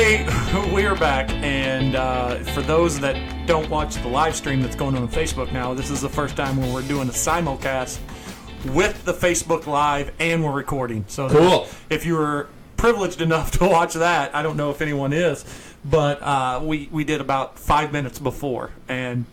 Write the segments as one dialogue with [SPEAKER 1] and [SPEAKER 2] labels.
[SPEAKER 1] Hey, we are back, and for those that don't watch the live stream that's going on Facebook now, this is the first time when we're doing a simulcast with the Facebook Live, and we're recording. So
[SPEAKER 2] cool.
[SPEAKER 1] If you were privileged enough to watch that, I don't know if anyone is, but we did about 5 minutes before, and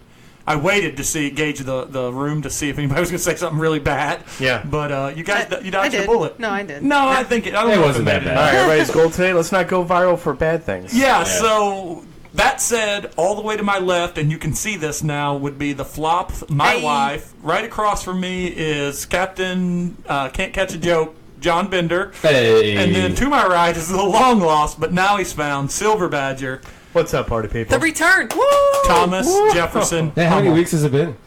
[SPEAKER 1] I waited to gauge the room to see if anybody was going to say something really bad.
[SPEAKER 3] Yeah.
[SPEAKER 1] But you guys, you dodged the bullet.
[SPEAKER 4] No, I did.
[SPEAKER 1] No, I think it
[SPEAKER 2] wasn't that bad.
[SPEAKER 3] All right, everybody's goal today. Let's not go viral for bad things.
[SPEAKER 1] Yeah, so that said, all the way to my left, and you can see this now, would be the flop, my wife. Right across from me is Captain Can't Catch a Joke, John Bender.
[SPEAKER 2] Hey.
[SPEAKER 1] And then to my right is the long lost, but now he's found, Silver Badger.
[SPEAKER 3] What's up, party people?
[SPEAKER 4] The return. Woo!
[SPEAKER 1] Thomas Jefferson.
[SPEAKER 2] Hey, how many weeks has it been?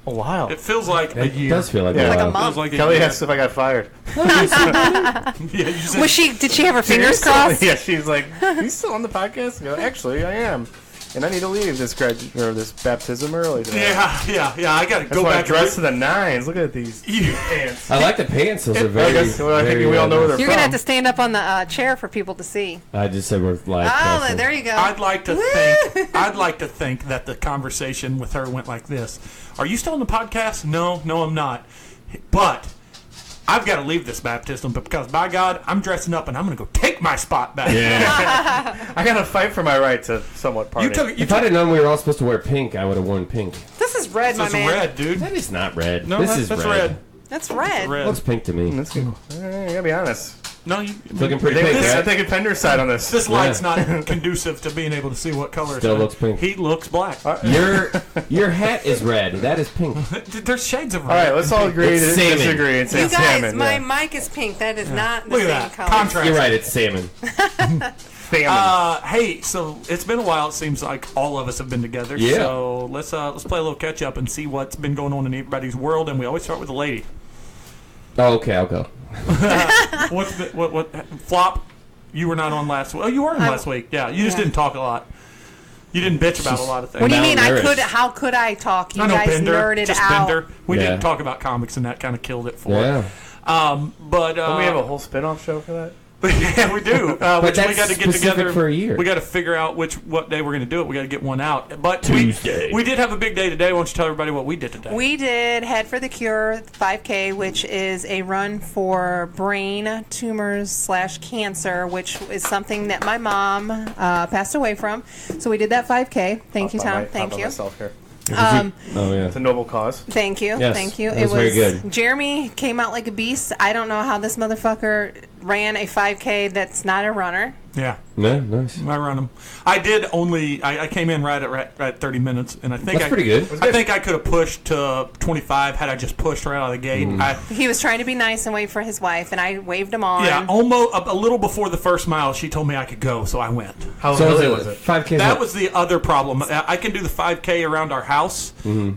[SPEAKER 3] A while.
[SPEAKER 1] It feels like a year.
[SPEAKER 2] It does feel like
[SPEAKER 3] Yeah.
[SPEAKER 2] a
[SPEAKER 4] Like a
[SPEAKER 2] while.
[SPEAKER 4] month.
[SPEAKER 1] Like
[SPEAKER 3] Kelly
[SPEAKER 1] year.
[SPEAKER 3] asked if I got fired.
[SPEAKER 1] Yeah, you said,
[SPEAKER 4] Was she? Did she have her fingers crossed?
[SPEAKER 3] Yeah, she's like, you still on the podcast? I go, actually, I am. And I need to leave this this baptism early today.
[SPEAKER 1] yeah. I got to
[SPEAKER 3] That's
[SPEAKER 1] go
[SPEAKER 3] why I
[SPEAKER 1] back
[SPEAKER 3] dressed to the nines. Look at these
[SPEAKER 1] Yeah.
[SPEAKER 3] pants.
[SPEAKER 2] I like the pants. Those are
[SPEAKER 3] I
[SPEAKER 2] very.
[SPEAKER 3] guess I think we all know where they're
[SPEAKER 4] You're
[SPEAKER 3] from.
[SPEAKER 4] gonna have to stand up on the chair for people to see.
[SPEAKER 2] I just said we're live.
[SPEAKER 4] Oh,
[SPEAKER 2] casting.
[SPEAKER 4] there you go.
[SPEAKER 1] I'd like to think that the conversation with her went like this. Are you still on the podcast? No, I'm not. But I've got to leave this baptism because, by God, I'm dressing up and I'm going to go take my spot back.
[SPEAKER 2] Yeah.
[SPEAKER 3] I got to fight for my right to somewhat party.
[SPEAKER 2] If I'd have known we were all supposed to wear pink, I would have worn pink.
[SPEAKER 4] This is red,
[SPEAKER 1] This
[SPEAKER 4] my
[SPEAKER 1] is
[SPEAKER 4] man.
[SPEAKER 1] red, dude.
[SPEAKER 2] That is not red.
[SPEAKER 1] No,
[SPEAKER 2] this
[SPEAKER 1] that's
[SPEAKER 2] is
[SPEAKER 1] red.
[SPEAKER 4] That's red.
[SPEAKER 1] Red.
[SPEAKER 2] Looks pink to me.
[SPEAKER 3] That's good. I gotta be honest.
[SPEAKER 1] No, you.
[SPEAKER 2] Looking pretty
[SPEAKER 3] I
[SPEAKER 2] pink,
[SPEAKER 3] think
[SPEAKER 2] right?
[SPEAKER 3] taking Pender's side on this.
[SPEAKER 1] This light's not conducive to being able to see what color
[SPEAKER 2] Still
[SPEAKER 1] it's
[SPEAKER 2] looks pink.
[SPEAKER 1] He looks black.
[SPEAKER 2] Your hat is red. That is pink.
[SPEAKER 1] There's shades of red.
[SPEAKER 3] All right, let's all agree
[SPEAKER 2] It's
[SPEAKER 3] to
[SPEAKER 2] salmon.
[SPEAKER 3] disagree and say
[SPEAKER 4] You guys,
[SPEAKER 3] salmon.
[SPEAKER 4] my
[SPEAKER 3] yeah.
[SPEAKER 4] mic is pink. That is not the
[SPEAKER 1] Look
[SPEAKER 4] same
[SPEAKER 1] at that.
[SPEAKER 4] color.
[SPEAKER 1] Contrast.
[SPEAKER 2] You're right. It's salmon.
[SPEAKER 3] Salmon.
[SPEAKER 1] Hey, so it's been a while. It seems like all of us have been together.
[SPEAKER 2] Yeah.
[SPEAKER 1] So let's play a little catch up and see what's been going on in everybody's world. And we always start with the lady.
[SPEAKER 2] Oh, okay, I'll go.
[SPEAKER 1] What flop? You were not on last week. Oh, you were on last week. Yeah, you just didn't talk a lot. You didn't bitch about a lot of things.
[SPEAKER 4] What do you mean?
[SPEAKER 2] Malnourished.
[SPEAKER 4] How could I talk? You
[SPEAKER 1] I know
[SPEAKER 4] guys
[SPEAKER 1] Bender,
[SPEAKER 4] nerded
[SPEAKER 1] just
[SPEAKER 4] out.
[SPEAKER 1] Bender. We
[SPEAKER 2] Yeah.
[SPEAKER 1] didn't talk about comics, and that kind of killed it for
[SPEAKER 2] Yeah.
[SPEAKER 1] it. But
[SPEAKER 3] Don't we have a whole spin-off show for that?
[SPEAKER 1] yeah, we do.
[SPEAKER 2] But
[SPEAKER 1] Which
[SPEAKER 2] that's
[SPEAKER 1] we got to get
[SPEAKER 2] specific
[SPEAKER 1] together
[SPEAKER 2] for a year.
[SPEAKER 1] We got to figure out what day we're going to do it. We got to get one out. But
[SPEAKER 2] Tuesday.
[SPEAKER 1] we did have a big day today. Why don't you tell everybody what we did today?
[SPEAKER 4] We did Head for the Cure 5K, which is a run for brain tumors / cancer, which is something that my mom passed away from. So we did that 5K. Thank you, Tom. Thank you.
[SPEAKER 3] Myself here.
[SPEAKER 2] Oh, yeah.
[SPEAKER 3] It's a noble cause.
[SPEAKER 4] Thank you.
[SPEAKER 2] Yes,
[SPEAKER 4] Thank you.
[SPEAKER 2] that was very good.
[SPEAKER 4] Jeremy came out like a beast. I don't know how this motherfucker ran a 5K that's not a runner.
[SPEAKER 1] Yeah.
[SPEAKER 2] No, nice.
[SPEAKER 1] I run them. I did only. I came in right at 30 minutes, and I think
[SPEAKER 2] That's pretty good.
[SPEAKER 1] I think I could have pushed to 25 had I just pushed right out of the gate.
[SPEAKER 4] He was trying to be nice and wait for his wife, and I waved him on.
[SPEAKER 1] Yeah, almost a little before the first mile, she told me I could go, so I went.
[SPEAKER 3] How
[SPEAKER 2] So
[SPEAKER 3] hilly was it?
[SPEAKER 2] 5K.
[SPEAKER 1] That was the other problem. I can do the 5K around our house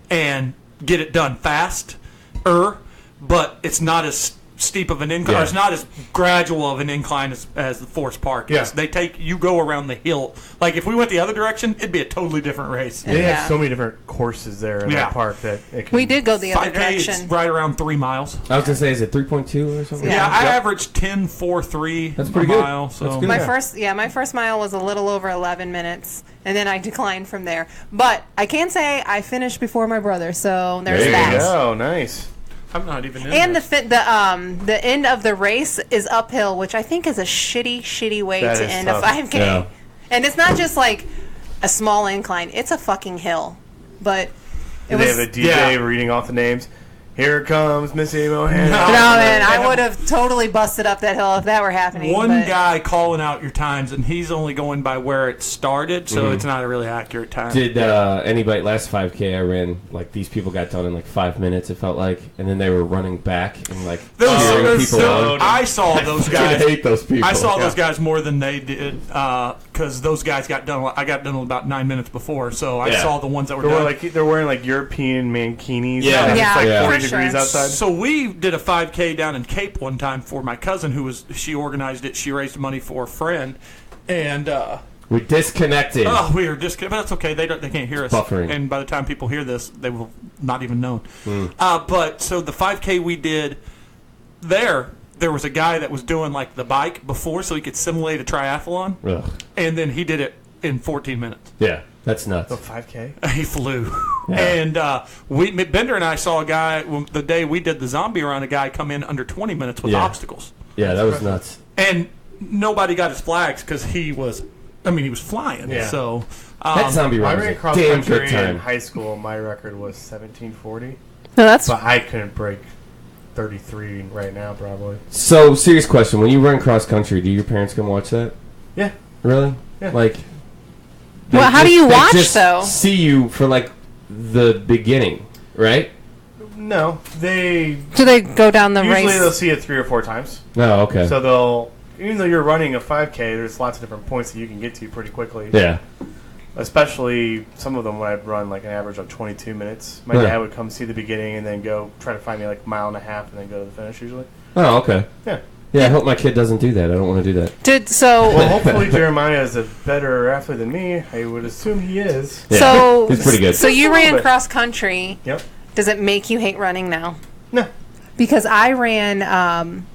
[SPEAKER 1] and get it done fast, but it's not as steep of an incline.
[SPEAKER 2] Yeah.
[SPEAKER 1] It's not as gradual of an incline as the Forest Park is.
[SPEAKER 3] Yeah.
[SPEAKER 1] You go around the hill. Like if we went the other direction, it'd be a totally different race.
[SPEAKER 3] They
[SPEAKER 4] Yeah.
[SPEAKER 3] have so many different courses there in
[SPEAKER 1] Yeah.
[SPEAKER 3] that park that it can,
[SPEAKER 4] We did go the other
[SPEAKER 1] 5K is
[SPEAKER 4] direction.
[SPEAKER 1] right around 3 miles.
[SPEAKER 2] I was gonna say, is it 3.2 or something?
[SPEAKER 1] Yeah,
[SPEAKER 4] Yeah.
[SPEAKER 1] I averaged 10.43
[SPEAKER 2] That's pretty
[SPEAKER 1] a
[SPEAKER 2] good.
[SPEAKER 1] mile. So.
[SPEAKER 2] That's good.
[SPEAKER 4] My first mile was a little over 11 minutes, and then I declined from there. But I can say I finished before my brother, so there's
[SPEAKER 2] There you
[SPEAKER 4] that.
[SPEAKER 3] Oh, nice.
[SPEAKER 1] I'm not even in
[SPEAKER 4] And
[SPEAKER 1] this.
[SPEAKER 4] the end of the race is uphill, which I think is a shitty way
[SPEAKER 3] That
[SPEAKER 4] to
[SPEAKER 3] is
[SPEAKER 4] end
[SPEAKER 3] tough.
[SPEAKER 4] a 5K.
[SPEAKER 2] Yeah.
[SPEAKER 4] And it's not just like a small incline; it's a fucking hill. But it
[SPEAKER 3] Did
[SPEAKER 4] was.
[SPEAKER 3] they have a DJ
[SPEAKER 1] Yeah.
[SPEAKER 3] reading off the names? Here comes Missy Mohan.
[SPEAKER 4] No, man, I would have totally busted up that hill if that were happening.
[SPEAKER 1] One
[SPEAKER 4] but-
[SPEAKER 1] guy calling out your times, and he's only going by where it started, so it's not a really accurate time.
[SPEAKER 2] Did anybody last 5K I ran, like, these people got done in like 5 minutes, it felt like, and then they were running back and like cheering people on.
[SPEAKER 1] I saw those
[SPEAKER 2] I
[SPEAKER 1] guys.
[SPEAKER 2] hate those people.
[SPEAKER 1] I saw those guys more than they did because those guys got done. I got done about 9 minutes before, so I
[SPEAKER 2] Yeah.
[SPEAKER 1] saw the ones that were
[SPEAKER 3] They're
[SPEAKER 1] done.
[SPEAKER 3] wearing, they're wearing like European mankinis.
[SPEAKER 2] Yeah.
[SPEAKER 3] and
[SPEAKER 4] Yeah,
[SPEAKER 3] it's like
[SPEAKER 2] yeah.
[SPEAKER 3] 40
[SPEAKER 4] for
[SPEAKER 3] degrees
[SPEAKER 4] sure.
[SPEAKER 3] outside.
[SPEAKER 1] So we did a 5K down in Cape one time for my cousin she organized it. She raised money for a friend, and
[SPEAKER 2] We disconnected.
[SPEAKER 1] we were just. But that's okay. They can't hear us.
[SPEAKER 2] Buffering.
[SPEAKER 1] And by the time people hear this, they will not even know. But so the 5K we did there, there was a guy that was doing like the bike before so he could simulate a triathlon.
[SPEAKER 2] Ugh.
[SPEAKER 1] And then he did it in 14 minutes.
[SPEAKER 2] Yeah, that's nuts.
[SPEAKER 3] The 5K?
[SPEAKER 1] He flew.
[SPEAKER 2] Yeah.
[SPEAKER 1] And Bender and I saw a guy, the day we did the zombie run, a guy come in under 20 minutes with obstacles.
[SPEAKER 2] Yeah, that was nuts.
[SPEAKER 1] And nobody got his flags because he was flying.
[SPEAKER 3] Yeah.
[SPEAKER 1] So
[SPEAKER 2] that zombie
[SPEAKER 3] I
[SPEAKER 2] run was
[SPEAKER 3] ran
[SPEAKER 2] a
[SPEAKER 3] cross
[SPEAKER 2] damn good
[SPEAKER 3] country in
[SPEAKER 2] time.
[SPEAKER 3] high school. My record was 1740.
[SPEAKER 4] No, that's
[SPEAKER 3] But I couldn't break 33 right now, probably.
[SPEAKER 2] So, serious question. When you run cross country, do your parents come watch that?
[SPEAKER 3] Yeah.
[SPEAKER 2] Really?
[SPEAKER 3] Yeah.
[SPEAKER 2] Like...
[SPEAKER 4] Well, how do you
[SPEAKER 2] they
[SPEAKER 4] watch,
[SPEAKER 2] just
[SPEAKER 4] though?
[SPEAKER 2] See you for, like, the beginning, right?
[SPEAKER 3] No, they...
[SPEAKER 4] Do they go down the
[SPEAKER 3] Usually
[SPEAKER 4] race?
[SPEAKER 3] they'll see it 3 or 4 times.
[SPEAKER 2] Oh, okay.
[SPEAKER 3] So they'll... Even though you're running a 5K, there's lots of different points that you can get to pretty quickly.
[SPEAKER 2] Yeah.
[SPEAKER 3] Especially some of them when I'd run like an average of 22 minutes. My
[SPEAKER 2] Yeah.
[SPEAKER 3] dad would come see the beginning and then go try to find me like a mile and a half and then go to the finish usually.
[SPEAKER 2] Oh, okay.
[SPEAKER 3] Yeah.
[SPEAKER 2] Yeah, I hope my kid doesn't do that. I don't want to do that.
[SPEAKER 3] Well, hopefully Jeremiah is a better athlete than me. I would assume he is.
[SPEAKER 2] Yeah,
[SPEAKER 4] So
[SPEAKER 2] he's pretty good.
[SPEAKER 4] So you
[SPEAKER 3] Just a little
[SPEAKER 4] ran
[SPEAKER 3] bit.
[SPEAKER 4] cross country.
[SPEAKER 3] Yep.
[SPEAKER 4] Does it make you hate running now?
[SPEAKER 3] No.
[SPEAKER 4] Because I ran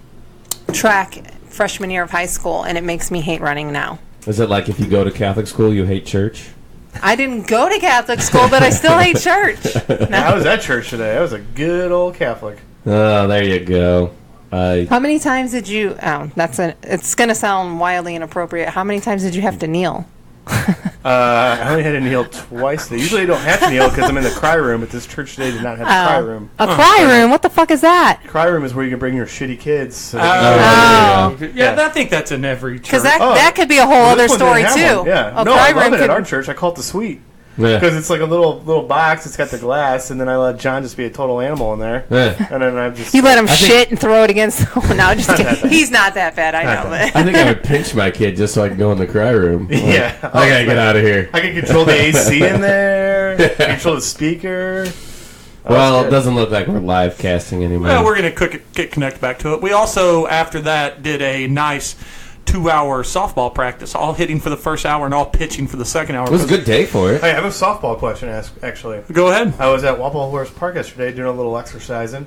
[SPEAKER 4] track freshman year of high school, and it makes me hate running now.
[SPEAKER 2] Is it like if you go to Catholic school, you hate church?
[SPEAKER 4] I didn't go to Catholic school, but I still hate church.
[SPEAKER 3] I was at church today. I was a good old Catholic.
[SPEAKER 2] Oh, there you go.
[SPEAKER 4] How many times did you... Oh, it's going to sound wildly inappropriate. How many times did you have to kneel?
[SPEAKER 3] I only had to kneel twice. They usually don't have to kneel because I'm in the cry room, but this church today did not have a cry room.
[SPEAKER 4] A cry room? What the fuck is that?
[SPEAKER 3] Cry room is where you can bring your shitty kids. So
[SPEAKER 1] yeah, I think that's in every church.
[SPEAKER 4] Because that could be a whole other
[SPEAKER 3] this one
[SPEAKER 4] story,
[SPEAKER 3] didn't
[SPEAKER 4] too.
[SPEAKER 3] have one. Yeah.
[SPEAKER 4] A
[SPEAKER 3] No,
[SPEAKER 4] cry
[SPEAKER 3] I love
[SPEAKER 4] room
[SPEAKER 3] it at
[SPEAKER 4] could...
[SPEAKER 3] our church. I call it the suite.
[SPEAKER 2] Yeah.
[SPEAKER 3] Because it's like a little box. It's got the glass, and then I let John just be a total animal in there.
[SPEAKER 2] Yeah.
[SPEAKER 3] And then I'm just...
[SPEAKER 4] You let him shit and throw it against... No, just kidding. He's not that bad, I know. But
[SPEAKER 2] I think I would pinch my kid just so I can go in the cry room. Like,
[SPEAKER 3] Yeah.
[SPEAKER 2] I gotta get out of here.
[SPEAKER 3] I can control the AC in there. Control the speaker.
[SPEAKER 2] Well, it doesn't look like we're live casting anymore.
[SPEAKER 1] Well, we're going to get connect back to it. We also, after that, did a nice 2-hour softball practice, all hitting for the first hour and all pitching for the second hour.
[SPEAKER 2] It was a good day for it.
[SPEAKER 3] Hey, I have a softball question, actually.
[SPEAKER 1] Go ahead.
[SPEAKER 3] I was at Wapple Horse Park yesterday doing a little exercising,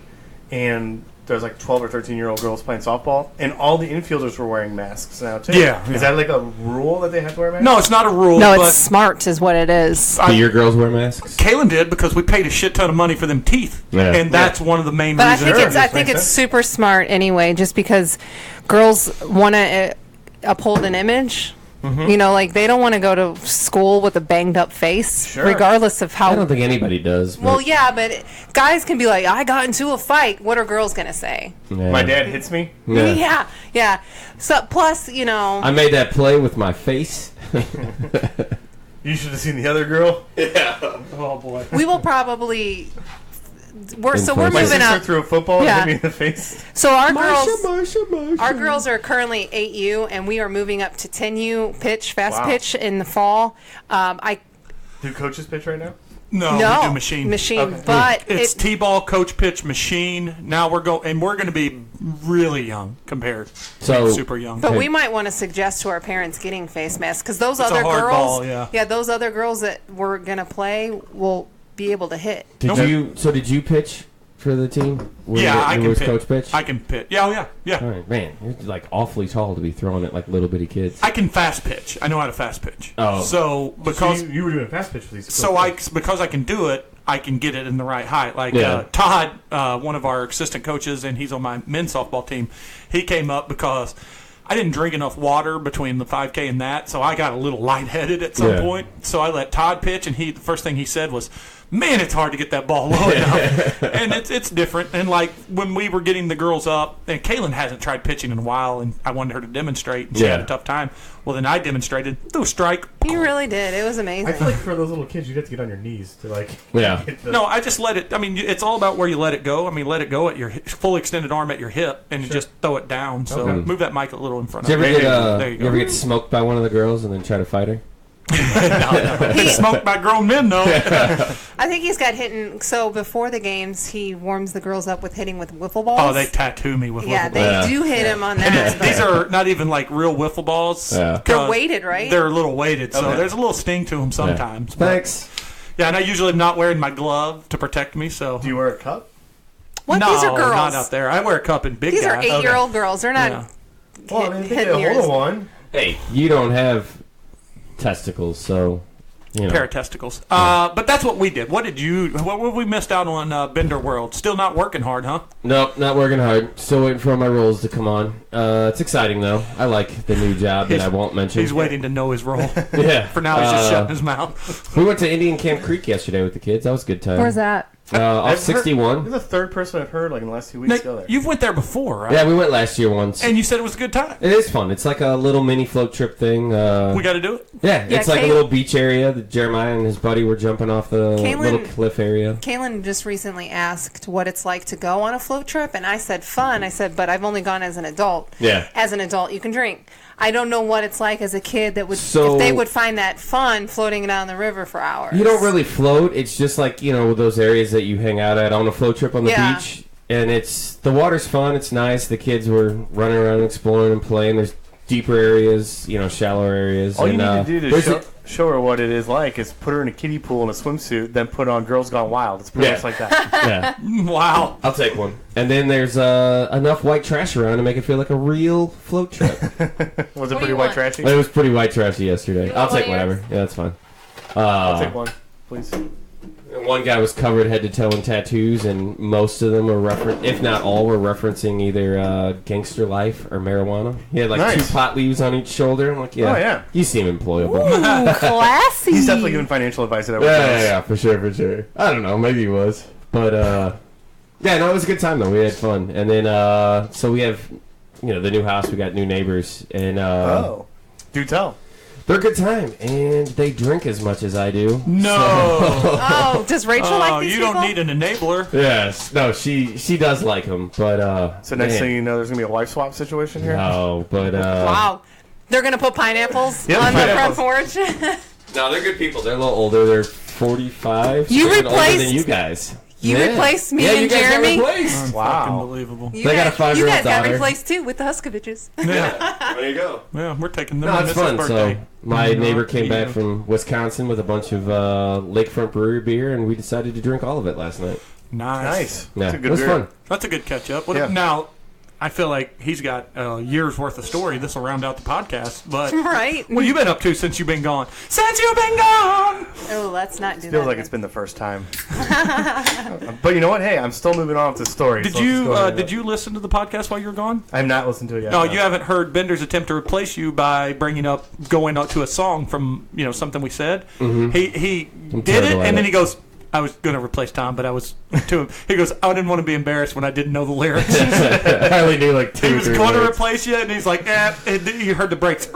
[SPEAKER 3] and there's like 12 or 13-year-old girls playing softball, and all the infielders were wearing masks now, too.
[SPEAKER 1] Yeah.
[SPEAKER 3] Is that like a rule that they have to wear masks?
[SPEAKER 1] No, it's not a rule.
[SPEAKER 4] no,
[SPEAKER 1] but
[SPEAKER 4] it's smart is what it is.
[SPEAKER 2] Do your girls wear masks?
[SPEAKER 1] Kaylin did because we paid a shit ton of money for them teeth.
[SPEAKER 2] Yeah.
[SPEAKER 1] And that's one of the main
[SPEAKER 4] But I
[SPEAKER 1] reasons.
[SPEAKER 4] think it's
[SPEAKER 3] Makes sense.
[SPEAKER 4] super smart anyway, just because girls want to uphold an image.
[SPEAKER 3] Mm-hmm.
[SPEAKER 4] You know, like they don't want to go to school with a banged up face,
[SPEAKER 3] Sure.
[SPEAKER 4] regardless of how.
[SPEAKER 2] I don't think anybody does. But
[SPEAKER 4] Well, yeah, but guys can be like, I got into a fight. What are girls going to say?
[SPEAKER 2] yeah.
[SPEAKER 3] My dad hits me.
[SPEAKER 2] Yeah.
[SPEAKER 4] Yeah. So, plus, you know.
[SPEAKER 2] I made that play with my face.
[SPEAKER 3] You should have seen the other girl.
[SPEAKER 1] Oh, boy.
[SPEAKER 4] we will probably. We're
[SPEAKER 2] In
[SPEAKER 4] we're
[SPEAKER 2] place.
[SPEAKER 3] My
[SPEAKER 4] moving
[SPEAKER 3] sister
[SPEAKER 4] up.
[SPEAKER 3] threw a football
[SPEAKER 4] Yeah.
[SPEAKER 3] and hit me in the face.
[SPEAKER 4] So our
[SPEAKER 2] Marsha,
[SPEAKER 4] girls. Our girls are currently 8U, and we are moving up to 10U pitch, fast
[SPEAKER 3] Wow.
[SPEAKER 4] pitch in the fall.
[SPEAKER 3] Do coaches pitch right now?
[SPEAKER 1] No,
[SPEAKER 4] No,
[SPEAKER 1] we do machine.
[SPEAKER 3] Okay.
[SPEAKER 4] but
[SPEAKER 1] It's T-ball, coach pitch, machine. Now we're going to be really young compared.
[SPEAKER 2] So-
[SPEAKER 1] super young.
[SPEAKER 4] But we might want to suggest to our parents getting face masks because those
[SPEAKER 1] It's a
[SPEAKER 4] other
[SPEAKER 1] hard
[SPEAKER 4] girls,
[SPEAKER 1] ball, yeah.
[SPEAKER 4] those other girls that were gonna play will be able to hit.
[SPEAKER 2] Did you pitch for the team?
[SPEAKER 1] I can pitch.
[SPEAKER 2] Coach pitch?
[SPEAKER 1] I can pitch. Yeah.
[SPEAKER 2] All right, man, you're like awfully tall to be throwing at like little bitty kids.
[SPEAKER 1] I can fast pitch. I know how to fast pitch.
[SPEAKER 2] Oh.
[SPEAKER 1] So because
[SPEAKER 3] you were doing fast pitch for these.
[SPEAKER 1] because I can do it, I can get it in the right height. Like
[SPEAKER 2] Yeah.
[SPEAKER 1] Todd, one of our assistant coaches, and he's on my men's softball team. He came up because I didn't drink enough water between the 5K and that, so I got a little lightheaded at some
[SPEAKER 2] Yeah.
[SPEAKER 1] point. So I let Todd pitch, and the first thing he said was, "Man, it's hard to get that ball low enough." And it's different. And like when we were getting the girls up, and Kaylin hasn't tried pitching in a while, and I wanted her to demonstrate, and she had
[SPEAKER 2] Yeah.
[SPEAKER 1] a tough time. Well, then I demonstrated, threw a strike.
[SPEAKER 4] You really did. It was amazing.
[SPEAKER 3] I feel like for those little kids, you have to get on your knees to like.
[SPEAKER 2] Yeah.
[SPEAKER 3] Hit the,
[SPEAKER 1] No, I just let it. I mean, it's all about where you let it go. I mean, let it go at your full extended arm at your hip, and you just throw it down. So
[SPEAKER 3] Okay.
[SPEAKER 1] move that mic a little in front
[SPEAKER 2] Did
[SPEAKER 1] of
[SPEAKER 2] you ever
[SPEAKER 1] you.
[SPEAKER 2] get
[SPEAKER 1] There
[SPEAKER 2] you
[SPEAKER 1] you go.
[SPEAKER 2] ever get smoked by one of the girls and then try to fight her?
[SPEAKER 1] Been smoked by grown men, though.
[SPEAKER 4] I think he's got hitting. So before the games, he warms the girls up with hitting with wiffle balls.
[SPEAKER 1] Oh, they tattoo me with
[SPEAKER 4] Yeah,
[SPEAKER 1] wiffle
[SPEAKER 4] they
[SPEAKER 1] balls.
[SPEAKER 2] Yeah.
[SPEAKER 4] do hit him on that. but
[SPEAKER 1] These are not even like real wiffle balls.
[SPEAKER 2] Yeah.
[SPEAKER 4] They're
[SPEAKER 1] 'cause
[SPEAKER 4] weighted, right?
[SPEAKER 1] They're a little weighted, so
[SPEAKER 3] Okay.
[SPEAKER 1] there's a little sting to them sometimes. But-
[SPEAKER 2] Thanks.
[SPEAKER 1] Yeah, and I usually am not wearing my glove to protect me, so.
[SPEAKER 3] Do you wear a cup?
[SPEAKER 4] What?
[SPEAKER 1] No,
[SPEAKER 4] These are girls.
[SPEAKER 1] not out there. I wear a cup in big
[SPEAKER 4] These
[SPEAKER 1] guy.
[SPEAKER 4] are 8-year-old girls. They're not.
[SPEAKER 1] Yeah.
[SPEAKER 3] Well, I mean, if they
[SPEAKER 4] hitting
[SPEAKER 3] get a
[SPEAKER 4] yours.
[SPEAKER 3] hold of one.
[SPEAKER 2] Hey, you don't have testicles, so you know.
[SPEAKER 1] Pair of testicles. But that's what we did. What we missed out on Bender World? Still not working hard, huh?
[SPEAKER 2] Nope, not working hard. Still waiting for my roles to come on. It's exciting though. I like the new job that I won't mention.
[SPEAKER 1] He's waiting to know his role.
[SPEAKER 2] Yeah.
[SPEAKER 1] For now, he's just shutting his mouth.
[SPEAKER 2] We went to Indian Camp Creek yesterday with the kids. That was a good time.
[SPEAKER 4] Where's that?
[SPEAKER 2] Off 61.
[SPEAKER 3] You're the third person I've heard in the last 2 weeks
[SPEAKER 1] Now,
[SPEAKER 3] go there.
[SPEAKER 1] you've went there before, right?
[SPEAKER 2] Yeah, we went last year once.
[SPEAKER 1] And you said it was a good time.
[SPEAKER 2] It is fun. It's like a little mini float trip thing.
[SPEAKER 1] We got to do it.
[SPEAKER 2] Yeah, it's like a
[SPEAKER 4] Kay-
[SPEAKER 2] little beach area that Jeremiah and his buddy were jumping off the
[SPEAKER 4] Kaylin-
[SPEAKER 2] little cliff area.
[SPEAKER 4] Kaylin just recently asked what it's like to go on a float trip, and I said fun. I said, but I've only gone as an adult.
[SPEAKER 2] Yeah.
[SPEAKER 4] As an adult, you can drink. I don't know what it's like as a kid that would,
[SPEAKER 2] So-
[SPEAKER 4] if they would find that fun floating down the river for hours.
[SPEAKER 2] You don't really float. It's just like, those areas that you hang out at on a float trip on the
[SPEAKER 4] Yeah.
[SPEAKER 2] beach. And the water's fun. It's nice. The kids were running around exploring and playing. There's deeper areas, shallower areas.
[SPEAKER 3] All you
[SPEAKER 2] and,
[SPEAKER 3] need to do to show her what it is like is put her in a kiddie pool in a swimsuit, then put on Girls Gone Wild. It's pretty much like that.
[SPEAKER 2] Yeah,
[SPEAKER 1] Wow.
[SPEAKER 2] I'll take one. And then there's enough white trash around to make it feel like a real float trip.
[SPEAKER 3] Was it
[SPEAKER 4] What
[SPEAKER 3] pretty
[SPEAKER 4] do you
[SPEAKER 3] white
[SPEAKER 4] want?
[SPEAKER 3] trashy?
[SPEAKER 2] It was pretty white trashy yesterday.
[SPEAKER 4] You
[SPEAKER 2] I'll
[SPEAKER 4] want one
[SPEAKER 2] take
[SPEAKER 4] of
[SPEAKER 2] whatever.
[SPEAKER 4] yours?
[SPEAKER 2] Yeah, that's fine.
[SPEAKER 3] I'll take one, please.
[SPEAKER 2] One guy was covered head to toe in tattoos, and most of them were if not all, were referencing either gangster life or marijuana. He had like
[SPEAKER 3] Nice.
[SPEAKER 2] 2 pot leaves on each shoulder. I'm like, yeah,
[SPEAKER 3] Oh, yeah.
[SPEAKER 2] you seem employable.
[SPEAKER 4] Ooh, classy.
[SPEAKER 3] He's definitely giving financial advice at every
[SPEAKER 2] Yeah, for sure. I don't know, maybe he was, but yeah, no, it was a good time though. We had fun, and then so we have, the new house. We got new neighbors, and
[SPEAKER 3] Do tell.
[SPEAKER 2] they're a good time, and they drink as much as I do.
[SPEAKER 1] No.
[SPEAKER 4] Oh, does Rachel like these
[SPEAKER 1] you
[SPEAKER 4] people?
[SPEAKER 1] don't need an enabler.
[SPEAKER 2] Yes, no, she does like them, but
[SPEAKER 3] So next
[SPEAKER 2] man,
[SPEAKER 3] thing you know, there's going to be a wife swap situation here?
[SPEAKER 2] no, but
[SPEAKER 4] Wow. They're going to put pineapples
[SPEAKER 3] Yeah,
[SPEAKER 4] on
[SPEAKER 3] pineapples.
[SPEAKER 4] the front porch.
[SPEAKER 2] no, they're good people. They're a little older. They're 45.
[SPEAKER 4] You
[SPEAKER 2] so they're older
[SPEAKER 4] replaced-
[SPEAKER 2] than you guys.
[SPEAKER 4] You
[SPEAKER 2] Yeah.
[SPEAKER 4] replaced me
[SPEAKER 2] yeah,
[SPEAKER 4] and
[SPEAKER 2] you guys
[SPEAKER 4] Jeremy?
[SPEAKER 2] got replaced.
[SPEAKER 3] Wow.
[SPEAKER 1] Unbelievable.
[SPEAKER 4] You
[SPEAKER 2] They got a 5-year-old
[SPEAKER 4] You guys got
[SPEAKER 2] daughter.
[SPEAKER 4] replaced too with the Huskoviches.
[SPEAKER 1] Yeah.
[SPEAKER 2] There you go.
[SPEAKER 1] Yeah, we're taking them
[SPEAKER 2] No,
[SPEAKER 1] on
[SPEAKER 2] it's
[SPEAKER 1] Mrs.
[SPEAKER 2] fun.
[SPEAKER 1] birthday.
[SPEAKER 2] So my neighbor came
[SPEAKER 1] you
[SPEAKER 2] back
[SPEAKER 1] know.
[SPEAKER 2] from Wisconsin with a bunch of Lakefront Brewery beer, and we decided to drink all of it last night.
[SPEAKER 1] Nice.
[SPEAKER 2] Yeah,
[SPEAKER 3] That's a good
[SPEAKER 2] it was
[SPEAKER 3] beer.
[SPEAKER 2] fun.
[SPEAKER 1] That's a good catch up.
[SPEAKER 3] Yeah.
[SPEAKER 1] Now, I feel like he's got a year's worth of story. This will round out the podcast. But
[SPEAKER 4] Right?
[SPEAKER 1] what have you been up to since you've been gone? Since you've been gone!
[SPEAKER 4] Oh, let's not do that.
[SPEAKER 3] Feels like it's been the first time. But you know what? Hey, I'm still moving on with the story.
[SPEAKER 1] Did
[SPEAKER 3] so let's just go ahead.
[SPEAKER 1] you listen to the podcast while you were gone?
[SPEAKER 3] I have not listened to it yet.
[SPEAKER 1] No, you haven't heard Bender's attempt to replace you by going up to a song from something we said.
[SPEAKER 2] Mm-hmm.
[SPEAKER 1] He did it,
[SPEAKER 2] terrible at
[SPEAKER 1] and then
[SPEAKER 2] it.
[SPEAKER 1] he goes, "I was going to replace Tom, but I was to him." He goes, "I didn't want to be embarrassed when I didn't know the lyrics."
[SPEAKER 2] I only knew like 2
[SPEAKER 1] He
[SPEAKER 2] or
[SPEAKER 1] was
[SPEAKER 2] 3
[SPEAKER 1] going to
[SPEAKER 2] words.
[SPEAKER 1] replace you, and he's like, you heard the brakes.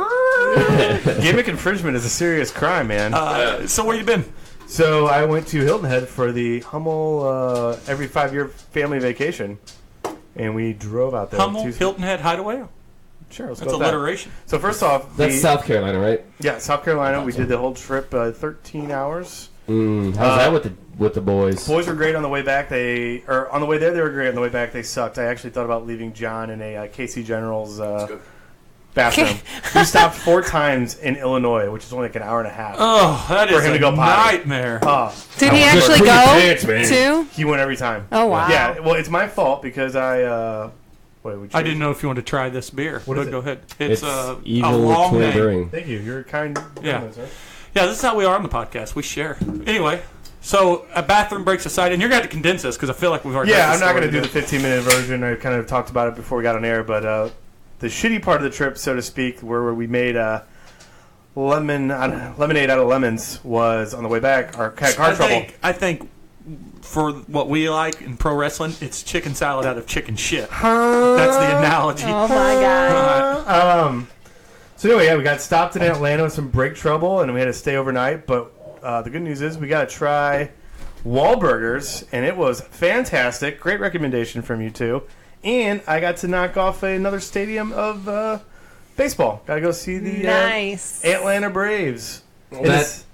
[SPEAKER 3] Gimmick infringement is a serious crime, man.
[SPEAKER 1] So where you been?
[SPEAKER 3] So I went to Hilton Head for the Hummel every 5-year family vacation, and we drove out there.
[SPEAKER 1] Hummel,
[SPEAKER 3] Tuesday.
[SPEAKER 1] Hilton Head Hideaway?
[SPEAKER 3] Sure, let's
[SPEAKER 1] That's
[SPEAKER 3] go with that.
[SPEAKER 1] alliteration.
[SPEAKER 3] So first off,
[SPEAKER 2] That's South Carolina, right?
[SPEAKER 3] yeah, South Carolina. We did the whole trip, 13 hours.
[SPEAKER 2] How's that with the boys?
[SPEAKER 3] Boys were great on the way back. On the way there, they were great. On the way back, they sucked. I actually thought about leaving John in a KC General's bathroom. We stopped 4 times in Illinois, which is only like an hour and a half.
[SPEAKER 1] Oh, that
[SPEAKER 3] For
[SPEAKER 1] is
[SPEAKER 3] him
[SPEAKER 1] a
[SPEAKER 3] to go potty.
[SPEAKER 1] nightmare.
[SPEAKER 4] Did he
[SPEAKER 2] I was
[SPEAKER 4] actually
[SPEAKER 2] like,
[SPEAKER 4] go
[SPEAKER 2] "Put your pants, man."
[SPEAKER 4] too?
[SPEAKER 3] He went every time.
[SPEAKER 4] Oh, wow.
[SPEAKER 3] Yeah, well, it's my fault because I.
[SPEAKER 1] I didn't know if you wanted to try this beer.
[SPEAKER 3] What is it?
[SPEAKER 1] Go ahead.
[SPEAKER 2] It's
[SPEAKER 1] a
[SPEAKER 2] Evil
[SPEAKER 1] long
[SPEAKER 2] Twin
[SPEAKER 1] name.
[SPEAKER 2] Brewing.
[SPEAKER 3] Thank you. You're kind.
[SPEAKER 1] Yeah.
[SPEAKER 3] Sir.
[SPEAKER 1] Yeah, this is how we are on the podcast. We share. Anyway, so a bathroom breaks aside, and you're going to have to condense this because I feel like we've already.
[SPEAKER 3] Yeah,
[SPEAKER 1] heard
[SPEAKER 3] I'm not going to
[SPEAKER 1] this
[SPEAKER 3] do the 15-minute version. I kind of talked about it before we got on air, but the shitty part of the trip, so to speak, where we made lemonade out of lemons, was on the way back. Our car trouble.
[SPEAKER 1] I think for what we like in pro wrestling, it's chicken salad out of chicken shit. That's the analogy.
[SPEAKER 4] Oh, my God.
[SPEAKER 3] So anyway, yeah, we got stopped in Atlanta with some brake trouble, and we had to stay overnight. But the good news is we got to try Wahlburgers, and it was fantastic. Great recommendation from you two. And I got to knock off another stadium of baseball. Got to go see the
[SPEAKER 4] Nice.
[SPEAKER 3] Atlanta Braves.
[SPEAKER 2] That's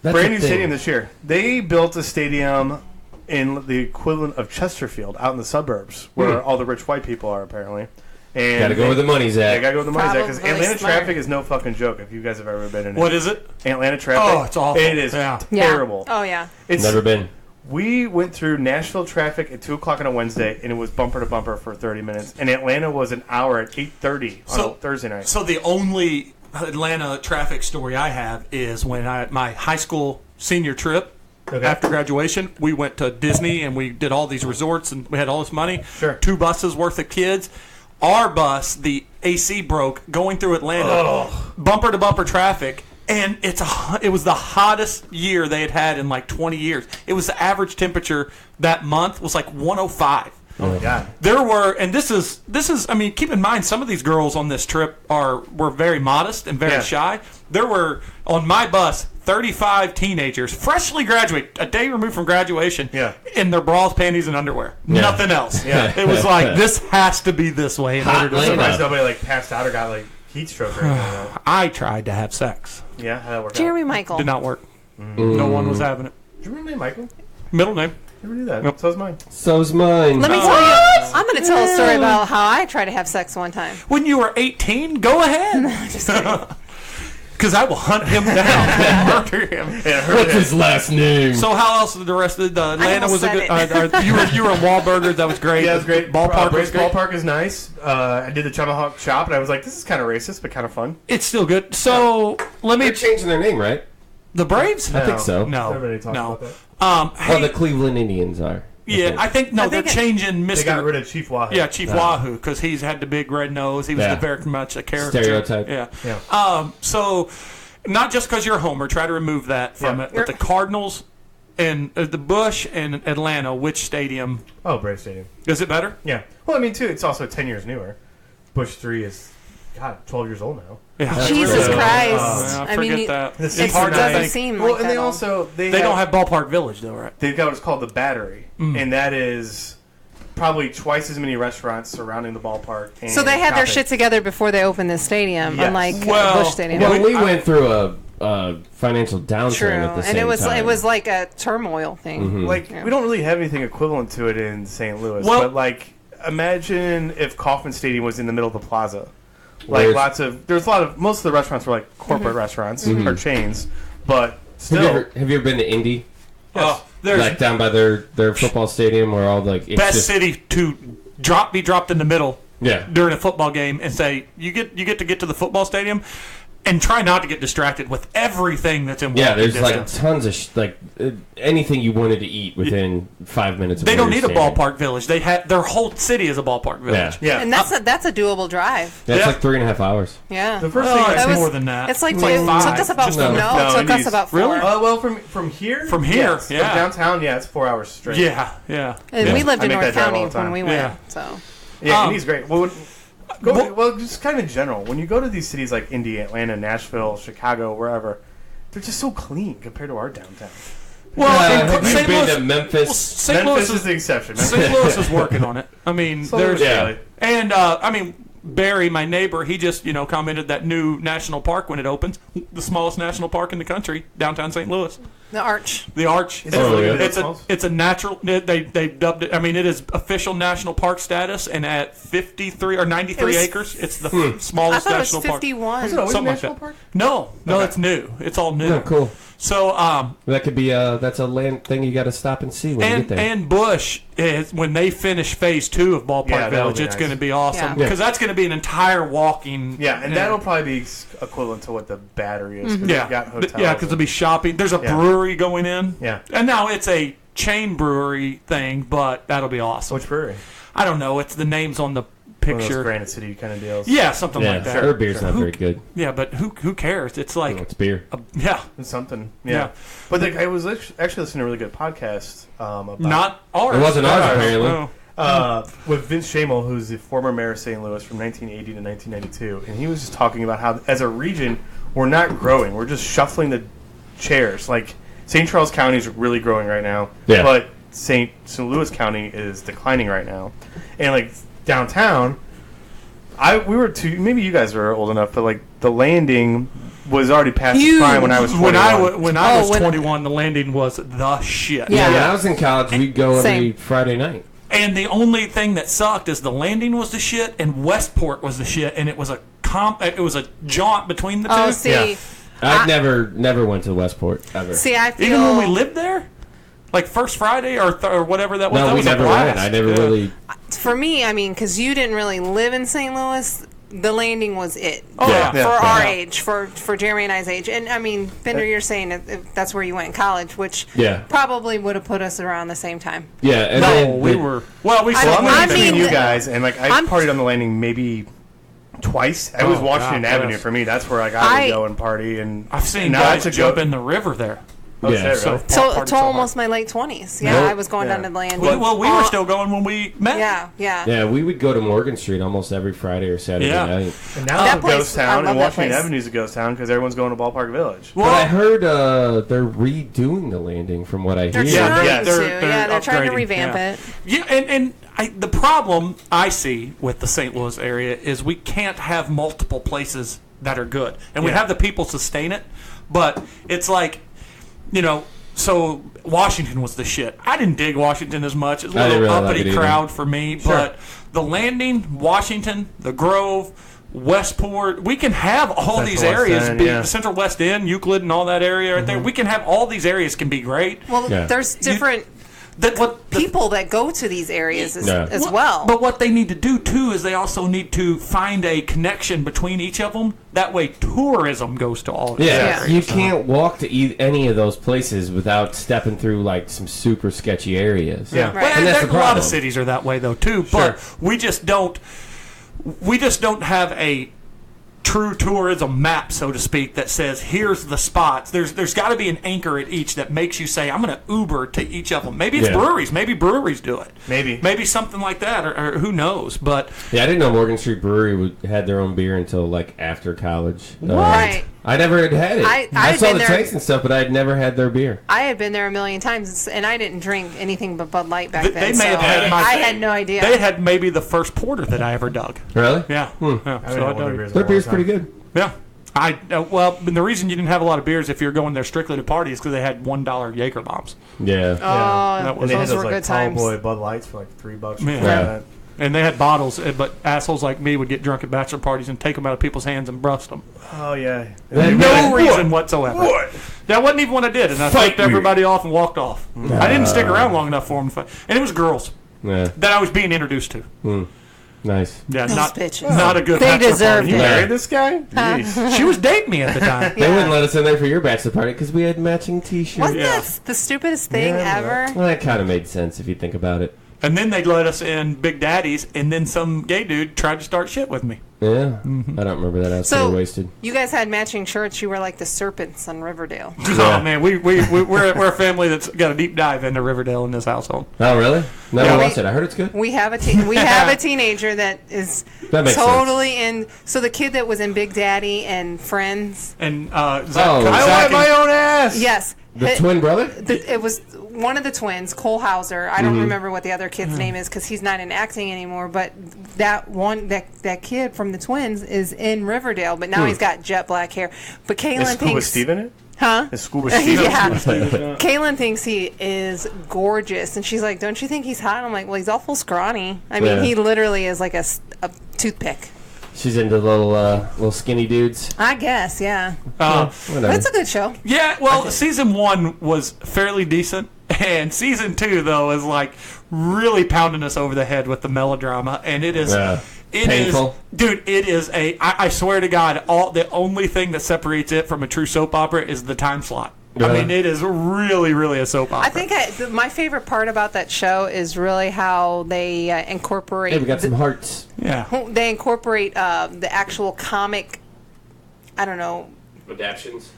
[SPEAKER 3] Brand
[SPEAKER 2] the
[SPEAKER 3] new
[SPEAKER 2] thing.
[SPEAKER 3] stadium this year. They built a stadium in the equivalent of Chesterfield out in the suburbs, where all the rich white people are apparently. And
[SPEAKER 2] Gotta go where the money's
[SPEAKER 3] Yeah,
[SPEAKER 2] at.
[SPEAKER 3] gotta go where the money's at because
[SPEAKER 4] Probably
[SPEAKER 3] Atlanta
[SPEAKER 4] smart.
[SPEAKER 3] traffic is no fucking joke. If you guys have ever been in it,
[SPEAKER 1] What is it?
[SPEAKER 3] Atlanta traffic?
[SPEAKER 1] Oh, it's awful.
[SPEAKER 3] It is
[SPEAKER 1] Yeah.
[SPEAKER 4] Yeah.
[SPEAKER 3] terrible.
[SPEAKER 4] Oh, yeah.
[SPEAKER 3] It's
[SPEAKER 2] Never been.
[SPEAKER 3] We went through Nashville traffic at 2 o'clock on a Wednesday, and it was bumper to bumper for 30 minutes. And Atlanta was an hour at 8:30 on a Thursday night.
[SPEAKER 1] So the only Atlanta traffic story I have is when my high school senior trip.
[SPEAKER 3] Okay.
[SPEAKER 1] After graduation, we went to Disney and we did all these resorts and we had all this money.
[SPEAKER 3] Sure.
[SPEAKER 1] 2 buses worth of kids. Our bus, the AC broke going through Atlanta, bumper to bumper traffic, and it was the hottest year they had in like 20 years. It was the average temperature that month was like 105.
[SPEAKER 3] Oh my God!
[SPEAKER 1] There were, and this is. I mean, keep in mind, some of these girls on this trip were very modest and very shy. There were on my bus 35 teenagers, freshly graduated, a day removed from graduation, in their bras, panties, and underwear. Nothing else. It was like this has to be this way in order to
[SPEAKER 3] I'm surprised
[SPEAKER 1] survive.
[SPEAKER 3] nobody like passed out or got like heat stroke or anything like that.
[SPEAKER 1] I tried to have sex.
[SPEAKER 3] Yeah, how that worked
[SPEAKER 4] Jeremy
[SPEAKER 3] out?
[SPEAKER 4] Michael.
[SPEAKER 1] Did not work. No one was having it.
[SPEAKER 3] Do you remember Michael?
[SPEAKER 1] Middle name.
[SPEAKER 3] Never knew that.
[SPEAKER 1] Nope.
[SPEAKER 3] So's mine.
[SPEAKER 2] So's mine.
[SPEAKER 4] Let me tell you. I'm going to tell a story about how I tried to have sex one time.
[SPEAKER 1] When you were 18, go ahead.
[SPEAKER 4] Just kidding.
[SPEAKER 1] Because I will hunt him down and murder him.
[SPEAKER 2] What's his last name?
[SPEAKER 1] So how else did the rest of the Atlanta was a good? You were in Wahlberg. That was great.
[SPEAKER 3] Yeah, it was great.
[SPEAKER 1] Ballpark was great.
[SPEAKER 3] Ballpark is nice. I did the Tomahawk Chop, and I was like, this is kind of racist, but kind of fun.
[SPEAKER 1] It's still good. So let me
[SPEAKER 2] They're changing their name, right?
[SPEAKER 1] the Braves.
[SPEAKER 2] I think so.
[SPEAKER 1] No,
[SPEAKER 3] Everybody talks
[SPEAKER 1] no.
[SPEAKER 3] about that.
[SPEAKER 1] Hey,
[SPEAKER 2] Well, the Cleveland Indians are.
[SPEAKER 1] I think no.
[SPEAKER 4] I
[SPEAKER 1] They're
[SPEAKER 4] think
[SPEAKER 1] changing
[SPEAKER 3] They got rid
[SPEAKER 1] Mr.
[SPEAKER 3] of Chief Wahoo.
[SPEAKER 1] Yeah, Chief Wahoo, because he's had the big red nose. He was
[SPEAKER 2] Yeah.
[SPEAKER 1] very much a character.
[SPEAKER 2] Stereotype.
[SPEAKER 1] Yeah. So not just because you're a homer, try to remove that from it. But the Cardinals and the Busch and Atlanta, which stadium
[SPEAKER 3] Oh, Brave Stadium.
[SPEAKER 1] is it better?
[SPEAKER 3] Yeah. Well, I mean, too, it's also 10 years newer. Bush 3 is, 12 years old now.
[SPEAKER 1] Yeah.
[SPEAKER 4] Jesus
[SPEAKER 3] really-
[SPEAKER 4] Christ.
[SPEAKER 1] I
[SPEAKER 4] I mean,
[SPEAKER 1] forget that.
[SPEAKER 3] The
[SPEAKER 1] It's
[SPEAKER 3] seats
[SPEAKER 1] hard
[SPEAKER 3] are
[SPEAKER 1] to
[SPEAKER 3] nice.
[SPEAKER 4] doesn't
[SPEAKER 1] think.
[SPEAKER 4] seem
[SPEAKER 3] Well,
[SPEAKER 4] like
[SPEAKER 3] and
[SPEAKER 4] that
[SPEAKER 3] they
[SPEAKER 4] old.
[SPEAKER 3] also,
[SPEAKER 1] They don't have Ballpark Village though, right?
[SPEAKER 3] they've got what's called the Battery, and that is probably twice as many restaurants surrounding the ballpark. And
[SPEAKER 4] So they had their
[SPEAKER 3] shopping.
[SPEAKER 4] shit together before they opened this stadium,
[SPEAKER 3] Yes.
[SPEAKER 4] unlike
[SPEAKER 1] Well,
[SPEAKER 4] Busch Stadium.
[SPEAKER 2] Well, we went through a financial downturn
[SPEAKER 4] True,
[SPEAKER 2] at the same
[SPEAKER 4] and it was
[SPEAKER 2] time.
[SPEAKER 4] like a turmoil thing.
[SPEAKER 3] Like,
[SPEAKER 4] Yeah.
[SPEAKER 3] we don't really have anything equivalent to it in St. Louis.
[SPEAKER 1] Well-
[SPEAKER 3] but, like, imagine if Kauffman Stadium was in the middle of the plaza. Like,
[SPEAKER 2] Where's-
[SPEAKER 3] there's a lot of, most of the restaurants were, like, corporate restaurants or chains. But still,
[SPEAKER 2] Have you ever been to Indy?
[SPEAKER 1] Oh, there's
[SPEAKER 2] Like down by their football stadium where all like it's
[SPEAKER 1] best
[SPEAKER 2] just,
[SPEAKER 1] city to be dropped in the middle
[SPEAKER 2] Yeah.
[SPEAKER 1] during a football game and say you get to get to the football stadium and try not to get distracted with everything that's in
[SPEAKER 2] Yeah,
[SPEAKER 1] walking
[SPEAKER 2] there's
[SPEAKER 1] distance.
[SPEAKER 2] like tons of anything you wanted to eat within 5 minutes. Of
[SPEAKER 1] They
[SPEAKER 2] where
[SPEAKER 1] don't
[SPEAKER 2] you're
[SPEAKER 1] need a
[SPEAKER 2] standing.
[SPEAKER 1] ballpark village. They have their whole city is a ballpark village.
[SPEAKER 3] yeah.
[SPEAKER 4] And that's a doable drive.
[SPEAKER 2] That's
[SPEAKER 1] Yeah.
[SPEAKER 2] like 3.5 hours.
[SPEAKER 4] Yeah.
[SPEAKER 3] The first
[SPEAKER 1] Oh,
[SPEAKER 3] thing
[SPEAKER 1] it's
[SPEAKER 3] I
[SPEAKER 4] was-
[SPEAKER 1] more than that.
[SPEAKER 4] It's like,
[SPEAKER 1] like
[SPEAKER 4] it took
[SPEAKER 1] five.
[SPEAKER 4] us about
[SPEAKER 1] Just
[SPEAKER 4] no,
[SPEAKER 1] under-
[SPEAKER 4] it took us
[SPEAKER 3] Indy's-
[SPEAKER 4] about 4.
[SPEAKER 1] Really?
[SPEAKER 3] well, from here?
[SPEAKER 1] From here,
[SPEAKER 3] Yes.
[SPEAKER 1] yeah.
[SPEAKER 3] From downtown, yeah, it's 4 hours straight.
[SPEAKER 1] Yeah, yeah.
[SPEAKER 4] And
[SPEAKER 2] Yeah.
[SPEAKER 4] we lived
[SPEAKER 3] I
[SPEAKER 4] in
[SPEAKER 3] make
[SPEAKER 4] North
[SPEAKER 3] that drive all
[SPEAKER 4] County
[SPEAKER 3] the time.
[SPEAKER 4] when we went.
[SPEAKER 1] Yeah.
[SPEAKER 4] So
[SPEAKER 3] Yeah, Indy's great. Well,
[SPEAKER 1] Well-
[SPEAKER 3] just kind of in general, when you go to these cities like Indy, Atlanta, Nashville, Chicago, wherever, they're just so clean compared to our downtown.
[SPEAKER 1] Well,
[SPEAKER 2] have you
[SPEAKER 1] St.
[SPEAKER 2] been
[SPEAKER 1] Louis,
[SPEAKER 2] to Memphis?
[SPEAKER 1] well, St. Louis
[SPEAKER 3] Memphis is
[SPEAKER 1] is
[SPEAKER 3] the exception.
[SPEAKER 1] St. Louis is working on it. I mean, there's
[SPEAKER 2] Yeah.
[SPEAKER 1] and I mean Barry, my neighbor, he just commented that new national park when it opens, the smallest national park in the country, downtown St. Louis.
[SPEAKER 4] the Arch.
[SPEAKER 1] The Arch.
[SPEAKER 3] Is it really good?
[SPEAKER 1] It's a natural. They dubbed it. I mean, it is official national park status, and at 53 or 93
[SPEAKER 4] It was-
[SPEAKER 1] acres, it's the
[SPEAKER 4] I
[SPEAKER 1] smallest
[SPEAKER 4] thought it was
[SPEAKER 1] national park.
[SPEAKER 4] 51.
[SPEAKER 3] Was it always a
[SPEAKER 1] Something like
[SPEAKER 3] national
[SPEAKER 1] that.
[SPEAKER 3] park?
[SPEAKER 1] No,
[SPEAKER 3] Okay.
[SPEAKER 1] it's new. It's all new.
[SPEAKER 2] Oh, cool.
[SPEAKER 1] So,
[SPEAKER 2] That could be that's a land thing you got to stop and see when you
[SPEAKER 1] and
[SPEAKER 2] get there.
[SPEAKER 1] and Busch is when they finish phase 2 of Ballpark
[SPEAKER 3] Yeah, that'll
[SPEAKER 1] Village,
[SPEAKER 3] be
[SPEAKER 1] it's
[SPEAKER 3] nice.
[SPEAKER 1] going to be awesome
[SPEAKER 4] Yeah.
[SPEAKER 1] because that's going to be an entire walking.
[SPEAKER 3] Yeah, and that'll probably be equivalent to what the Battery is. 'Cause
[SPEAKER 1] yeah,
[SPEAKER 3] they've got hotels.
[SPEAKER 1] yeah, because there'll be shopping. There's a
[SPEAKER 3] Yeah.
[SPEAKER 1] brewery going in.
[SPEAKER 3] Yeah.
[SPEAKER 1] and now it's a chain brewery thing, but that'll be awesome.
[SPEAKER 3] Which brewery?
[SPEAKER 1] I don't know. It's the names on the
[SPEAKER 3] One of those
[SPEAKER 1] picture.
[SPEAKER 3] Granite City kind of deals.
[SPEAKER 1] Yeah, something
[SPEAKER 2] yeah,
[SPEAKER 1] like that.
[SPEAKER 2] their beer's not
[SPEAKER 1] Who-
[SPEAKER 2] very good.
[SPEAKER 1] Yeah, but who cares? It's like
[SPEAKER 2] It's beer.
[SPEAKER 1] yeah,
[SPEAKER 3] It's something. Yeah.
[SPEAKER 1] Yeah.
[SPEAKER 3] But I was actually listening to a really good podcast about
[SPEAKER 1] not ours.
[SPEAKER 2] It wasn't ours,
[SPEAKER 1] Not
[SPEAKER 2] apparently.
[SPEAKER 1] No.
[SPEAKER 3] with Vince Shamel, who's the former mayor of St. Louis from 1980 to 1992, and he was just talking about how, as a region, we're not growing. We're just shuffling the chairs. Like, St. Charles County is really growing right now,
[SPEAKER 2] Yeah.
[SPEAKER 3] but St. Louis County is declining right now. And, like, downtown, maybe you guys are old enough, but, like, the Landing was already past its prime when I was 21.
[SPEAKER 1] When I was
[SPEAKER 4] when-
[SPEAKER 1] 21, the Landing was the shit.
[SPEAKER 4] Yeah.
[SPEAKER 2] When I was in college, we'd go every
[SPEAKER 4] Same.
[SPEAKER 2] Friday night.
[SPEAKER 1] And the only thing that sucked is the Landing was the shit and Westport was the shit, and it was a jaunt between the two.
[SPEAKER 4] Oh, see,
[SPEAKER 3] Yeah.
[SPEAKER 2] I never went to Westport ever.
[SPEAKER 4] see, I feel
[SPEAKER 1] Even when we lived there, Like First Friday or whatever that was.
[SPEAKER 2] No,
[SPEAKER 1] that
[SPEAKER 2] we
[SPEAKER 1] was a
[SPEAKER 2] never
[SPEAKER 1] blast.
[SPEAKER 2] went. I never
[SPEAKER 1] Yeah.
[SPEAKER 2] really.
[SPEAKER 4] For me, I mean, because you didn't really live in St. Louis, the landing was it.
[SPEAKER 1] Oh, yeah.
[SPEAKER 4] For our age, for Jeremy and I's age. And, I mean, Bender, you're saying that that's where you went in college, which probably would have put us around the same time.
[SPEAKER 2] Yeah, and
[SPEAKER 1] No,
[SPEAKER 2] then
[SPEAKER 1] we were. Well, we
[SPEAKER 3] Well, I'm
[SPEAKER 4] I
[SPEAKER 3] between
[SPEAKER 4] mean,
[SPEAKER 3] you guys, and like I partied on the landing maybe twice. It was
[SPEAKER 1] Oh,
[SPEAKER 3] Washington
[SPEAKER 1] God,
[SPEAKER 3] Avenue
[SPEAKER 1] yes.
[SPEAKER 3] for me. That's where like I would go and party. And
[SPEAKER 1] I've seen
[SPEAKER 3] now
[SPEAKER 1] guys
[SPEAKER 3] it's a
[SPEAKER 1] jump
[SPEAKER 3] go-
[SPEAKER 1] in the river there.
[SPEAKER 3] Oh,
[SPEAKER 2] Yeah.
[SPEAKER 3] shit, really?
[SPEAKER 4] So almost my late 20s. Yeah, I was going down to the landing.
[SPEAKER 1] Well, we were still going when we met.
[SPEAKER 4] Yeah.
[SPEAKER 2] Yeah, we would go to Morgan Street almost every Friday or Saturday
[SPEAKER 1] Yeah.
[SPEAKER 2] night.
[SPEAKER 3] And now
[SPEAKER 4] That
[SPEAKER 3] it's a
[SPEAKER 4] place-
[SPEAKER 3] ghost
[SPEAKER 4] I
[SPEAKER 3] town,
[SPEAKER 4] love
[SPEAKER 3] and
[SPEAKER 4] that
[SPEAKER 3] Washington
[SPEAKER 4] place.
[SPEAKER 3] Avenue's a ghost town because everyone's going to Ballpark Village.
[SPEAKER 1] Well,
[SPEAKER 2] But I heard they're redoing the landing from what I hear.
[SPEAKER 4] They're
[SPEAKER 1] Yeah,
[SPEAKER 4] trying
[SPEAKER 3] yeah,
[SPEAKER 4] to.
[SPEAKER 1] they're
[SPEAKER 4] Trying to
[SPEAKER 1] upgrading,
[SPEAKER 4] revamp
[SPEAKER 1] yeah.
[SPEAKER 4] it.
[SPEAKER 1] Yeah, and the problem I see with the St. Louis area is we can't have multiple places that are good. And we have the people sustain it, but it's like, so Washington was the shit. I didn't dig Washington as much. It was a
[SPEAKER 2] I didn't
[SPEAKER 1] little
[SPEAKER 2] really like
[SPEAKER 1] uppity
[SPEAKER 2] it either.
[SPEAKER 1] crowd for me, but the landing, Washington, the Grove, Westport, we can have all
[SPEAKER 3] Central
[SPEAKER 1] these
[SPEAKER 3] West
[SPEAKER 1] areas
[SPEAKER 3] End,
[SPEAKER 1] be
[SPEAKER 3] yeah.
[SPEAKER 1] Central West End, Euclid, and all that area right there. We can have all these areas can be great.
[SPEAKER 4] Well,
[SPEAKER 2] Yeah.
[SPEAKER 4] there's different people that go to these areas as well.
[SPEAKER 1] But what they need to do too is they also need to find a connection between each of them. That way, tourism goes to all. These areas.
[SPEAKER 2] You can't walk to any of those places without stepping through like some super sketchy areas.
[SPEAKER 3] Yeah.
[SPEAKER 4] Right.
[SPEAKER 1] Well,
[SPEAKER 2] And that's the
[SPEAKER 1] a lot
[SPEAKER 2] problem.
[SPEAKER 1] of cities are that way though too. But we just don't. We just don't have a true tourism map, so to speak, that says here's the spots. There's got to be an anchor at each that makes you say I'm going to Uber to each of them. Maybe it's breweries. Maybe breweries do it. Maybe something like that, or who knows? But
[SPEAKER 2] yeah, I didn't know Morgan Street Brewery had their own beer until like after college.
[SPEAKER 4] Right.
[SPEAKER 2] I never had it.
[SPEAKER 4] I
[SPEAKER 2] I
[SPEAKER 4] had
[SPEAKER 2] saw
[SPEAKER 4] been
[SPEAKER 2] the
[SPEAKER 4] there-
[SPEAKER 2] tanks and stuff, but I had never had their beer.
[SPEAKER 4] I had been there a million times, and I didn't drink anything but Bud Light back
[SPEAKER 1] they
[SPEAKER 4] then.
[SPEAKER 1] may have had my.
[SPEAKER 4] I had no idea.
[SPEAKER 1] They had maybe the first porter that I ever dug.
[SPEAKER 2] Really?
[SPEAKER 1] Yeah. Yeah. So I dug it.
[SPEAKER 2] Their beer's pretty good.
[SPEAKER 1] Yeah. Well, the reason you didn't have a lot of beers if you're going there strictly to party is because they had $1 Jaeger bombs.
[SPEAKER 2] Yeah.
[SPEAKER 1] That was
[SPEAKER 3] And they had
[SPEAKER 4] those
[SPEAKER 3] those
[SPEAKER 4] were
[SPEAKER 3] like
[SPEAKER 4] good times.
[SPEAKER 3] Tall Boy Bud Lights for like $3.
[SPEAKER 1] Yeah. And they had bottles, but assholes like me would get drunk at bachelor parties and take them out of people's hands and brust them.
[SPEAKER 3] Oh yeah.
[SPEAKER 1] No reason whatsoever. That wasn't even what I did, and I flipped everybody off and walked off. I didn't stick around long enough for them to fight. And it was girls
[SPEAKER 2] Yeah.
[SPEAKER 1] that I was being introduced to.
[SPEAKER 2] Nice.
[SPEAKER 1] Yeah,
[SPEAKER 4] Those
[SPEAKER 1] not
[SPEAKER 4] bitches.
[SPEAKER 1] not a good.
[SPEAKER 4] They
[SPEAKER 1] bachelor
[SPEAKER 4] deserved
[SPEAKER 1] party.
[SPEAKER 3] You
[SPEAKER 4] it.
[SPEAKER 3] married this guy? Jeez.
[SPEAKER 1] She was dating me at the time.
[SPEAKER 2] They wouldn't let us in there for your bachelor party because we had matching T-shirts.
[SPEAKER 4] Wasn't
[SPEAKER 1] Yeah.
[SPEAKER 4] that the stupidest thing
[SPEAKER 3] Yeah,
[SPEAKER 4] ever?
[SPEAKER 2] Well, that kind of made sense if you think about it.
[SPEAKER 1] And then they let us in Big Daddy's, and then some gay dude tried to start shit with me.
[SPEAKER 2] Yeah. I don't remember that. I was
[SPEAKER 4] So
[SPEAKER 2] so wasted.
[SPEAKER 4] you guys had matching shirts. You were like the serpents on Riverdale.
[SPEAKER 1] Oh man, we're a family that's got a deep dive into Riverdale in this household.
[SPEAKER 2] Oh, really? Never
[SPEAKER 4] Yeah.
[SPEAKER 2] watched it. I heard it's good.
[SPEAKER 4] We have a teenager that is
[SPEAKER 2] That makes
[SPEAKER 4] totally in. So the kid that was in Big Daddy and Friends.
[SPEAKER 1] And
[SPEAKER 2] Oh.
[SPEAKER 1] Zach,
[SPEAKER 2] I
[SPEAKER 3] I
[SPEAKER 1] Zach
[SPEAKER 3] want my own ass.
[SPEAKER 4] Yes.
[SPEAKER 2] The twin brother?
[SPEAKER 4] It was one of the twins, Cole Hauser. I don't remember what the other kid's name is because he's not in acting anymore. But that kid from the twins is in Riverdale, but now he's got jet black hair. But Kaylin
[SPEAKER 3] Is Scuba
[SPEAKER 4] thinks,
[SPEAKER 3] Steve in it?
[SPEAKER 4] huh?
[SPEAKER 3] Is Scuba Steve
[SPEAKER 4] Yeah.
[SPEAKER 3] in it?
[SPEAKER 4] Kaylin thinks he is gorgeous, and she's like, "Don't you think he's hot?" And I'm like, "Well, he's awful scrawny. I mean,
[SPEAKER 2] Yeah.
[SPEAKER 4] he literally is like a toothpick."
[SPEAKER 2] She's into little skinny dudes.
[SPEAKER 4] I guess, yeah.
[SPEAKER 2] Whatever.
[SPEAKER 4] That's a good show.
[SPEAKER 1] Yeah, well, season 1 was fairly decent, and season 2 though is like really pounding us over the head with the melodrama, and it is.
[SPEAKER 2] Yeah.
[SPEAKER 1] It
[SPEAKER 2] Painful.
[SPEAKER 1] is, dude. It is I swear to God, the only thing that separates it from a true soap opera is the time slot. I
[SPEAKER 2] Really?
[SPEAKER 1] mean, it is really, really a soap opera.
[SPEAKER 4] I think my favorite part about that show is really how they incorporate.
[SPEAKER 2] Hey, we got some hearts.
[SPEAKER 1] yeah.
[SPEAKER 4] They incorporate the actual comic. I don't know.
[SPEAKER 2] Adaptions.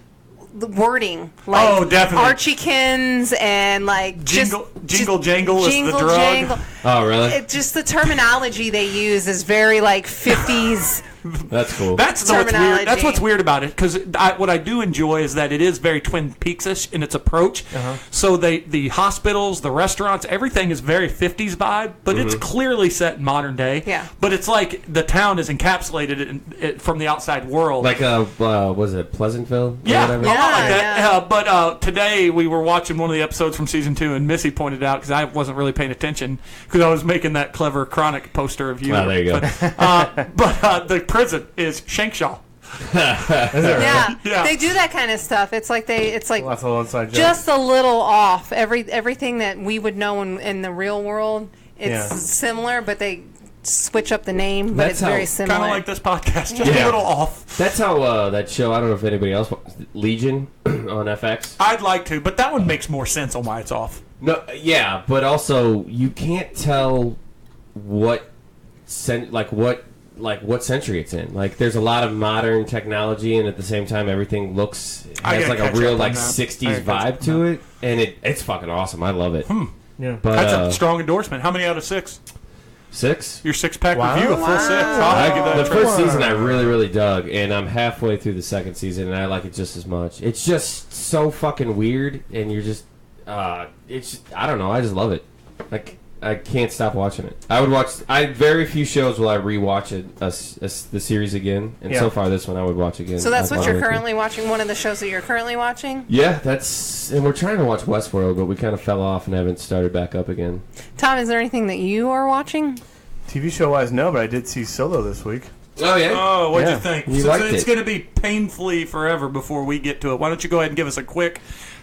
[SPEAKER 4] The wording, like
[SPEAKER 1] Oh, definitely.
[SPEAKER 4] Archiekins and like
[SPEAKER 1] Jingle
[SPEAKER 4] just
[SPEAKER 1] Jangle is the
[SPEAKER 4] jingle
[SPEAKER 1] drug.
[SPEAKER 4] jangle.
[SPEAKER 2] Oh, really?
[SPEAKER 4] Just the terminology they use is very like 50s.
[SPEAKER 2] That's cool.
[SPEAKER 1] That's what's weird.
[SPEAKER 4] Terminology.
[SPEAKER 1] That's what's weird about it, because what I do enjoy is that it is very Twin Peaks-ish in its approach. So the hospitals, the restaurants, everything is very 50s vibe, but it's clearly set in modern day.
[SPEAKER 4] Yeah.
[SPEAKER 1] But it's like the town is encapsulated from the outside world.
[SPEAKER 2] Like, was it Pleasantville? Or
[SPEAKER 1] Yeah,
[SPEAKER 2] whatever?
[SPEAKER 1] a lot like that.
[SPEAKER 4] Yeah.
[SPEAKER 1] But today we were watching one of the episodes from season 2, and Missy pointed out, because I wasn't really paying attention, because I was making that clever Chronic poster of you.
[SPEAKER 2] Oh, there you go.
[SPEAKER 1] But the prison is Shankshaw.
[SPEAKER 4] Yeah.
[SPEAKER 1] Yeah.
[SPEAKER 4] They do that kind of stuff. It's like
[SPEAKER 3] Lots of little inside jokes.
[SPEAKER 4] just a little off. Everything that we would know in the real world, it's similar, but they switch up the name, but
[SPEAKER 2] That's
[SPEAKER 4] it's very
[SPEAKER 2] how-
[SPEAKER 4] similar.
[SPEAKER 1] Kind of like this podcast, just a little off.
[SPEAKER 2] That's how that show. I don't know if anybody else Legion on FX.
[SPEAKER 1] I'd like to, but that one makes more sense on why it's off.
[SPEAKER 2] No, yeah, but also you can't tell what what century it's in. Like, there's a lot of modern technology, and at the same time, everything has
[SPEAKER 1] gotta
[SPEAKER 2] like a
[SPEAKER 1] catch
[SPEAKER 2] real
[SPEAKER 1] up on
[SPEAKER 2] like
[SPEAKER 1] that. I
[SPEAKER 2] 60s
[SPEAKER 1] gotta catch
[SPEAKER 2] vibe
[SPEAKER 1] up
[SPEAKER 2] to
[SPEAKER 1] on
[SPEAKER 2] it, and it's fucking awesome. I love it.
[SPEAKER 3] Yeah.
[SPEAKER 2] But
[SPEAKER 1] That's a strong endorsement. How many out of 6?
[SPEAKER 2] 6.
[SPEAKER 1] Your 6-pack
[SPEAKER 3] Wow.
[SPEAKER 1] review, a full 6. I'll give that
[SPEAKER 2] The
[SPEAKER 1] a try.
[SPEAKER 2] first season I really dug, and I'm halfway through the second season, and I like it just as much. It's just so fucking weird, and you're just, it's just, I don't know, I just love it. Like, I can't stop watching it. Very few shows will I rewatch the series again, and so far this one I would watch again.
[SPEAKER 4] So that's
[SPEAKER 2] I'd
[SPEAKER 4] what you're
[SPEAKER 2] probably-
[SPEAKER 4] currently watching. One of the shows that you're currently watching.
[SPEAKER 2] Yeah, and we're trying to watch Westworld, but we kind of fell off and haven't started back up again.
[SPEAKER 4] Tom, is there anything that you are watching?
[SPEAKER 3] TV show wise, no, but I did see Solo this week.
[SPEAKER 2] Oh yeah.
[SPEAKER 1] Oh, what'd
[SPEAKER 3] Yeah.
[SPEAKER 1] you think?
[SPEAKER 2] You
[SPEAKER 1] So
[SPEAKER 2] liked
[SPEAKER 1] it's
[SPEAKER 2] it.
[SPEAKER 1] going to be painfully forever before we get to it. Why don't you go ahead and give us a quick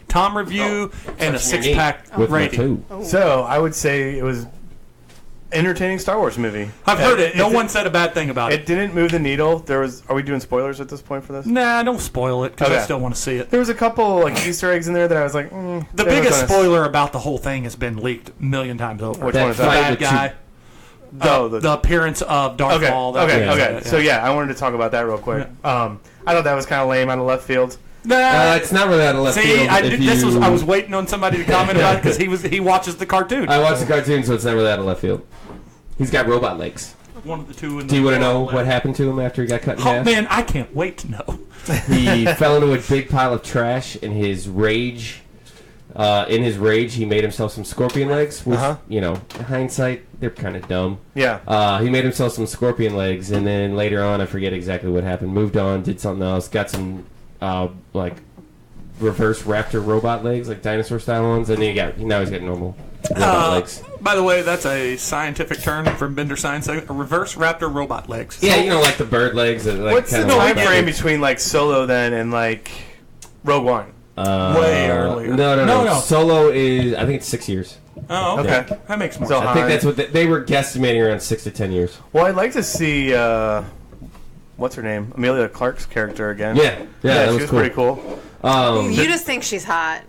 [SPEAKER 1] Tom review and a
[SPEAKER 2] Touching your
[SPEAKER 1] 6-pack
[SPEAKER 2] knee with my
[SPEAKER 1] rating.
[SPEAKER 2] toe.
[SPEAKER 3] So I would say it was entertaining Star Wars movie.
[SPEAKER 1] I've heard it. No one said a bad thing about
[SPEAKER 3] It
[SPEAKER 1] it.
[SPEAKER 3] didn't move the needle. Are we doing spoilers at this point for this?
[SPEAKER 1] Nah, don't spoil it because I
[SPEAKER 3] Okay.
[SPEAKER 1] still want to see it.
[SPEAKER 3] There was a couple like Easter eggs in there that I was like,
[SPEAKER 1] The
[SPEAKER 3] they
[SPEAKER 1] biggest
[SPEAKER 3] look kinda-
[SPEAKER 1] spoiler about the whole thing has been leaked a million times over.
[SPEAKER 3] Which
[SPEAKER 2] That
[SPEAKER 3] one is
[SPEAKER 1] The
[SPEAKER 2] fight
[SPEAKER 3] that?
[SPEAKER 1] bad
[SPEAKER 2] with
[SPEAKER 1] guy.
[SPEAKER 3] Oh,
[SPEAKER 1] The appearance of Darth
[SPEAKER 3] Okay,
[SPEAKER 1] Maul. that
[SPEAKER 3] okay,
[SPEAKER 1] was
[SPEAKER 3] okay.
[SPEAKER 1] it,
[SPEAKER 3] So yeah, I wanted to talk about that real quick. I thought that was kind of lame out of left field.
[SPEAKER 1] Nah,
[SPEAKER 2] It's not really out of left
[SPEAKER 1] see,
[SPEAKER 2] field.
[SPEAKER 1] I was waiting on somebody to comment about it because he watches the cartoon.
[SPEAKER 2] I watched the cartoon, so it's never that out of left field. He's got robot legs.
[SPEAKER 1] One of the two.
[SPEAKER 2] Do you want to know what happened to him after he got cut in
[SPEAKER 1] Oh
[SPEAKER 2] half?
[SPEAKER 1] man, I can't wait to know.
[SPEAKER 2] He fell into a big pile of trash in his rage. In his rage, he made himself some scorpion legs, which, in hindsight, they're kind of dumb.
[SPEAKER 3] Yeah.
[SPEAKER 2] He made himself some scorpion legs, and then later on, I forget exactly what happened, moved on, did something else, got some, reverse raptor robot legs, like dinosaur-style ones, and then now he's got normal robot legs.
[SPEAKER 1] By the way, that's a scientific term from Bender Science. A reverse raptor robot legs.
[SPEAKER 2] Yeah, like the bird legs. That, like,
[SPEAKER 3] What's the
[SPEAKER 2] kinda
[SPEAKER 3] time
[SPEAKER 2] like
[SPEAKER 3] frame between like Solo then and like Rogue One?
[SPEAKER 1] Way earlier.
[SPEAKER 2] No. Solo is, I think it's 6 years.
[SPEAKER 1] Oh, okay. That makes more
[SPEAKER 3] So
[SPEAKER 1] sense.
[SPEAKER 2] I think that's what they were guesstimating, around 6 to 10 years.
[SPEAKER 3] Well, I'd like to see what's her name, Amelia Clark's character again.
[SPEAKER 2] Yeah, that
[SPEAKER 3] she
[SPEAKER 2] was
[SPEAKER 3] was
[SPEAKER 2] cool.
[SPEAKER 3] pretty cool.
[SPEAKER 4] You just think she's hot.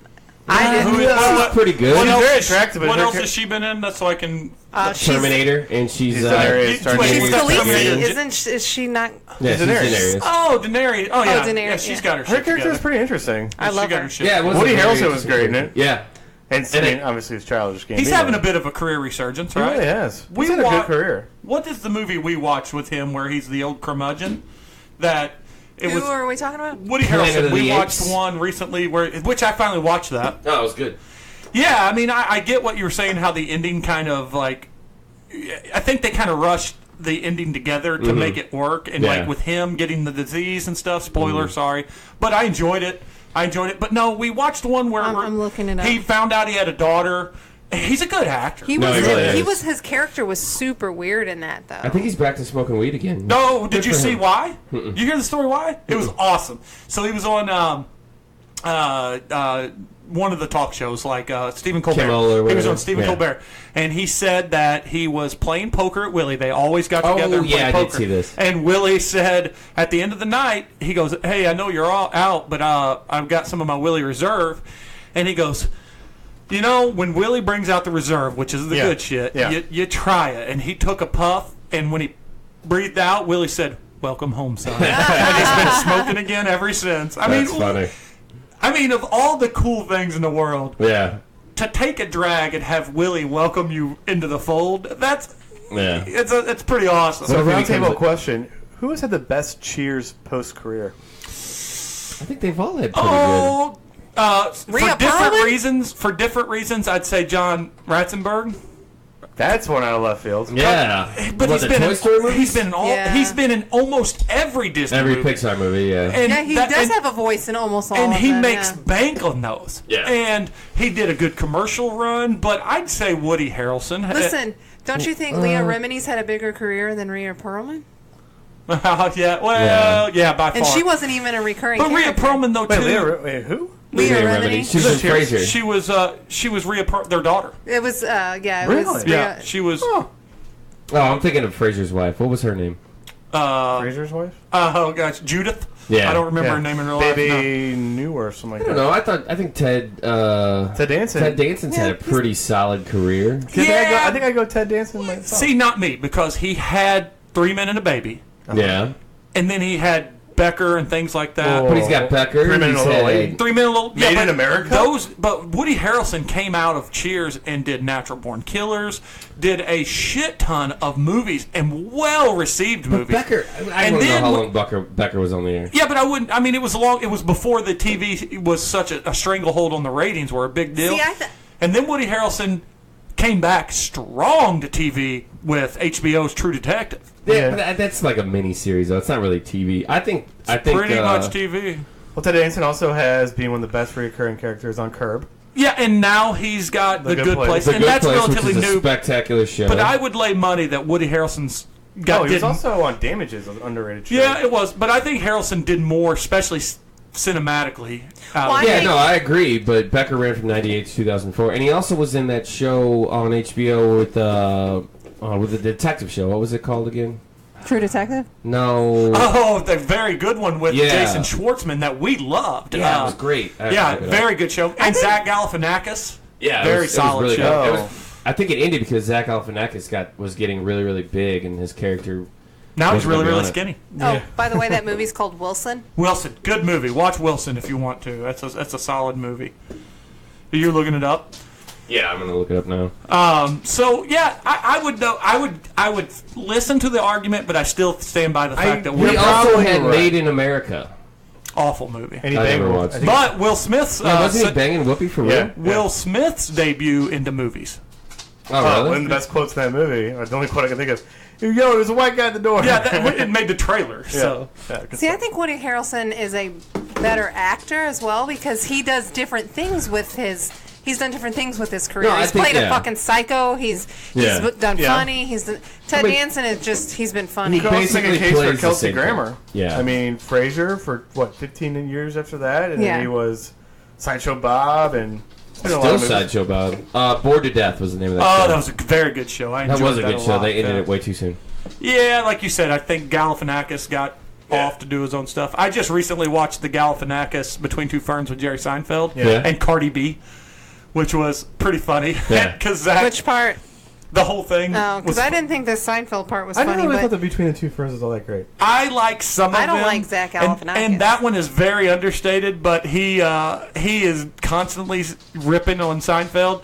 [SPEAKER 2] She's pretty good.
[SPEAKER 1] What
[SPEAKER 3] very
[SPEAKER 1] else,
[SPEAKER 3] attractive, but
[SPEAKER 1] what
[SPEAKER 3] her
[SPEAKER 1] else
[SPEAKER 3] char-
[SPEAKER 1] has she been in? That's so I can.
[SPEAKER 4] She's
[SPEAKER 2] Terminator, and she's
[SPEAKER 3] She's Daenerys
[SPEAKER 1] wait,
[SPEAKER 4] She's
[SPEAKER 1] what's that
[SPEAKER 4] Khaleesi,
[SPEAKER 1] Terminator?
[SPEAKER 4] is she not?
[SPEAKER 2] yeah, she's
[SPEAKER 3] Daenerys.
[SPEAKER 2] Daenerys.
[SPEAKER 1] Oh, Daenerys. Oh, yeah.
[SPEAKER 4] Daenerys,
[SPEAKER 1] Yeah, she's
[SPEAKER 4] yeah.
[SPEAKER 1] got her
[SPEAKER 3] Her
[SPEAKER 1] shit
[SPEAKER 3] character
[SPEAKER 1] together.
[SPEAKER 3] is pretty interesting.
[SPEAKER 4] I love
[SPEAKER 1] She got
[SPEAKER 4] her.
[SPEAKER 1] her shit
[SPEAKER 2] Yeah, it was
[SPEAKER 3] Woody
[SPEAKER 2] a very
[SPEAKER 3] Harrelson was great in it.
[SPEAKER 2] Yeah,
[SPEAKER 3] And I mean, obviously, it's childish game.
[SPEAKER 1] He's having a bit of a career resurgence,
[SPEAKER 3] He
[SPEAKER 1] right?
[SPEAKER 3] really has.
[SPEAKER 1] We
[SPEAKER 3] He's had a
[SPEAKER 1] wa-
[SPEAKER 3] good career.
[SPEAKER 1] What is the movie we watched with him where he's the old curmudgeon? That it
[SPEAKER 4] Who
[SPEAKER 1] was
[SPEAKER 4] are we talking about?
[SPEAKER 1] Woody
[SPEAKER 2] Planet
[SPEAKER 1] Harrelson.
[SPEAKER 2] of
[SPEAKER 1] We
[SPEAKER 2] the
[SPEAKER 1] watched
[SPEAKER 2] Apes.
[SPEAKER 1] one recently which I finally watched that.
[SPEAKER 2] Oh, it was good.
[SPEAKER 1] Yeah, I mean, I get what you were saying, how the ending kind of, like, I think they kind of rushed the ending together to make it work, and,
[SPEAKER 2] Yeah.
[SPEAKER 1] like, with him getting the disease and stuff, spoiler, sorry, but I enjoyed it. But no, we watched one where
[SPEAKER 4] I'm looking it up.
[SPEAKER 1] he found out he had a daughter. He's a good actor.
[SPEAKER 4] He
[SPEAKER 2] No,
[SPEAKER 4] was.
[SPEAKER 2] he really is.
[SPEAKER 4] His character was super weird in that though.
[SPEAKER 2] I think he's back to smoking weed again.
[SPEAKER 1] No, did
[SPEAKER 2] Good
[SPEAKER 1] you
[SPEAKER 2] for
[SPEAKER 1] see
[SPEAKER 2] him.
[SPEAKER 1] why? Did you hear the story why? It was awesome. So he was on one of the talk shows, like Stephen Colbert.
[SPEAKER 2] Kimmel or
[SPEAKER 1] He was
[SPEAKER 2] whatever.
[SPEAKER 1] on Stephen
[SPEAKER 2] Yeah.
[SPEAKER 1] Colbert, and he said that he was playing poker at Willie. They always got
[SPEAKER 2] Oh,
[SPEAKER 1] together and
[SPEAKER 2] yeah,
[SPEAKER 1] played
[SPEAKER 2] I
[SPEAKER 1] poker.
[SPEAKER 2] did see this.
[SPEAKER 1] And Willie said at the end of the night, he goes, "Hey, I know you're all out, but I've got some of my Willie Reserve," and he goes, "You know, when Willie brings out the reserve, which is the
[SPEAKER 3] Yeah.
[SPEAKER 1] good shit,
[SPEAKER 3] Yeah.
[SPEAKER 1] you try it." And he took a puff, and when he breathed out, Willie said, "Welcome home, son." And he's been smoking again ever since.
[SPEAKER 2] That's funny.
[SPEAKER 1] I mean, of all the cool things in the world,
[SPEAKER 2] Yeah,
[SPEAKER 1] to take a drag and have Willie welcome you into the fold,
[SPEAKER 2] yeah.
[SPEAKER 1] it's pretty awesome.
[SPEAKER 3] So,
[SPEAKER 2] if he
[SPEAKER 3] roundtable
[SPEAKER 2] becomes a-
[SPEAKER 3] question: who has had the best Cheers post career?
[SPEAKER 2] I think they've all had pretty good.
[SPEAKER 1] For
[SPEAKER 4] Rhea
[SPEAKER 1] different
[SPEAKER 4] Perlman?
[SPEAKER 1] reasons, I'd say John Ratzenberg.
[SPEAKER 3] That's one out of left field.
[SPEAKER 2] Yeah,
[SPEAKER 1] But
[SPEAKER 2] What,
[SPEAKER 1] he's
[SPEAKER 2] the
[SPEAKER 1] been
[SPEAKER 2] Toy Story movies?
[SPEAKER 1] he's been in all
[SPEAKER 4] Yeah.
[SPEAKER 1] he's been in almost every Disney
[SPEAKER 2] Every
[SPEAKER 1] movie.
[SPEAKER 2] Pixar movie. Yeah,
[SPEAKER 1] And
[SPEAKER 4] yeah, he
[SPEAKER 1] that-
[SPEAKER 4] does
[SPEAKER 1] and-
[SPEAKER 4] have a voice in almost all
[SPEAKER 1] and
[SPEAKER 4] of
[SPEAKER 1] he
[SPEAKER 4] them,
[SPEAKER 1] makes
[SPEAKER 4] yeah.
[SPEAKER 1] bank on those.
[SPEAKER 2] Yeah.
[SPEAKER 1] And he did a good commercial run, but I'd say Woody Harrelson.
[SPEAKER 4] Listen, don't you think Leah Remini's had a bigger career than Rhea Perlman?
[SPEAKER 1] Yeah, well, yeah, by far.
[SPEAKER 4] And she wasn't even a recurring
[SPEAKER 1] But Rhea
[SPEAKER 4] character.
[SPEAKER 1] Perlman, though, too.
[SPEAKER 3] Wait, who?
[SPEAKER 4] Leah Remini.
[SPEAKER 2] She was in Frasier.
[SPEAKER 1] She was Rhea their daughter.
[SPEAKER 4] It was, yeah. It
[SPEAKER 3] Really?
[SPEAKER 4] was,
[SPEAKER 1] Yeah, she was...
[SPEAKER 2] Oh, I'm thinking of Frasier's wife. What was her name?
[SPEAKER 3] Fraser's wife?
[SPEAKER 1] Oh, gosh, Judith?
[SPEAKER 2] Yeah.
[SPEAKER 1] I don't remember her name in real life.
[SPEAKER 3] Baby New or something like
[SPEAKER 2] I
[SPEAKER 3] that.
[SPEAKER 2] don't know. I think Ted
[SPEAKER 3] Danson.
[SPEAKER 2] Ted Danson's had a pretty solid career.
[SPEAKER 3] I think I go Ted Danson myself.
[SPEAKER 1] See, not me, because he had 3 Men and a Baby.
[SPEAKER 2] Yeah.
[SPEAKER 1] And then he had Becker and things like that.
[SPEAKER 2] But he's got Becker.
[SPEAKER 3] 3 Men and a Little Lady.
[SPEAKER 1] 3 Men and a Little...
[SPEAKER 3] Made in America?
[SPEAKER 1] But Woody Harrelson came out of Cheers and did Natural Born Killers, did a shit ton of movies, and well-received movies.
[SPEAKER 2] Becker, I don't know how long Becker was on the air.
[SPEAKER 1] Yeah, but I wouldn't... I mean, it was long... It was before the TV was such a stranglehold on the ratings were a big deal.
[SPEAKER 4] See,
[SPEAKER 1] And then Woody Harrelson came back strong to TV with HBO's True Detective.
[SPEAKER 2] Yeah, but that's like a mini series, though. It's not really TV. I think
[SPEAKER 1] Pretty much TV.
[SPEAKER 3] Well, Ted Danson also has been one of the best recurring characters on Curb.
[SPEAKER 1] Yeah, and now he's got The Good Place,
[SPEAKER 2] The
[SPEAKER 1] and
[SPEAKER 2] Good
[SPEAKER 1] that's
[SPEAKER 2] Place,
[SPEAKER 1] relatively
[SPEAKER 2] which is
[SPEAKER 1] new.
[SPEAKER 2] a spectacular show.
[SPEAKER 1] But I would lay money that Woody Harrelson's got.
[SPEAKER 3] He was also on Damages, an underrated show.
[SPEAKER 1] Yeah, it was. But I think Harrelson did more, especially cinematically.
[SPEAKER 2] I agree. But Becker ran from '98 to 2004, and he also was in that show on HBO with the detective show. What was it called again?
[SPEAKER 4] True Detective?
[SPEAKER 2] No.
[SPEAKER 1] Oh, the very good one with
[SPEAKER 2] Yeah.
[SPEAKER 1] Jason Schwartzman that we loved.
[SPEAKER 2] Yeah, it was great.
[SPEAKER 1] Very good show. And Zach Galifianakis.
[SPEAKER 2] Yeah,
[SPEAKER 1] very solid
[SPEAKER 2] really
[SPEAKER 1] show.
[SPEAKER 2] Good. I think it ended because Zach Galifianakis was getting really, really big, and his character.
[SPEAKER 1] Now he's really, really
[SPEAKER 2] on it.
[SPEAKER 1] skinny.
[SPEAKER 4] Oh, by the way, that movie's called Wilson.
[SPEAKER 1] Wilson, good movie. Watch Wilson if you want to. That's a solid movie. You're looking it up.
[SPEAKER 2] Yeah, I'm gonna look it up now.
[SPEAKER 1] So yeah, I would listen to the argument, but I still stand by the fact that
[SPEAKER 2] we also had Made in America.
[SPEAKER 1] Awful movie.
[SPEAKER 3] And he
[SPEAKER 2] I
[SPEAKER 3] banged
[SPEAKER 2] never
[SPEAKER 3] Will-
[SPEAKER 2] watched
[SPEAKER 3] I
[SPEAKER 2] it.
[SPEAKER 3] think-
[SPEAKER 1] But Will Smith's
[SPEAKER 2] Wasn't he banging Whoopi for real?
[SPEAKER 3] Yeah.
[SPEAKER 1] Will Smith's debut into movies.
[SPEAKER 2] Oh,
[SPEAKER 3] One
[SPEAKER 2] really?
[SPEAKER 3] of the best quotes in that movie, or the only quote I can think of. Yo, there's a white guy at the door.
[SPEAKER 1] Yeah, it made the trailer. So
[SPEAKER 4] See, I think Woody Harrelson is a better actor as well because he does different things with his. He's done different things with his career.
[SPEAKER 2] No, I
[SPEAKER 4] he's
[SPEAKER 2] think,
[SPEAKER 4] played a
[SPEAKER 2] yeah.
[SPEAKER 4] fucking psycho. He's done
[SPEAKER 3] Yeah.
[SPEAKER 4] funny. Ted Danson is just he's been funny.
[SPEAKER 3] You could also make a
[SPEAKER 2] basically
[SPEAKER 3] case for
[SPEAKER 2] plays the
[SPEAKER 3] Kelsey
[SPEAKER 2] same
[SPEAKER 3] Grammer.
[SPEAKER 2] thing. Yeah.
[SPEAKER 3] I mean, Frasier for, 15 years after that, and
[SPEAKER 4] Yeah.
[SPEAKER 3] then he was Sideshow Bob, and it's been a lot
[SPEAKER 2] Still
[SPEAKER 3] of movies.
[SPEAKER 2] Sideshow Bob. Bored to Death was the name of that show.
[SPEAKER 1] that was a very good show. I
[SPEAKER 2] That
[SPEAKER 1] enjoyed
[SPEAKER 2] was a good show.
[SPEAKER 1] lot.
[SPEAKER 2] They ended it way too soon.
[SPEAKER 1] Yeah, like you said, I think Galifianakis got off to do his own stuff. I just recently watched the Galifianakis Between Two Ferns with Jerry Seinfeld
[SPEAKER 2] Yeah.
[SPEAKER 1] and Cardi B, which was pretty funny.
[SPEAKER 2] Yeah.
[SPEAKER 1] Because
[SPEAKER 4] Which part?
[SPEAKER 1] the whole thing.
[SPEAKER 4] Oh, because
[SPEAKER 1] was
[SPEAKER 4] I didn't think the Seinfeld part was
[SPEAKER 3] I never
[SPEAKER 4] funny,
[SPEAKER 3] really thought
[SPEAKER 4] but
[SPEAKER 3] that Between the Two Ferns was all that great.
[SPEAKER 1] I like some of
[SPEAKER 4] I don't
[SPEAKER 1] them.
[SPEAKER 4] like Zach
[SPEAKER 1] and
[SPEAKER 4] Galifianakis.
[SPEAKER 1] that one is very understated, but he is constantly ripping on Seinfeld.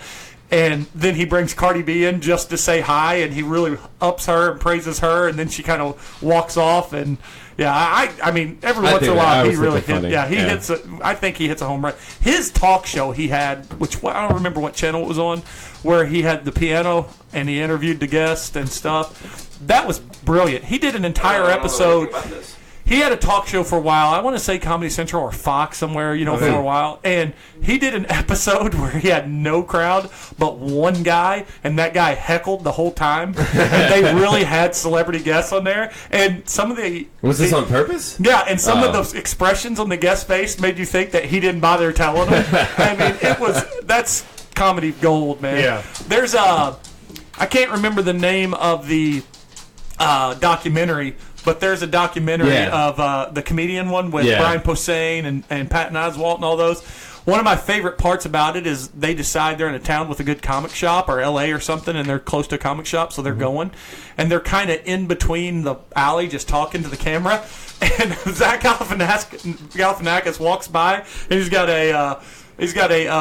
[SPEAKER 1] And then he brings Cardi B in just to say hi, and he really ups her and praises her, and then she kind of walks off. And yeah, I mean, every once in a while he really hits. Yeah, he hits. I think he hits a home run. His talk show he had, which I don't remember what channel it was on, where he had the piano and he interviewed the guests and stuff. That was brilliant. He did an entire episode. He had a talk show for a while. I want to say Comedy Central or Fox somewhere, for a while. And he did an episode where he had no crowd but one guy, and that guy heckled the whole time. And they really had celebrity guests on there. And some of the...
[SPEAKER 2] Was this on purpose?
[SPEAKER 1] Yeah, and some of those expressions on the guest face made you think that he didn't bother telling them. I mean, that's comedy gold, man.
[SPEAKER 3] Yeah.
[SPEAKER 1] There's I can't remember the name of the documentary, but there's a documentary of the comedian one with Brian Posehn and Patton Oswalt and all those. One of my favorite parts about it is they decide they're in a town with a good comic shop or L.A. or something, and they're close to a comic shop, so they're going. And they're kind of in between the alley just talking to the camera. And Zach Galifianakis walks by, and he's got a...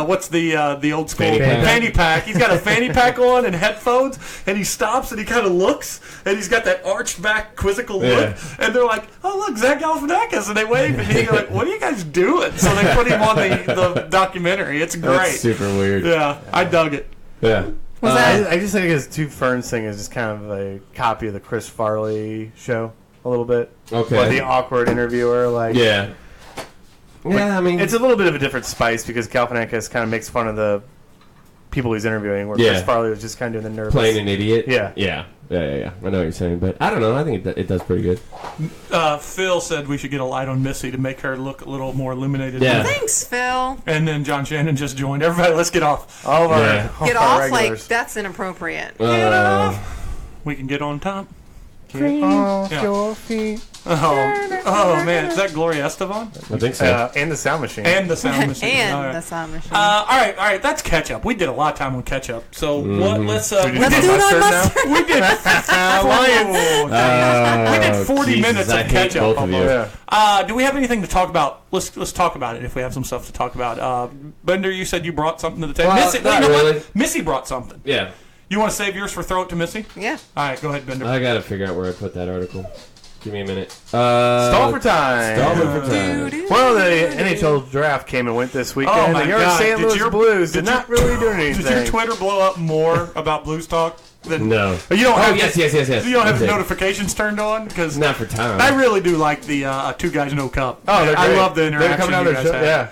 [SPEAKER 1] what's the old school fanny pack? He's got a fanny pack on and headphones, and he stops and he kind of looks, and he's got that arched back quizzical look, and they're like, "Oh look, Zach Galifianakis," and they wave, and he's like, "What are you guys doing?" So they put him on the documentary. It's great.
[SPEAKER 2] That's super weird.
[SPEAKER 1] Yeah, I dug it.
[SPEAKER 2] Yeah.
[SPEAKER 3] I just think his Two Ferns thing is just kind of a copy of the Chris Farley show a little bit.
[SPEAKER 2] Okay.
[SPEAKER 3] Like the awkward interviewer,
[SPEAKER 2] Yeah. Yeah, I mean,
[SPEAKER 3] it's a little bit of a different spice because Galifianakis kind of makes fun of the people he's interviewing, where Chris Farley was just kind of doing the nervous.
[SPEAKER 2] playing an idiot.
[SPEAKER 3] Yeah.
[SPEAKER 2] Yeah. Yeah. I know what you're saying, but I don't know. I think it does pretty good.
[SPEAKER 1] Phil said we should get a light on Missy to make her look a little more illuminated.
[SPEAKER 2] Yeah.
[SPEAKER 4] Thanks, Phil.
[SPEAKER 1] And then John Shannon just joined. Everybody, let's get off.
[SPEAKER 3] All of
[SPEAKER 2] Yeah.
[SPEAKER 3] our
[SPEAKER 4] Get
[SPEAKER 3] all
[SPEAKER 4] off
[SPEAKER 3] our
[SPEAKER 4] like
[SPEAKER 3] regulars.
[SPEAKER 4] that's inappropriate.
[SPEAKER 1] Get off. We can get on top.
[SPEAKER 3] Get off
[SPEAKER 1] Yeah.
[SPEAKER 3] your feet.
[SPEAKER 1] Oh man, is that Gloria Estefan?
[SPEAKER 2] I think so.
[SPEAKER 3] And the sound machine.
[SPEAKER 1] And the sound machine.
[SPEAKER 4] And
[SPEAKER 1] All right.
[SPEAKER 4] the sound machine.
[SPEAKER 1] All right. That's catch up. We did a lot of time on catch up. So what? Let's
[SPEAKER 3] Let's
[SPEAKER 4] do it on mustard.
[SPEAKER 1] we did. We did 40 minutes
[SPEAKER 2] I
[SPEAKER 1] of
[SPEAKER 2] hate
[SPEAKER 1] catch up.
[SPEAKER 2] both of you.
[SPEAKER 3] Yeah.
[SPEAKER 1] Do we have anything to talk about? Let's talk about it if we have some stuff to talk about. Bender, you said you brought something to the table.
[SPEAKER 2] Well,
[SPEAKER 1] Missy,
[SPEAKER 2] not
[SPEAKER 1] you know
[SPEAKER 2] really.
[SPEAKER 1] what? Missy brought something.
[SPEAKER 2] Yeah.
[SPEAKER 1] You want to save yours for throw it to Missy?
[SPEAKER 4] Yeah.
[SPEAKER 1] All right, go ahead, Bender.
[SPEAKER 2] I gotta figure out where I put that article. Give me a minute.
[SPEAKER 3] Stall for time.
[SPEAKER 2] Stall for time.
[SPEAKER 3] Well, the NHL draft came and went this weekend.
[SPEAKER 1] Oh, my
[SPEAKER 3] and your
[SPEAKER 1] God.
[SPEAKER 3] St.
[SPEAKER 1] Did
[SPEAKER 3] Louis
[SPEAKER 1] your-
[SPEAKER 3] Blues
[SPEAKER 1] did
[SPEAKER 3] did
[SPEAKER 1] your-
[SPEAKER 3] not really do anything.
[SPEAKER 1] Did your Twitter blow up more about Blues talk than
[SPEAKER 2] No.
[SPEAKER 1] You don't
[SPEAKER 2] Oh,
[SPEAKER 1] have
[SPEAKER 2] yes.
[SPEAKER 1] You don't have
[SPEAKER 2] Okay.
[SPEAKER 1] notifications turned on because
[SPEAKER 2] Not for time.
[SPEAKER 1] I really do like the Two Guys No Cup.
[SPEAKER 3] Oh, they're
[SPEAKER 1] I
[SPEAKER 3] great.
[SPEAKER 1] love the
[SPEAKER 3] They're
[SPEAKER 1] interaction
[SPEAKER 3] coming out
[SPEAKER 1] you
[SPEAKER 3] of
[SPEAKER 1] guys
[SPEAKER 3] the show.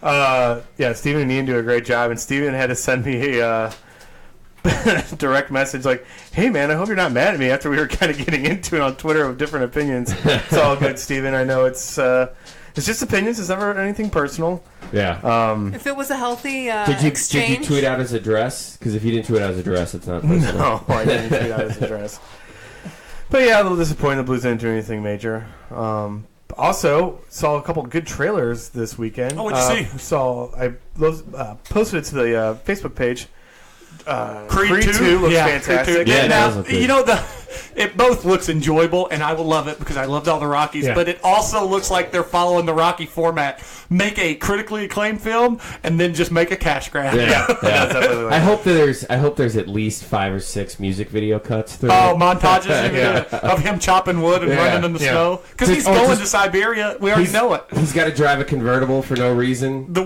[SPEAKER 1] have.
[SPEAKER 3] Yeah, Steven and Ian do a great job, and Steven had to send me a direct message like, "Hey man, I hope you're not mad at me." After we were kind of getting into it on Twitter with different opinions, it's all good, Steven. I know it's just opinions. It's never anything personal.
[SPEAKER 2] Yeah.
[SPEAKER 4] If it was a healthy
[SPEAKER 2] Did you
[SPEAKER 4] exchange.
[SPEAKER 2] tweet out his address? Because if you didn't tweet out his address, it's not personal.
[SPEAKER 3] No, I didn't tweet out his address. But yeah, a little disappointed the Blues didn't do anything major. Also, saw a couple good trailers this weekend.
[SPEAKER 1] Oh, what'd you see?
[SPEAKER 3] I posted it to the Facebook page.
[SPEAKER 1] Creed
[SPEAKER 3] 2 looks
[SPEAKER 1] Yeah,
[SPEAKER 3] fantastic.
[SPEAKER 1] Creed 2.
[SPEAKER 2] Yeah, it
[SPEAKER 1] now,
[SPEAKER 2] does look good.
[SPEAKER 1] you know, it both looks enjoyable, and I will love it because I loved all the Rockies,
[SPEAKER 3] Yeah.
[SPEAKER 1] but it also looks like they're following the Rocky format. Make a critically acclaimed film, and then just make a cash grab.
[SPEAKER 2] Yeah.
[SPEAKER 3] That's definitely what
[SPEAKER 2] I hope there's at least 5 or 6 music video cuts through.
[SPEAKER 1] Oh,
[SPEAKER 2] it.
[SPEAKER 1] montages of him chopping wood and
[SPEAKER 2] Yeah.
[SPEAKER 1] running in the
[SPEAKER 3] Yeah.
[SPEAKER 1] snow. Because he's
[SPEAKER 2] Oh,
[SPEAKER 1] going
[SPEAKER 2] just-
[SPEAKER 1] to Siberia. We already know it.
[SPEAKER 2] He's got to drive a convertible for no reason.
[SPEAKER 1] The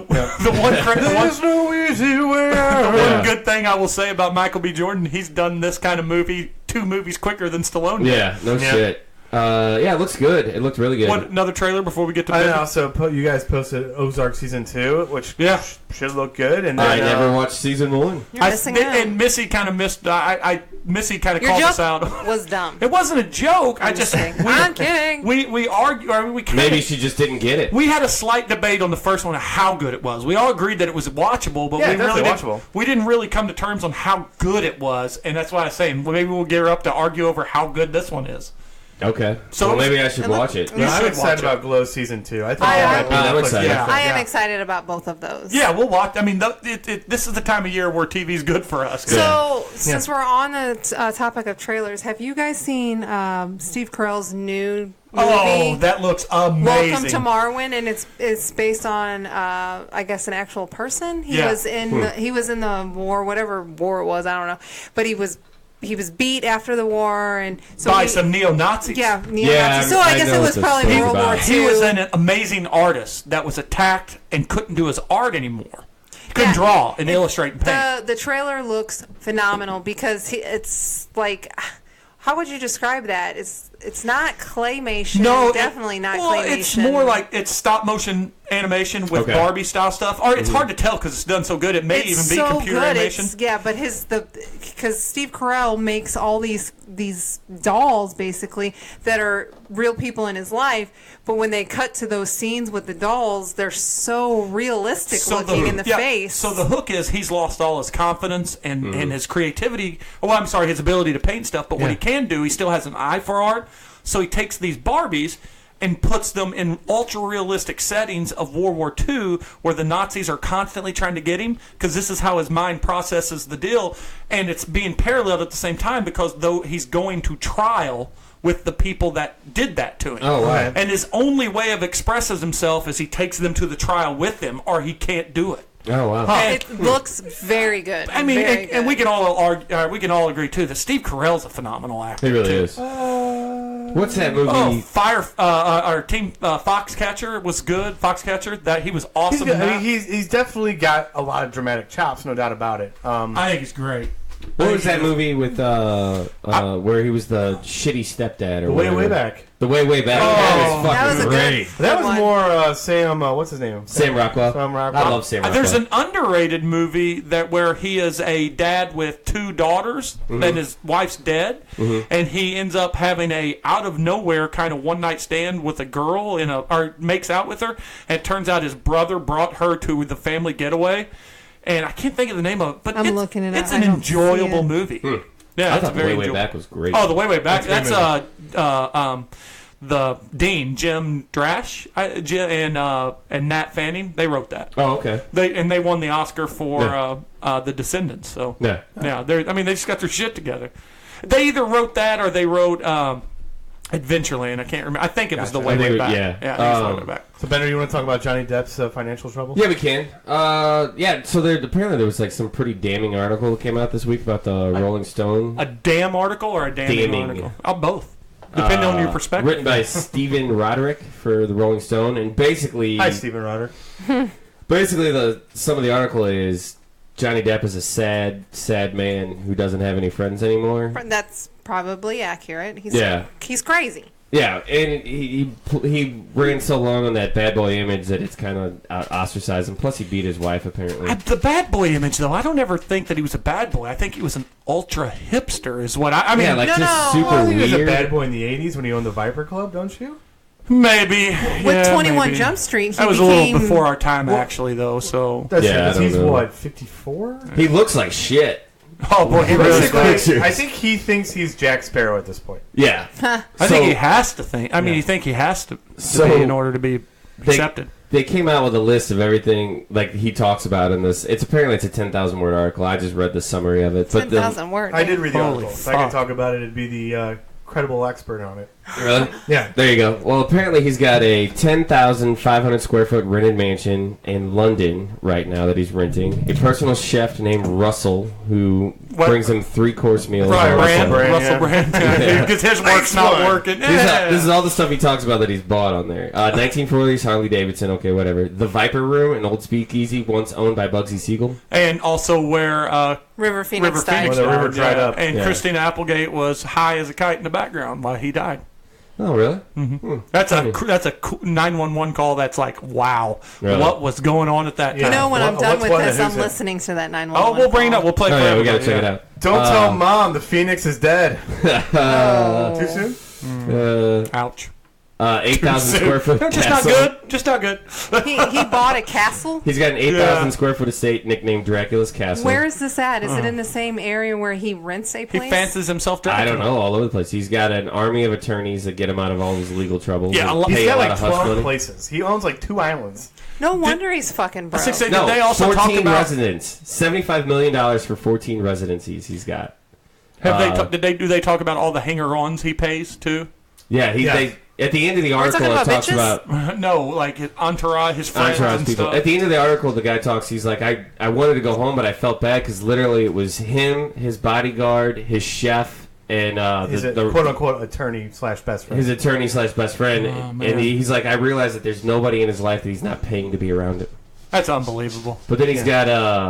[SPEAKER 3] no easy way out.
[SPEAKER 1] one good thing I will say about Michael B. Jordan, he's done this kind of movie, 2 movies quicker than Stallone did.
[SPEAKER 2] Yeah, no shit. Yeah, it looks good. It looked really good.
[SPEAKER 1] What, another trailer before we get to
[SPEAKER 3] I
[SPEAKER 1] bed?
[SPEAKER 3] also you guys posted Ozark season 2, which
[SPEAKER 1] Yeah.
[SPEAKER 3] should look good. And then,
[SPEAKER 2] I never watched season 1.
[SPEAKER 4] You're missing out.
[SPEAKER 1] And Missy kind of missed. Missy kind of
[SPEAKER 4] Your
[SPEAKER 1] called
[SPEAKER 4] joke
[SPEAKER 1] us out.
[SPEAKER 4] was dumb.
[SPEAKER 1] It wasn't a joke.
[SPEAKER 4] I'm kidding. I'm kidding.
[SPEAKER 1] We argue. I mean,
[SPEAKER 2] Maybe she just didn't get it.
[SPEAKER 1] we had a slight debate on the first one of how good it was. We all agreed that it was watchable, but
[SPEAKER 3] Yeah,
[SPEAKER 1] we really
[SPEAKER 3] definitely watchable.
[SPEAKER 1] we didn't really come to terms on how good it was, and that's why I say maybe we'll gear up to argue over how good this one is.
[SPEAKER 2] Okay.
[SPEAKER 1] So
[SPEAKER 2] So
[SPEAKER 1] it was-
[SPEAKER 2] maybe I should watch it.
[SPEAKER 1] You
[SPEAKER 3] I'm
[SPEAKER 1] should
[SPEAKER 3] excited
[SPEAKER 1] watch it.
[SPEAKER 3] about Glow season 2. I think
[SPEAKER 4] I am.
[SPEAKER 2] I'm excited.
[SPEAKER 4] I am excited about both of those.
[SPEAKER 1] Yeah, we'll watch. I mean, this is the time of year where TV's good for us.
[SPEAKER 4] So, since we're on the topic of trailers, have you guys seen Steve Carell's new movie?
[SPEAKER 1] Oh, that looks amazing.
[SPEAKER 4] Welcome to Marwin, and it's based on I guess an actual person. He
[SPEAKER 1] Yeah.
[SPEAKER 4] was in the war, whatever war it was, I don't know, but he was beat after the war, and so
[SPEAKER 1] By some neo-Nazis.
[SPEAKER 4] yeah,
[SPEAKER 2] Yeah,
[SPEAKER 4] so I guess
[SPEAKER 2] know
[SPEAKER 4] it
[SPEAKER 2] what
[SPEAKER 4] was
[SPEAKER 2] this
[SPEAKER 4] probably
[SPEAKER 2] is
[SPEAKER 4] World War
[SPEAKER 2] about.
[SPEAKER 4] II.
[SPEAKER 1] He was an amazing artist that was attacked and couldn't do his art anymore. He couldn't
[SPEAKER 4] Yeah.
[SPEAKER 1] draw and illustrate and paint.
[SPEAKER 4] The trailer looks phenomenal because it's like, how would you describe that? It's not claymation.
[SPEAKER 1] No,
[SPEAKER 4] definitely not
[SPEAKER 1] well,
[SPEAKER 4] claymation.
[SPEAKER 1] it's more like it's stop motion animation with
[SPEAKER 2] Okay.
[SPEAKER 1] Barbie style stuff. Or it's hard to tell because it's done so good. It may
[SPEAKER 4] it's
[SPEAKER 1] even be
[SPEAKER 4] so
[SPEAKER 1] computer
[SPEAKER 4] good.
[SPEAKER 1] animation.
[SPEAKER 4] But because Steve Carell makes all these dolls basically that are real people in his life, but when they cut to those scenes with the dolls, they're so realistic looking in the face.
[SPEAKER 1] So the hook is he's lost all his confidence and his creativity. Oh, I'm sorry, his ability to paint stuff. But what he can do, he still has an eye for art. So he takes these Barbies and puts them in ultra-realistic settings of World War II where the Nazis are constantly trying to get him because this is how his mind processes the deal. And it's being paralleled at the same time because though he's going to trial with the people that did that to him.
[SPEAKER 2] Oh, wow.
[SPEAKER 1] And his only way of expressing himself is he takes them to the trial with him or he can't do it.
[SPEAKER 2] Oh, wow.
[SPEAKER 4] It looks very good.
[SPEAKER 1] I mean,
[SPEAKER 4] very
[SPEAKER 1] and we
[SPEAKER 4] good.
[SPEAKER 1] can all argue, we can all agree too that Steve Carell's a phenomenal actor.
[SPEAKER 2] He really
[SPEAKER 1] too.
[SPEAKER 2] is. What's that movie?
[SPEAKER 1] Oh, our team Foxcatcher was good. Foxcatcher, that he was awesome. in that.
[SPEAKER 3] He's definitely got a lot of dramatic chops, no doubt about it.
[SPEAKER 1] I think he's great.
[SPEAKER 2] What was that movie with where he was the shitty stepdad or
[SPEAKER 3] Way back.
[SPEAKER 2] The way back.
[SPEAKER 3] Oh,
[SPEAKER 2] that was
[SPEAKER 4] that was
[SPEAKER 2] fucking
[SPEAKER 4] a
[SPEAKER 2] great.
[SPEAKER 3] That was
[SPEAKER 4] one.
[SPEAKER 3] more Sam. What's his name?
[SPEAKER 2] Sam Rockwell.
[SPEAKER 3] Sam Rockwell.
[SPEAKER 2] I love Sam Rockwell.
[SPEAKER 1] There's an underrated movie where he is a dad with 2 daughters, and his wife's dead, and he ends up having a out of nowhere kind of one night stand with a girl or makes out with her, and it turns out his brother brought her to the family getaway, and I can't think of the name of it, but
[SPEAKER 4] I'm looking it up.
[SPEAKER 1] it's
[SPEAKER 4] I
[SPEAKER 1] an
[SPEAKER 4] don't see
[SPEAKER 1] enjoyable
[SPEAKER 4] it.
[SPEAKER 1] movie.
[SPEAKER 2] I
[SPEAKER 1] Yeah, it's
[SPEAKER 2] thought
[SPEAKER 1] very
[SPEAKER 2] the way
[SPEAKER 1] enjoyable.
[SPEAKER 2] back was great.
[SPEAKER 1] Oh, the way back.
[SPEAKER 3] That's
[SPEAKER 1] That's the Dean, Jim Drash, and Nat Fanning. They wrote that.
[SPEAKER 2] Oh, okay.
[SPEAKER 1] They won the Oscar for The Descendants. So
[SPEAKER 2] Yeah.
[SPEAKER 1] they just got their shit together. They either wrote that or they wrote Adventureland. I can't remember. I think it was the way back.
[SPEAKER 2] Yeah.
[SPEAKER 1] I think it was the way back.
[SPEAKER 3] So, Benner, you want to talk about Johnny Depp's financial trouble?
[SPEAKER 2] Yeah, we can. So apparently there was like some pretty damning article that came out this week about the Rolling Stone.
[SPEAKER 1] A damn article or a damning
[SPEAKER 2] Damning.
[SPEAKER 1] article? Oh, both. Depending on your perspective.
[SPEAKER 2] Written by Stephen Roderick for the Rolling Stone, and basically,
[SPEAKER 3] Hi, Stephen Rodder.
[SPEAKER 2] basically some of the article is Johnny Depp is a sad man who doesn't have any friends anymore.
[SPEAKER 4] That's probably accurate. He's crazy.
[SPEAKER 2] Yeah, and he ran so long on that bad boy image that it's kind of ostracized him. Plus, he beat his wife apparently.
[SPEAKER 1] The bad boy image, though, I don't ever think that he was a bad boy. I think he was an ultra hipster, is what I mean.
[SPEAKER 2] Yeah, like
[SPEAKER 4] No,
[SPEAKER 2] just
[SPEAKER 4] no.
[SPEAKER 2] super
[SPEAKER 3] I think he was a
[SPEAKER 2] weird.
[SPEAKER 3] bad boy in the 80s when he owned the Viper Club, don't you?
[SPEAKER 1] Maybe.
[SPEAKER 4] With 21
[SPEAKER 1] maybe.
[SPEAKER 4] Jump Street, he
[SPEAKER 1] That was
[SPEAKER 4] became...
[SPEAKER 1] a little before our time, actually, though. So,
[SPEAKER 3] That's
[SPEAKER 2] Yeah, I
[SPEAKER 3] because
[SPEAKER 2] don't
[SPEAKER 3] he's,
[SPEAKER 2] know.
[SPEAKER 3] what, 54?
[SPEAKER 2] He looks like shit.
[SPEAKER 1] oh boy, he really
[SPEAKER 3] Basically,
[SPEAKER 1] does.
[SPEAKER 3] I think he thinks he's Jack Sparrow at this point.
[SPEAKER 2] Yeah.
[SPEAKER 1] I think he has to think. I mean, you think he has to
[SPEAKER 2] So-
[SPEAKER 1] be in order to be accepted.
[SPEAKER 2] They came out with a list of everything like he talks about in this. It's apparently it's a 10,000 word article. I just read the summary of it. But
[SPEAKER 4] 10,000 words.
[SPEAKER 3] I did read the
[SPEAKER 1] Holy
[SPEAKER 3] article. If I could
[SPEAKER 1] fuck.
[SPEAKER 3] talk about it, it'd be the credible expert on it.
[SPEAKER 2] Really?
[SPEAKER 3] Yeah.
[SPEAKER 2] There you go. Well, apparently he's got a 10,500 square foot rented mansion in London right now that he's renting. A personal chef named Russell who
[SPEAKER 1] What?
[SPEAKER 2] brings him 3-course meals.
[SPEAKER 1] Russell
[SPEAKER 3] Brand,
[SPEAKER 1] Russell
[SPEAKER 3] yeah.
[SPEAKER 1] Brand. Because his work's not
[SPEAKER 3] one.
[SPEAKER 1] working.
[SPEAKER 2] This is all the stuff he talks about that he's bought on there. 1940s Harley Davidson, okay, whatever. The Viper Room, an old speakeasy once owned by Bugsy Siegel.
[SPEAKER 1] And also where
[SPEAKER 4] River Phoenix
[SPEAKER 1] River
[SPEAKER 4] died.
[SPEAKER 1] Phoenix
[SPEAKER 3] Where the river
[SPEAKER 1] died,
[SPEAKER 3] dried up.
[SPEAKER 1] And
[SPEAKER 2] Yeah.
[SPEAKER 1] Christina Applegate was high as a kite in the background while he died.
[SPEAKER 2] Oh, really?
[SPEAKER 1] That's a 911 call. That's like, wow,
[SPEAKER 2] Really?
[SPEAKER 1] what was going on at that
[SPEAKER 3] Yeah.
[SPEAKER 1] time?
[SPEAKER 4] You know, when I'm
[SPEAKER 3] What-
[SPEAKER 4] done
[SPEAKER 3] what's
[SPEAKER 4] with
[SPEAKER 3] one
[SPEAKER 4] this,
[SPEAKER 3] that
[SPEAKER 4] I'm
[SPEAKER 3] who's it?
[SPEAKER 4] listening to that 911
[SPEAKER 1] Oh, we'll bring it
[SPEAKER 4] call.
[SPEAKER 1] up. We'll play.
[SPEAKER 2] Oh,
[SPEAKER 1] for
[SPEAKER 2] yeah, we gotta
[SPEAKER 1] everybody,
[SPEAKER 2] check it
[SPEAKER 1] yeah.
[SPEAKER 2] out.
[SPEAKER 3] Don't tell Mom the Phoenix is dead. Too soon?
[SPEAKER 1] Ouch.
[SPEAKER 2] 8,000 square foot
[SPEAKER 1] Just not
[SPEAKER 2] castle.
[SPEAKER 1] good. Just not good.
[SPEAKER 4] He bought a castle?
[SPEAKER 2] He's got an 8,000
[SPEAKER 1] Yeah.
[SPEAKER 2] square foot estate nicknamed Dracula's Castle.
[SPEAKER 4] Where is this at? Is it in the same area where he rents a
[SPEAKER 1] He
[SPEAKER 4] place?
[SPEAKER 1] fancies himself
[SPEAKER 2] I
[SPEAKER 1] Dracula.
[SPEAKER 2] don't know, all over the place. He's got an army of attorneys that get him out of all his legal troubles.
[SPEAKER 1] Yeah,
[SPEAKER 2] and
[SPEAKER 1] he's
[SPEAKER 2] pay
[SPEAKER 3] He's got
[SPEAKER 2] a lot
[SPEAKER 3] like
[SPEAKER 2] of hush
[SPEAKER 3] 12
[SPEAKER 2] money.
[SPEAKER 3] places. He owns like 2 islands.
[SPEAKER 4] No wonder he's fucking broke.
[SPEAKER 1] Did
[SPEAKER 2] No,
[SPEAKER 1] they also talk
[SPEAKER 2] 14
[SPEAKER 1] about?
[SPEAKER 2] residents. $75 million for 14 residencies he's got.
[SPEAKER 1] Do they talk about all the hanger-ons he pays too?
[SPEAKER 2] Yeah,
[SPEAKER 3] Yeah.
[SPEAKER 2] They, at the end of the
[SPEAKER 4] We're
[SPEAKER 2] article,
[SPEAKER 4] talking
[SPEAKER 2] it
[SPEAKER 4] about
[SPEAKER 2] talks
[SPEAKER 4] bitches?
[SPEAKER 2] about
[SPEAKER 1] No, like his entourage, his friends,
[SPEAKER 2] entourage
[SPEAKER 1] and
[SPEAKER 2] people.
[SPEAKER 1] stuff.
[SPEAKER 2] At the end of the article, the guy talks. He's like, I wanted to go home, but I felt bad because literally it was him, his bodyguard, his chef, and
[SPEAKER 3] He's a
[SPEAKER 2] the
[SPEAKER 3] quote unquote attorney / best friend.
[SPEAKER 2] his attorney / best friend.
[SPEAKER 1] Oh,
[SPEAKER 2] and
[SPEAKER 1] man.
[SPEAKER 2] he's like, I realized that there's nobody in his life that he's not paying to be around him.
[SPEAKER 1] That's unbelievable.
[SPEAKER 2] But then he's got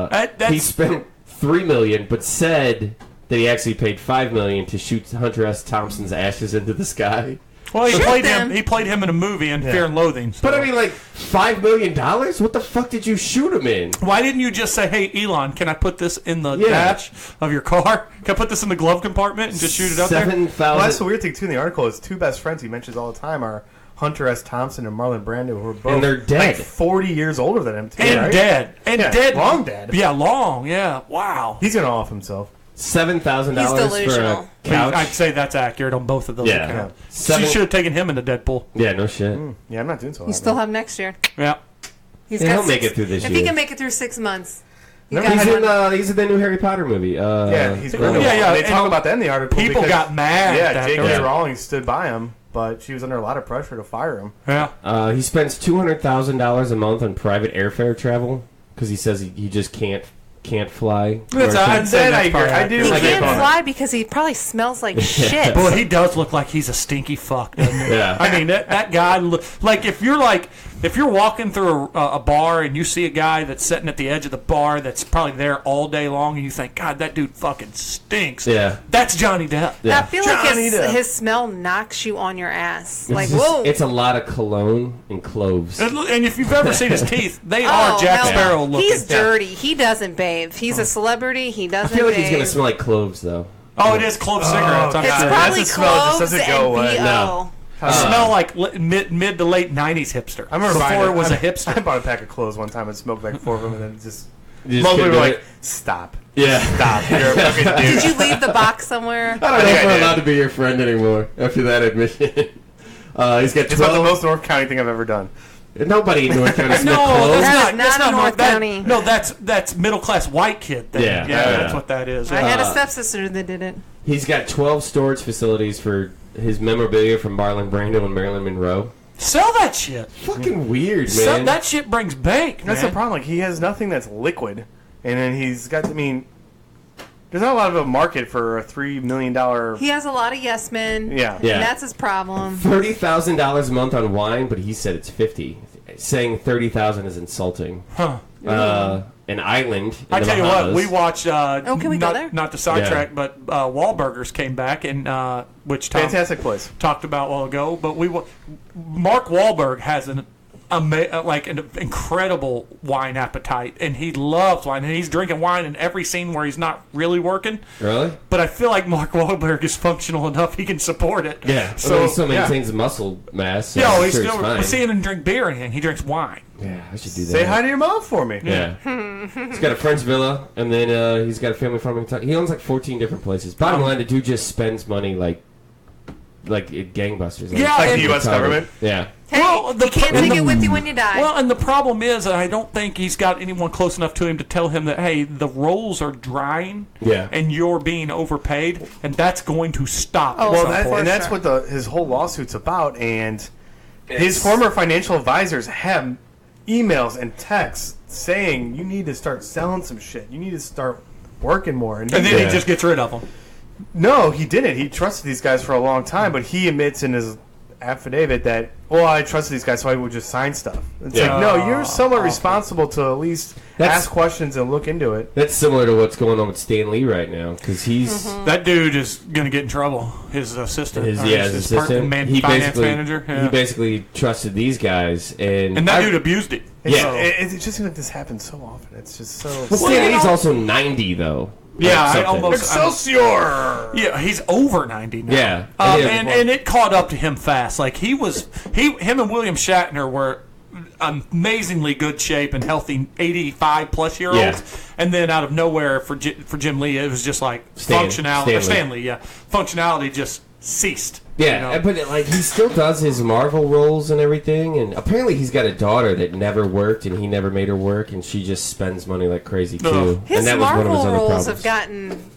[SPEAKER 1] That's-
[SPEAKER 2] he spent $3 million, but said that he actually paid $5 million to shoot Hunter S. Thompson's ashes into the sky.
[SPEAKER 1] Well, he
[SPEAKER 4] Shoot
[SPEAKER 1] played
[SPEAKER 4] them.
[SPEAKER 1] him. He played him in a movie in
[SPEAKER 3] Yeah.
[SPEAKER 1] Fear and Loathing. So.
[SPEAKER 2] But I mean, like $5 million? What the fuck did you shoot him in?
[SPEAKER 1] why didn't you just say, "Hey, Elon, can I put this in the
[SPEAKER 2] Yeah.
[SPEAKER 1] dash of your car? Can I put this in the glove compartment and just shoot it up there?"
[SPEAKER 2] 7,000.
[SPEAKER 3] Well, that's the weird thing too in the article. His 2 best friends he mentions all the time are Hunter S. Thompson and Marlon Brando, who are both
[SPEAKER 2] And they're dead.
[SPEAKER 3] like 40 years older than him too.
[SPEAKER 1] And
[SPEAKER 3] right?
[SPEAKER 1] dead. And
[SPEAKER 3] Yeah,
[SPEAKER 1] dead.
[SPEAKER 3] long dead.
[SPEAKER 1] Yeah, long. Yeah. Wow.
[SPEAKER 3] He's gonna off himself.
[SPEAKER 2] $7,000
[SPEAKER 4] He's
[SPEAKER 2] for a
[SPEAKER 4] delusional.
[SPEAKER 2] couch.
[SPEAKER 1] I'd say that's accurate on both of those.
[SPEAKER 2] Yeah.
[SPEAKER 1] accounts.
[SPEAKER 2] Seven-
[SPEAKER 1] She should have taken him into Deadpool.
[SPEAKER 2] Yeah, no shit.
[SPEAKER 3] Yeah, I'm not doing so.
[SPEAKER 4] You still have next year.
[SPEAKER 1] Yeah.
[SPEAKER 4] He's
[SPEAKER 2] Yeah,
[SPEAKER 4] got
[SPEAKER 2] he'll make
[SPEAKER 4] 6
[SPEAKER 2] it through this
[SPEAKER 4] if
[SPEAKER 2] year.
[SPEAKER 4] he can make it through 6 months. You
[SPEAKER 3] Remember
[SPEAKER 4] got one.
[SPEAKER 2] He's in the new Harry Potter movie.
[SPEAKER 3] Yeah, he's
[SPEAKER 1] Yeah,
[SPEAKER 3] great.
[SPEAKER 1] yeah,
[SPEAKER 3] They
[SPEAKER 1] and
[SPEAKER 3] talk about that in the article.
[SPEAKER 1] People
[SPEAKER 3] because,
[SPEAKER 1] got mad.
[SPEAKER 3] Yeah,
[SPEAKER 1] at that.
[SPEAKER 3] J.K.
[SPEAKER 2] Yeah.
[SPEAKER 3] Rowling stood by him, but she was under a lot of pressure to fire him.
[SPEAKER 1] Yeah.
[SPEAKER 2] He spends $200,000 a month on private airfare travel because he says he just can't fly.
[SPEAKER 1] That's,
[SPEAKER 2] Or-
[SPEAKER 1] I'd say
[SPEAKER 3] That
[SPEAKER 1] that's
[SPEAKER 3] I
[SPEAKER 1] probably
[SPEAKER 3] agree. I do
[SPEAKER 1] accurate.
[SPEAKER 4] He
[SPEAKER 3] like
[SPEAKER 4] can't
[SPEAKER 3] it.
[SPEAKER 4] fly because he probably smells like shit.
[SPEAKER 1] Boy, he does look like he's a stinky fuck, doesn't he?
[SPEAKER 2] Yeah.
[SPEAKER 1] I mean, that guy, like, if you're like, If you're walking through a bar and you see a guy that's sitting at the edge of the bar that's probably there all day long and you think, God, that dude fucking stinks.
[SPEAKER 2] Yeah.
[SPEAKER 1] That's Johnny Depp.
[SPEAKER 2] Yeah.
[SPEAKER 4] I feel like his smell knocks you on your ass. Like, whoa.
[SPEAKER 2] It's a lot of cologne and cloves.
[SPEAKER 1] And if you've ever seen his teeth, they are Jack Sparrow looking.
[SPEAKER 4] He's dirty. He doesn't bathe. He's a celebrity. He doesn't
[SPEAKER 2] I feel like
[SPEAKER 4] bathe.
[SPEAKER 2] he's going to smell like cloves, though.
[SPEAKER 1] Oh, it is clove cigarettes. I'm
[SPEAKER 4] It's
[SPEAKER 1] sure.
[SPEAKER 4] probably
[SPEAKER 3] That's the smell that just
[SPEAKER 4] cloves
[SPEAKER 3] doesn't go away.
[SPEAKER 4] and
[SPEAKER 2] No.
[SPEAKER 4] BO.
[SPEAKER 1] Smell like mid to late 90s hipster.
[SPEAKER 3] I remember
[SPEAKER 1] before it was a hipster.
[SPEAKER 3] I bought a pack of clothes one time and smoked like 4 of them, and then just
[SPEAKER 2] You just
[SPEAKER 3] most people
[SPEAKER 2] couldn't
[SPEAKER 3] were
[SPEAKER 2] do
[SPEAKER 3] like,
[SPEAKER 2] it?
[SPEAKER 3] "Stop,
[SPEAKER 2] Yeah.
[SPEAKER 3] stop, you're a fucking dude."
[SPEAKER 4] Did you leave the box somewhere?
[SPEAKER 2] I don't know
[SPEAKER 3] think
[SPEAKER 2] if
[SPEAKER 3] I
[SPEAKER 2] we're
[SPEAKER 3] did.
[SPEAKER 2] allowed to be your friend anymore after that admission. He's got
[SPEAKER 3] It's about the
[SPEAKER 2] 12.
[SPEAKER 3] most North County thing I've ever done.
[SPEAKER 2] Nobody in North County smelled
[SPEAKER 1] No,
[SPEAKER 2] cloves.
[SPEAKER 1] that's
[SPEAKER 4] That's not
[SPEAKER 1] North
[SPEAKER 4] North County.
[SPEAKER 1] No, that's middle class white kid thing.
[SPEAKER 2] Yeah.
[SPEAKER 1] That's what that is.
[SPEAKER 4] I had a stepsister that did it.
[SPEAKER 2] He's got 12 storage facilities for his memorabilia from Marlon Brando and Marilyn Monroe.
[SPEAKER 1] Sell that shit.
[SPEAKER 2] Fucking weird,
[SPEAKER 1] Sell,
[SPEAKER 2] man.
[SPEAKER 1] that shit brings bank,
[SPEAKER 3] That's
[SPEAKER 1] man.
[SPEAKER 3] the problem. Like, he has nothing that's liquid, and then he's got. I mean, there's not a lot of a market for a $3 million.
[SPEAKER 4] He has a lot of yes men.
[SPEAKER 3] Yeah.
[SPEAKER 2] Yeah.
[SPEAKER 4] And that's his problem.
[SPEAKER 2] $30,000 a month on wine, but he said it's 50. Saying 30,000 is insulting.
[SPEAKER 1] Huh.
[SPEAKER 2] An island. In
[SPEAKER 1] I
[SPEAKER 2] the
[SPEAKER 1] tell you
[SPEAKER 2] Bahamas.
[SPEAKER 1] what, we watched.
[SPEAKER 4] can we go
[SPEAKER 1] not,
[SPEAKER 4] there?
[SPEAKER 1] Not to sidetrack, but Wahlburgers came back, and which Tom
[SPEAKER 3] Fantastic place.
[SPEAKER 1] talked about a while ago. But Mark Wahlberg has an incredible wine appetite, and he loves wine, and he's drinking wine in every scene where he's not really working.
[SPEAKER 2] Really?
[SPEAKER 1] But I feel like Mark Wahlberg is functional enough; he can support it.
[SPEAKER 2] Yeah.
[SPEAKER 1] So
[SPEAKER 2] he still
[SPEAKER 1] yeah.
[SPEAKER 2] maintains muscle mass. So
[SPEAKER 1] Yeah,
[SPEAKER 2] I'm
[SPEAKER 1] he's
[SPEAKER 2] sure it's
[SPEAKER 1] still
[SPEAKER 2] fine.
[SPEAKER 1] seeing him drink beer or anything. He drinks wine.
[SPEAKER 2] Yeah, I should do that.
[SPEAKER 3] Say hi to your mom for me.
[SPEAKER 2] Yeah. He's got a French villa, and then he's got a family farm in Kentucky. He owns like 14 different places. Bottom line, the dude just spends money like gangbusters.
[SPEAKER 1] Yeah,
[SPEAKER 3] Like
[SPEAKER 1] and-
[SPEAKER 3] the U.S. government.
[SPEAKER 2] Yeah.
[SPEAKER 4] Hey,
[SPEAKER 1] Well,
[SPEAKER 4] you can't take it with you when you die.
[SPEAKER 1] Well, and the problem is, I don't think he's got anyone close enough to him to tell him that, hey, the roles are drying,
[SPEAKER 2] Yeah.
[SPEAKER 1] and you're being overpaid, and that's going to stop.
[SPEAKER 4] Oh,
[SPEAKER 1] at
[SPEAKER 3] Well,
[SPEAKER 1] some
[SPEAKER 3] that,
[SPEAKER 1] point.
[SPEAKER 3] and that's
[SPEAKER 4] sure.
[SPEAKER 3] what his whole lawsuit's about. And his former financial advisors have emails and texts saying you need to start selling some shit. You need to start working more. And
[SPEAKER 1] then
[SPEAKER 3] he,
[SPEAKER 1] he just gets rid of them.
[SPEAKER 3] no, he didn't. He trusted these guys for a long time, but he admits in his affidavit that, well, I trusted these guys, so I would just sign stuff. It's
[SPEAKER 2] Yeah.
[SPEAKER 3] like, no, you're somewhat responsible to at least ask questions and look into it.
[SPEAKER 2] That's similar to what's going on with Stan Lee right now, because he's
[SPEAKER 1] That dude is going to get in trouble. His assistant.
[SPEAKER 2] his
[SPEAKER 1] or
[SPEAKER 2] his assistant.
[SPEAKER 1] finance manager. Yeah.
[SPEAKER 2] He basically trusted these guys, and
[SPEAKER 1] and that dude abused it.
[SPEAKER 2] Yeah.
[SPEAKER 3] It just seems like this happens so often. It's just so...
[SPEAKER 2] Well, Stan Lee's also 90 though.
[SPEAKER 1] Yeah,
[SPEAKER 2] Or
[SPEAKER 1] I
[SPEAKER 2] something.
[SPEAKER 1] almost.
[SPEAKER 3] Excelsior!
[SPEAKER 1] Yeah, he's over 90 now.
[SPEAKER 2] Yeah.
[SPEAKER 1] And it caught up to him fast. Like him and William Shatner were amazingly good shape and healthy 85-plus-year-olds.
[SPEAKER 2] Yeah.
[SPEAKER 1] And then out of nowhere for Jim Lee, it was just like Stanley, functionality just ceased.
[SPEAKER 2] Yeah, but like he still does his Marvel roles and everything, and apparently he's got a daughter that never worked, and he never made her work, and she just spends money like crazy too.
[SPEAKER 4] his
[SPEAKER 2] and that was one of his
[SPEAKER 4] Marvel
[SPEAKER 2] other
[SPEAKER 4] roles
[SPEAKER 2] problems.
[SPEAKER 4] have gotten...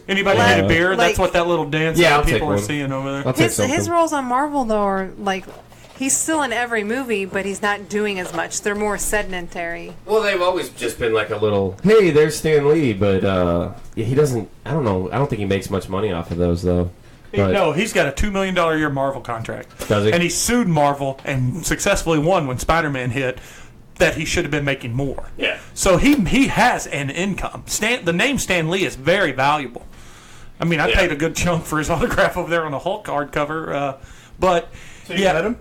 [SPEAKER 1] Anybody need a beer?
[SPEAKER 4] Like-
[SPEAKER 1] That's what that little dance
[SPEAKER 2] Yeah,
[SPEAKER 1] that
[SPEAKER 2] I'll take
[SPEAKER 1] people are
[SPEAKER 2] one.
[SPEAKER 1] seeing over there.
[SPEAKER 2] I'll take
[SPEAKER 4] His
[SPEAKER 2] something.
[SPEAKER 4] roles on Marvel, though, are like... He's still in every movie, but he's not doing as much. They're more sedentary.
[SPEAKER 2] Well, they've always just been like a little, hey, there's Stan Lee, but he doesn't. I don't know. I don't think he makes much money off of those though. But,
[SPEAKER 1] No, he's got a $2 million a year Marvel contract.
[SPEAKER 2] Does he?
[SPEAKER 1] And he sued Marvel and successfully won when Spider-Man hit that he should have been making more.
[SPEAKER 2] Yeah.
[SPEAKER 1] So he has an income. The name Stan Lee is very valuable. I mean, I paid a good chunk for his autograph over there on the Hulk card cover. But
[SPEAKER 3] So you met him?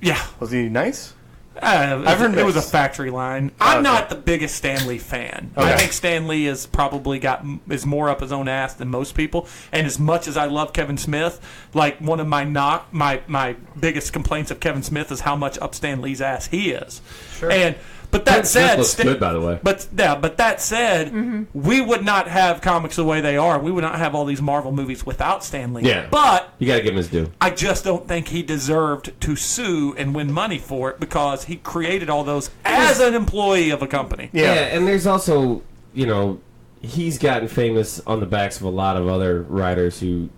[SPEAKER 1] Yeah.
[SPEAKER 3] Was he nice?
[SPEAKER 1] I've
[SPEAKER 3] heard
[SPEAKER 1] it was a
[SPEAKER 3] mixed.
[SPEAKER 1] factory line. I'm
[SPEAKER 3] Okay.
[SPEAKER 1] not the biggest Stan Lee fan. I
[SPEAKER 3] Okay.
[SPEAKER 1] think Stan Lee is probably is more up his own ass than most people. And as much as I love Kevin Smith, like one of my biggest complaints of Kevin Smith is how much up Stan Lee's ass he is. Sure. But that
[SPEAKER 2] Kevin Smith
[SPEAKER 1] said,
[SPEAKER 2] looks good, by the way.
[SPEAKER 1] But that said, we would not have comics the way they are. We would not have all these Marvel movies without Stan Lee.
[SPEAKER 2] Yeah.
[SPEAKER 1] But
[SPEAKER 2] You got to give him his due.
[SPEAKER 1] I just don't think he deserved to sue and win money for it because he created all those as an employee of a company.
[SPEAKER 2] Yeah, and there's also, he's gotten famous on the backs of a lot of other writers who,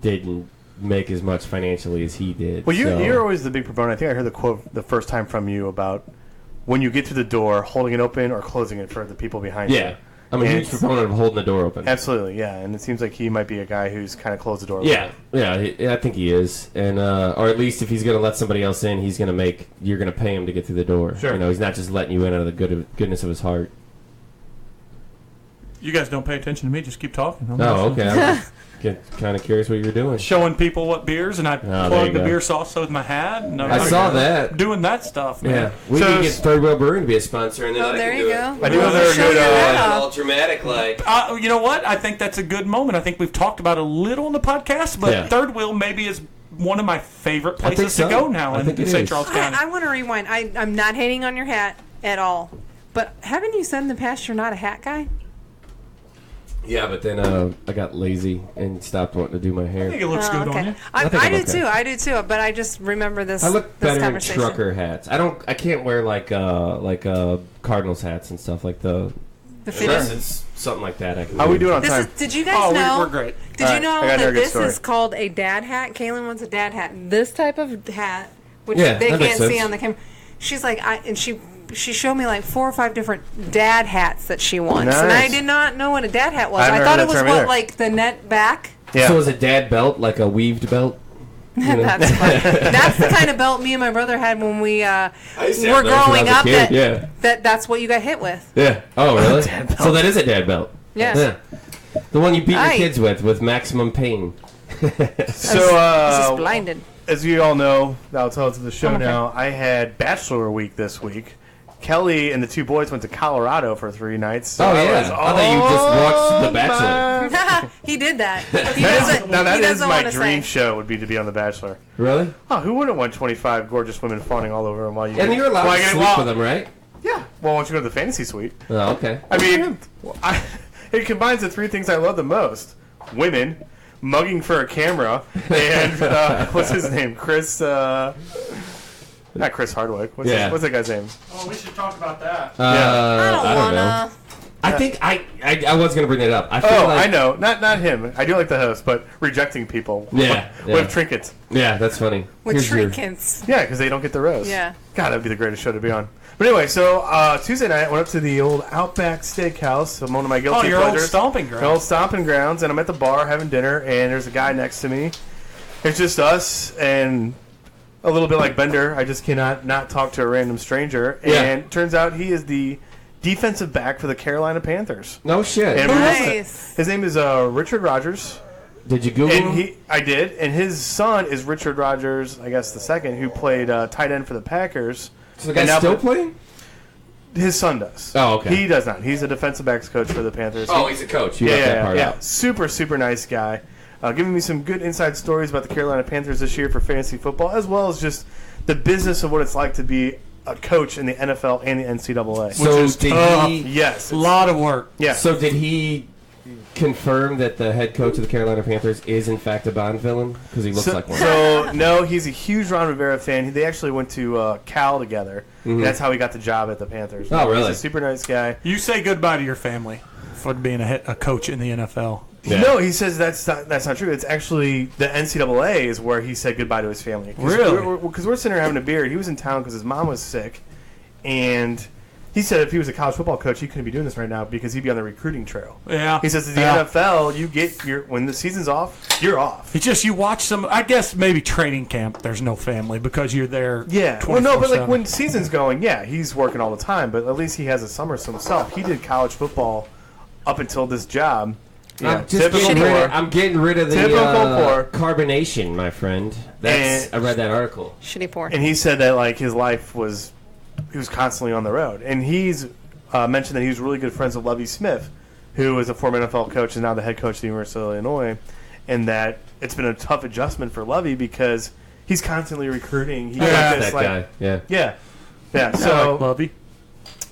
[SPEAKER 2] didn't make as much financially as he did.
[SPEAKER 3] Well,
[SPEAKER 2] so.
[SPEAKER 3] you're always the big proponent. I think I heard the quote the first time from you about when you get to the door, holding it open or closing it for the people behind you.
[SPEAKER 2] Yeah. I'm a huge proponent of holding the door open.
[SPEAKER 3] Absolutely, yeah. And it seems like he might be a guy who's kind of closed the door.
[SPEAKER 2] Yeah, I think he is, and or at least if he's going to let somebody else in, you're going to pay him to get through the door.
[SPEAKER 3] Sure.
[SPEAKER 2] You know, he's not just letting you in out of the goodness of his heart.
[SPEAKER 1] You guys don't pay attention to me. Just keep talking.
[SPEAKER 2] Okay. I'm kind of curious what you were doing.
[SPEAKER 1] Showing people what beers, and I plugged the beer sauce with my hat. And
[SPEAKER 2] I saw that.
[SPEAKER 1] Doing that stuff, man.
[SPEAKER 2] Yeah, we can get Third Wheel Brewing to be a sponsor, and then
[SPEAKER 4] there you go.
[SPEAKER 3] I do know they're good.
[SPEAKER 2] All dramatic, like.
[SPEAKER 1] You know what? I think that's a good moment. I think we've talked about it a little in the podcast, but Third Wheel maybe is one of my favorite places to go now in St. Charles County.
[SPEAKER 4] I want to rewind. I'm not hating on your hat at all, but haven't you said in the past you're not a hat guy?
[SPEAKER 2] Yeah, but then I got lazy and stopped wanting to do my hair.
[SPEAKER 1] I think it looks good on you.
[SPEAKER 4] I do too. I do too. But I just remember this.
[SPEAKER 2] I look
[SPEAKER 4] this
[SPEAKER 2] better in
[SPEAKER 4] conversation.
[SPEAKER 2] trucker hats. I can't wear like Cardinals hats and stuff like the. Unless it's something like that.
[SPEAKER 3] How are we doing on time?
[SPEAKER 4] Did you guys know?
[SPEAKER 1] We're great.
[SPEAKER 4] Did you know that this is called a dad hat? Kaylin wants a dad hat. This type of hat, which they can't see on the camera. She's like, she showed me like 4 or 5 different dad hats that she wants, and I did not know what a dad hat was. I thought it was like the net back.
[SPEAKER 2] Yeah. So is a dad belt like a weaved belt?
[SPEAKER 4] That's funny. That's the kind of belt me and my brother had when we were growing up. That's what you got hit with.
[SPEAKER 2] Yeah. Oh, really? So that is a dad belt.
[SPEAKER 4] Yes.
[SPEAKER 2] Yeah. The one you beat your kids with maximum pain.
[SPEAKER 4] So, blinded.
[SPEAKER 3] As you all know, I'll tell it to the show now. I had Bachelor Week this week. Kelly and the 2 boys went to Colorado for 3 nights. So
[SPEAKER 2] I thought you just watched The Bachelor.
[SPEAKER 4] He did that.
[SPEAKER 3] That is my dream show, would be to be on The Bachelor.
[SPEAKER 2] Really?
[SPEAKER 3] Oh, who wouldn't want 25 gorgeous women fawning all over him while you...
[SPEAKER 2] And you're allowed to sleep with them, right?
[SPEAKER 3] Yeah. Well, once you go to the fantasy suite.
[SPEAKER 2] Oh, okay.
[SPEAKER 3] I mean, it combines the 3 things I love the most. Women, mugging for a camera, and what's his name? Not Chris Hardwick. What's that guy's name?
[SPEAKER 1] Oh, we should talk about that.
[SPEAKER 4] I don't know.
[SPEAKER 2] I think I was going to bring that up. I
[SPEAKER 3] know. Not him. I do like the host, but rejecting people with trinkets.
[SPEAKER 2] Yeah, that's funny.
[SPEAKER 4] With trinkets.
[SPEAKER 3] Yeah, because they don't get the rose.
[SPEAKER 4] Yeah.
[SPEAKER 3] God, that'd be the greatest show to be on. But anyway, so Tuesday night I went up to the old Outback Steakhouse, one of my guilty pleasures.
[SPEAKER 1] Old stomping grounds.
[SPEAKER 3] My old stomping grounds, and I'm at the bar having dinner, and there's a guy next to me. It's just us, and a little bit like Bender, I just cannot not talk to a random stranger. And it turns out he is the defensive back for the Carolina Panthers.
[SPEAKER 2] No shit.
[SPEAKER 3] And
[SPEAKER 4] nice.
[SPEAKER 3] His name is Richard Rodgers.
[SPEAKER 2] Did you Google him?
[SPEAKER 3] I did. And his son is Richard Rodgers, I guess the second, who played tight end for the Packers.
[SPEAKER 2] So the guy's still playing?
[SPEAKER 3] His son does.
[SPEAKER 2] Oh, okay.
[SPEAKER 3] He does not. He's a defensive backs coach for the Panthers.
[SPEAKER 2] Oh, he's a coach. You got that part out.
[SPEAKER 3] Super, super nice guy. Giving me some good inside stories about the Carolina Panthers this year for fantasy football, as well as just the business of what it's like to be a coach in the NFL and the NCAA.
[SPEAKER 2] So did he?
[SPEAKER 3] Yes.
[SPEAKER 1] A lot of work.
[SPEAKER 3] Yeah.
[SPEAKER 2] So did he confirm that the head coach of the Carolina Panthers is in fact a Bond villain? Because he looks like one.
[SPEAKER 3] So, no, he's a huge Ron Rivera fan. They actually went to Cal together. Mm-hmm. That's how he got the job at the Panthers.
[SPEAKER 2] Oh, really?
[SPEAKER 3] He's a super nice guy.
[SPEAKER 1] You say goodbye to your family for being a coach in the NFL.
[SPEAKER 3] Yeah. No, he says that's not true. It's actually the NCAA is where he said goodbye to his family.
[SPEAKER 1] Really?
[SPEAKER 3] Because we're sitting there having a beer. He was in town because his mom was sick, and he said if he was a college football coach, he couldn't be doing this right now because he'd be on the recruiting trail.
[SPEAKER 1] Yeah.
[SPEAKER 3] He says, in the NFL, you get when the season's off, you're off.
[SPEAKER 1] It's just you watch some, I guess maybe training camp, there's no family because you're there.
[SPEAKER 3] Yeah. Well, no, but like when season's going, he's working all the time, but at least he has a summer to himself. He did college football up until this job. Yeah,
[SPEAKER 2] I'm getting rid of the carbonation, my friend. I read that article.
[SPEAKER 4] Shitty poor.
[SPEAKER 3] And he said that like his life was, he was constantly on the road. And he's mentioned that he was really good friends with Lovie Smith, who is a former NFL coach and now the head coach of the University of Illinois, and that it's been a tough adjustment for Lovie because he's constantly recruiting. He got this,
[SPEAKER 2] guy.
[SPEAKER 3] Yeah. So
[SPEAKER 1] like Lovie.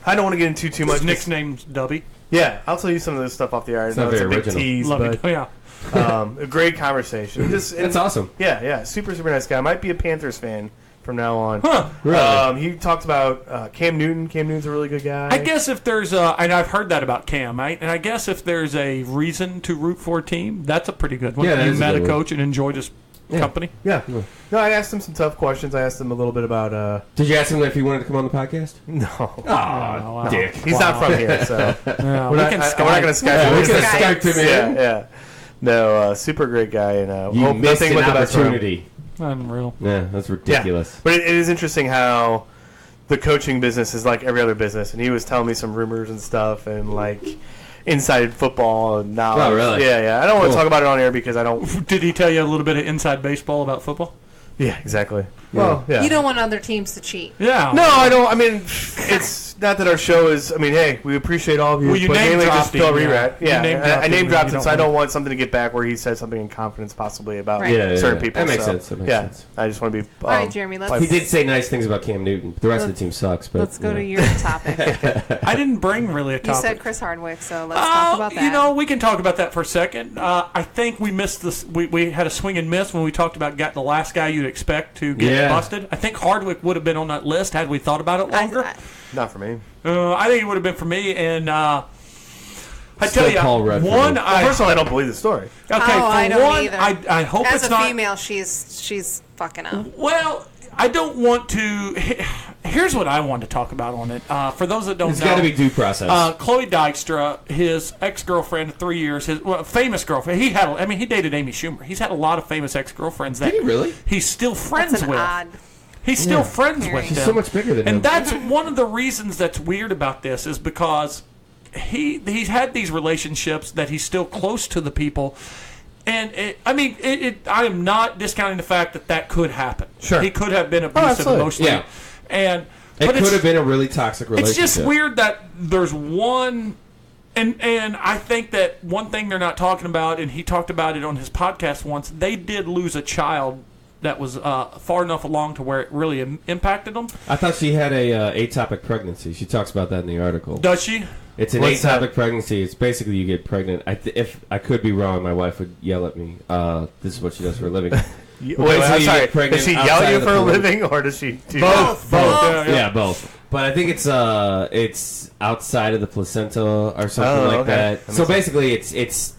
[SPEAKER 3] I don't want to get into too much.
[SPEAKER 1] His nickname's Dubby.
[SPEAKER 3] Yeah, I'll tell you some of this stuff off the air.
[SPEAKER 2] It's not very original.
[SPEAKER 3] Tease, but a great conversation.
[SPEAKER 2] That's awesome.
[SPEAKER 3] Yeah, super, super nice guy. Might be a Panthers fan from now on.
[SPEAKER 1] Huh,
[SPEAKER 3] really? He talked about Cam Newton. Cam Newton's a really good guy.
[SPEAKER 1] I guess if there's and I've heard that about Cam, right? And I guess if there's a reason to root for a team, that's a pretty good one.
[SPEAKER 2] Yeah,
[SPEAKER 1] you met a coach and enjoyed his company.
[SPEAKER 3] Yeah. No, I asked him some tough questions. I asked him a little bit about.
[SPEAKER 2] Did you ask him if he wanted to come on the podcast?
[SPEAKER 3] No.
[SPEAKER 2] Oh, dick.
[SPEAKER 3] He's not from here, so
[SPEAKER 1] Yeah,
[SPEAKER 3] we're not going to Skype him.
[SPEAKER 2] We could have Skyped him in.
[SPEAKER 3] Yeah. No, super great guy, and
[SPEAKER 2] You
[SPEAKER 3] hope
[SPEAKER 2] missed
[SPEAKER 3] nothing
[SPEAKER 2] an
[SPEAKER 3] but the best for him.
[SPEAKER 2] opportunity.
[SPEAKER 1] Unreal.
[SPEAKER 2] Yeah, that's ridiculous.
[SPEAKER 3] Yeah. But it is interesting how the coaching business is like every other business, and he was telling me some rumors and stuff, and like inside football and knowledge.
[SPEAKER 2] Oh, really?
[SPEAKER 3] Yeah. I don't want to talk about it on air because I don't.
[SPEAKER 1] Did he tell you a little bit of inside baseball about football?
[SPEAKER 3] Yeah, exactly. Well, yeah.
[SPEAKER 4] You don't want other teams to cheat.
[SPEAKER 1] Yeah.
[SPEAKER 3] No, I don't. I mean, it's not that our show is. I mean, hey, we appreciate all of you.
[SPEAKER 1] Well, you
[SPEAKER 3] but
[SPEAKER 1] name
[SPEAKER 3] mainly
[SPEAKER 1] dropped
[SPEAKER 3] just Phil
[SPEAKER 1] him, yeah.
[SPEAKER 3] Rerat.
[SPEAKER 1] You
[SPEAKER 3] Yeah,
[SPEAKER 1] name
[SPEAKER 3] I
[SPEAKER 1] dropped
[SPEAKER 3] name
[SPEAKER 1] him,
[SPEAKER 3] dropped
[SPEAKER 1] you
[SPEAKER 3] him, so I
[SPEAKER 1] don't
[SPEAKER 3] don't want something to get back where he said something in confidence possibly about
[SPEAKER 4] Right.
[SPEAKER 2] Yeah,
[SPEAKER 3] certain people.
[SPEAKER 2] That makes
[SPEAKER 3] so,
[SPEAKER 2] sense. That makes
[SPEAKER 3] yeah,
[SPEAKER 2] sense.
[SPEAKER 3] I just want to be.
[SPEAKER 4] All right, Jeremy, let's-
[SPEAKER 2] He did say nice things about Cam Newton. The rest of the team sucks. But
[SPEAKER 4] Let's go to
[SPEAKER 2] you know.
[SPEAKER 4] your topic.
[SPEAKER 1] I didn't bring really a
[SPEAKER 4] You
[SPEAKER 1] topic.
[SPEAKER 4] said Chris Hardwick, so let's talk about that.
[SPEAKER 1] You know, we can talk about that for a second. I think we missed this. We had a swing and miss when we talked about the last guy you'd expect to get busted. I think Hardwick would have been on that list had we thought about it longer.
[SPEAKER 3] Not for me.
[SPEAKER 1] I think it would have been for me. And I
[SPEAKER 2] Still
[SPEAKER 1] tell you,
[SPEAKER 2] Paul Rudd for
[SPEAKER 1] one,
[SPEAKER 2] me.
[SPEAKER 3] First of all, I don't believe the story.
[SPEAKER 1] okay, for
[SPEAKER 4] I don't
[SPEAKER 1] one,
[SPEAKER 4] either.
[SPEAKER 1] I hope
[SPEAKER 4] As
[SPEAKER 1] it's
[SPEAKER 4] a
[SPEAKER 1] not.
[SPEAKER 4] female, she's fucking up.
[SPEAKER 1] Well, I don't want to. Here's what I wanted to talk about on it. For those that don't
[SPEAKER 2] It's
[SPEAKER 1] know,
[SPEAKER 2] got to be due process.
[SPEAKER 1] Chloe Dykstra, his ex-girlfriend of 3 years, his famous girlfriend. He dated Amy Schumer. He's had a lot of famous ex-girlfriends that
[SPEAKER 2] Did he really?
[SPEAKER 1] he's still friends
[SPEAKER 4] That's an
[SPEAKER 1] with.
[SPEAKER 4] odd.
[SPEAKER 1] He's still friends with
[SPEAKER 2] She's
[SPEAKER 1] them.
[SPEAKER 2] so much bigger than him.
[SPEAKER 1] And that's one of the reasons that's weird about this is because he's had these relationships that he's still close to the people. And I am not discounting the fact that could happen.
[SPEAKER 3] Sure.
[SPEAKER 1] He could have been abusive
[SPEAKER 3] absolutely.
[SPEAKER 1] emotionally.
[SPEAKER 2] Yeah.
[SPEAKER 1] And
[SPEAKER 2] It
[SPEAKER 1] but
[SPEAKER 2] could have been a really toxic relationship.
[SPEAKER 1] it's just weird that there's one, and I think that one thing they're not talking about, and he talked about it on his podcast once. They did lose a child that was far enough along to where it really impacted them.
[SPEAKER 2] I thought she had a atopic pregnancy. She talks about that in the article.
[SPEAKER 1] Does she?
[SPEAKER 2] It's an
[SPEAKER 3] What's
[SPEAKER 2] atopic
[SPEAKER 3] that?
[SPEAKER 2] pregnancy. It's basically you get pregnant. If I could be wrong, my wife would yell at me. This is what she does for a living.
[SPEAKER 3] Wait,
[SPEAKER 2] Basically,
[SPEAKER 3] I'm
[SPEAKER 2] you
[SPEAKER 3] sorry.
[SPEAKER 2] get pregnant
[SPEAKER 3] Does she yell
[SPEAKER 2] outside
[SPEAKER 3] at you
[SPEAKER 2] of the
[SPEAKER 3] for a
[SPEAKER 2] pool.
[SPEAKER 3] living, or does she do
[SPEAKER 1] Both.
[SPEAKER 2] Yeah, both. But I think it's outside of the placenta or something like
[SPEAKER 3] okay.
[SPEAKER 2] that.
[SPEAKER 3] That
[SPEAKER 2] So
[SPEAKER 3] makes
[SPEAKER 2] basically, it's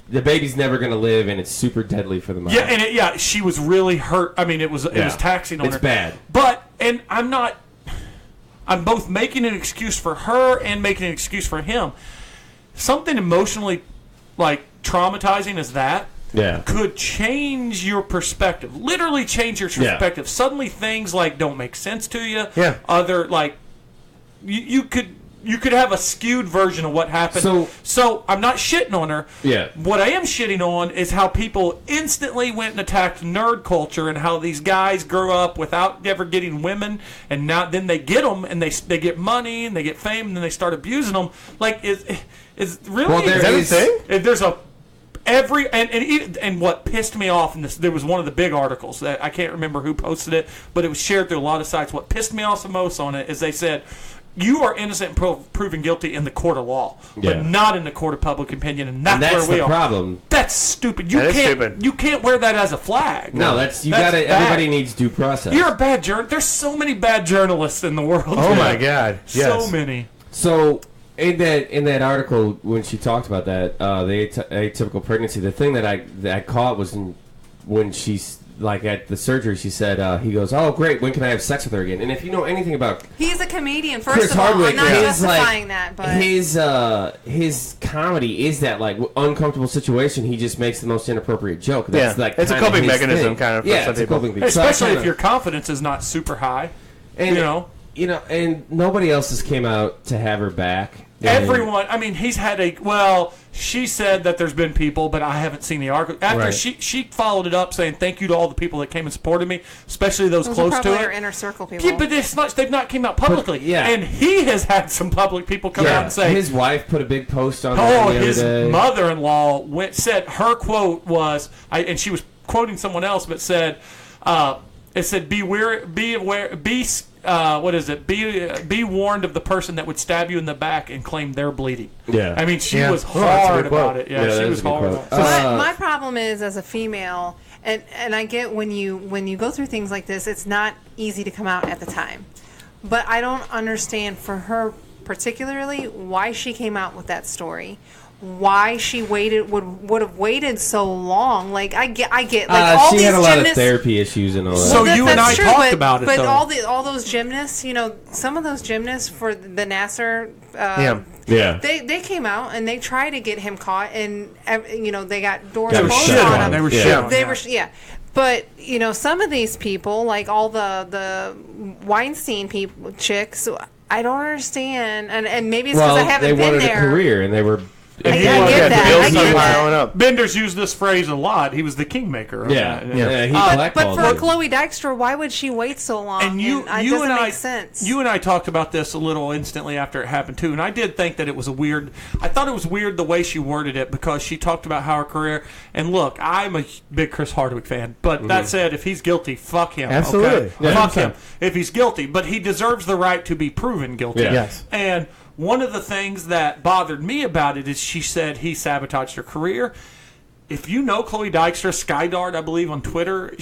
[SPEAKER 2] the baby's never going to live, and it's super deadly for the mom.
[SPEAKER 1] Yeah, and she was really hurt. I mean, it was taxing on her.
[SPEAKER 2] It's bad.
[SPEAKER 1] But I'm both making an excuse for her and making an excuse for him. Something emotionally like traumatizing as that
[SPEAKER 2] Yeah.
[SPEAKER 1] could change your perspective. Literally change your perspective. Suddenly things like don't make sense to you.
[SPEAKER 3] Yeah.
[SPEAKER 1] Other like you could have a skewed version of what happened. So I'm not shitting on her.
[SPEAKER 2] Yeah.
[SPEAKER 1] What I am shitting on is how people instantly went and attacked nerd culture and how these guys grew up without ever getting women, and now then they get them and they get money and they get fame and then they start abusing them. Like is really
[SPEAKER 2] Well, there
[SPEAKER 3] Is that a
[SPEAKER 2] is-
[SPEAKER 3] thing?
[SPEAKER 1] there's a and what pissed me off in this, there was one of the big articles that I can't remember who posted it, but it was shared through a lot of sites. What pissed me off the most on it is they said, you are innocent and proven guilty in the court of law,
[SPEAKER 2] Yeah.
[SPEAKER 1] but not in the court of public opinion, and that's,
[SPEAKER 2] And that's
[SPEAKER 1] where we
[SPEAKER 2] the
[SPEAKER 1] are.
[SPEAKER 2] problem.
[SPEAKER 1] That's stupid.
[SPEAKER 3] That is stupid.
[SPEAKER 1] You can't wear that as a flag.
[SPEAKER 2] No, that's you
[SPEAKER 1] That's
[SPEAKER 2] got to.
[SPEAKER 1] bad.
[SPEAKER 2] Everybody needs due process.
[SPEAKER 1] You're a bad journalist. There's so many bad journalists in the world.
[SPEAKER 3] Oh my God! Yes.
[SPEAKER 1] So many.
[SPEAKER 2] So in that article, when she talked about that, the atypical pregnancy, the thing that I caught was when she's like at the surgery, she said, he goes, "Oh great, when can I have sex with her again?" And if you know anything about
[SPEAKER 4] He's a comedian, first
[SPEAKER 2] Chris
[SPEAKER 4] of all.
[SPEAKER 2] Hardwick,
[SPEAKER 4] I'm not
[SPEAKER 2] his,
[SPEAKER 4] justifying that, but
[SPEAKER 2] his comedy is that like uncomfortable situation. He just makes the most inappropriate joke. That's
[SPEAKER 3] Yeah.
[SPEAKER 2] like
[SPEAKER 3] It's a
[SPEAKER 2] kind of
[SPEAKER 3] coping
[SPEAKER 2] his
[SPEAKER 3] mechanism
[SPEAKER 2] thing.
[SPEAKER 3] kind of for
[SPEAKER 2] Yeah,
[SPEAKER 3] some
[SPEAKER 2] it's a
[SPEAKER 3] people.
[SPEAKER 2] coping thing. So I
[SPEAKER 1] Especially
[SPEAKER 2] kinda-
[SPEAKER 1] if your confidence is not super high.
[SPEAKER 2] and,
[SPEAKER 1] You know.
[SPEAKER 2] and nobody else has came out to have her back. And-
[SPEAKER 1] Everyone, I mean, he's had she said that there's been people, but I haven't seen the article. After
[SPEAKER 3] Right.
[SPEAKER 1] she followed it up saying thank you to all the people that came and supported me, especially those
[SPEAKER 4] those
[SPEAKER 1] close
[SPEAKER 4] are
[SPEAKER 1] to
[SPEAKER 4] probably
[SPEAKER 1] it.
[SPEAKER 4] her inner circle people.
[SPEAKER 1] Yeah, but they've not came out publicly.
[SPEAKER 2] yeah.
[SPEAKER 1] And he has had some public people come out and say,
[SPEAKER 2] his wife put a big post on that the other
[SPEAKER 1] his
[SPEAKER 2] day.
[SPEAKER 1] mother-in-law said her quote was, and she was quoting someone else, but said, it said, be warned of the person that would stab you in the back and claim they're bleeding.
[SPEAKER 2] Yeah.
[SPEAKER 1] I mean, she
[SPEAKER 3] Yeah.
[SPEAKER 1] was
[SPEAKER 3] Oh, that's a
[SPEAKER 1] hard
[SPEAKER 3] good quote.
[SPEAKER 1] about it. Yeah,
[SPEAKER 2] that
[SPEAKER 1] she
[SPEAKER 2] is
[SPEAKER 1] was
[SPEAKER 2] a good
[SPEAKER 1] hard.
[SPEAKER 2] quote.
[SPEAKER 4] My problem is, as a female, and I get when you go through things like this, it's not easy to come out at the time. But I don't understand for her particularly why she came out with that story. why she would have waited so long. Like I get like all
[SPEAKER 2] she
[SPEAKER 4] these
[SPEAKER 2] had a lot of
[SPEAKER 4] gymnasts.
[SPEAKER 2] therapy issues and all that.
[SPEAKER 1] So you and I
[SPEAKER 4] true,
[SPEAKER 1] talked about it,
[SPEAKER 4] but
[SPEAKER 1] though.
[SPEAKER 4] all those gymnasts, some of those gymnasts for the Nasser,
[SPEAKER 2] yeah.
[SPEAKER 4] they came out and they tried to get him caught, and they got doors
[SPEAKER 2] They were
[SPEAKER 4] closed
[SPEAKER 2] shit
[SPEAKER 4] on
[SPEAKER 2] on
[SPEAKER 4] him.
[SPEAKER 1] They were
[SPEAKER 2] Yeah.
[SPEAKER 1] shit on
[SPEAKER 4] They
[SPEAKER 1] him.
[SPEAKER 4] were, yeah. But some of these people, like all the Weinstein chicks, I don't understand, and maybe it's because I haven't
[SPEAKER 2] they
[SPEAKER 4] been
[SPEAKER 2] wanted
[SPEAKER 4] there.
[SPEAKER 2] a career, and they were.
[SPEAKER 4] I
[SPEAKER 3] He
[SPEAKER 4] get
[SPEAKER 3] wanted
[SPEAKER 4] that.
[SPEAKER 3] the
[SPEAKER 4] I
[SPEAKER 3] bills
[SPEAKER 4] get
[SPEAKER 3] are
[SPEAKER 4] that.
[SPEAKER 3] piling up.
[SPEAKER 1] Bender's used this phrase a lot. He was the kingmaker. of
[SPEAKER 2] Yeah,
[SPEAKER 1] that.
[SPEAKER 2] yeah. He
[SPEAKER 4] But
[SPEAKER 2] blackballed
[SPEAKER 4] for
[SPEAKER 2] her.
[SPEAKER 4] Chloe Dykstra, why would she wait so long?
[SPEAKER 1] And you
[SPEAKER 4] doesn't
[SPEAKER 1] and
[SPEAKER 4] make
[SPEAKER 1] I,
[SPEAKER 4] sense.
[SPEAKER 1] you and I talked about this a little instantly after it happened too, and I did think that it was I thought it was weird the way she worded it, because she talked about how her career. And look, I'm a big Chris Hardwick fan, but that said, if he's guilty, fuck him.
[SPEAKER 3] Absolutely.
[SPEAKER 1] okay?
[SPEAKER 3] Yeah.
[SPEAKER 1] Fuck him if he's guilty. But he deserves the right to be proven guilty.
[SPEAKER 2] Yeah.
[SPEAKER 3] Yes.
[SPEAKER 1] And one of the things that bothered me about it is she said he sabotaged her career. If you know Chloe Dykstra, Skydart, I believe on Twitter,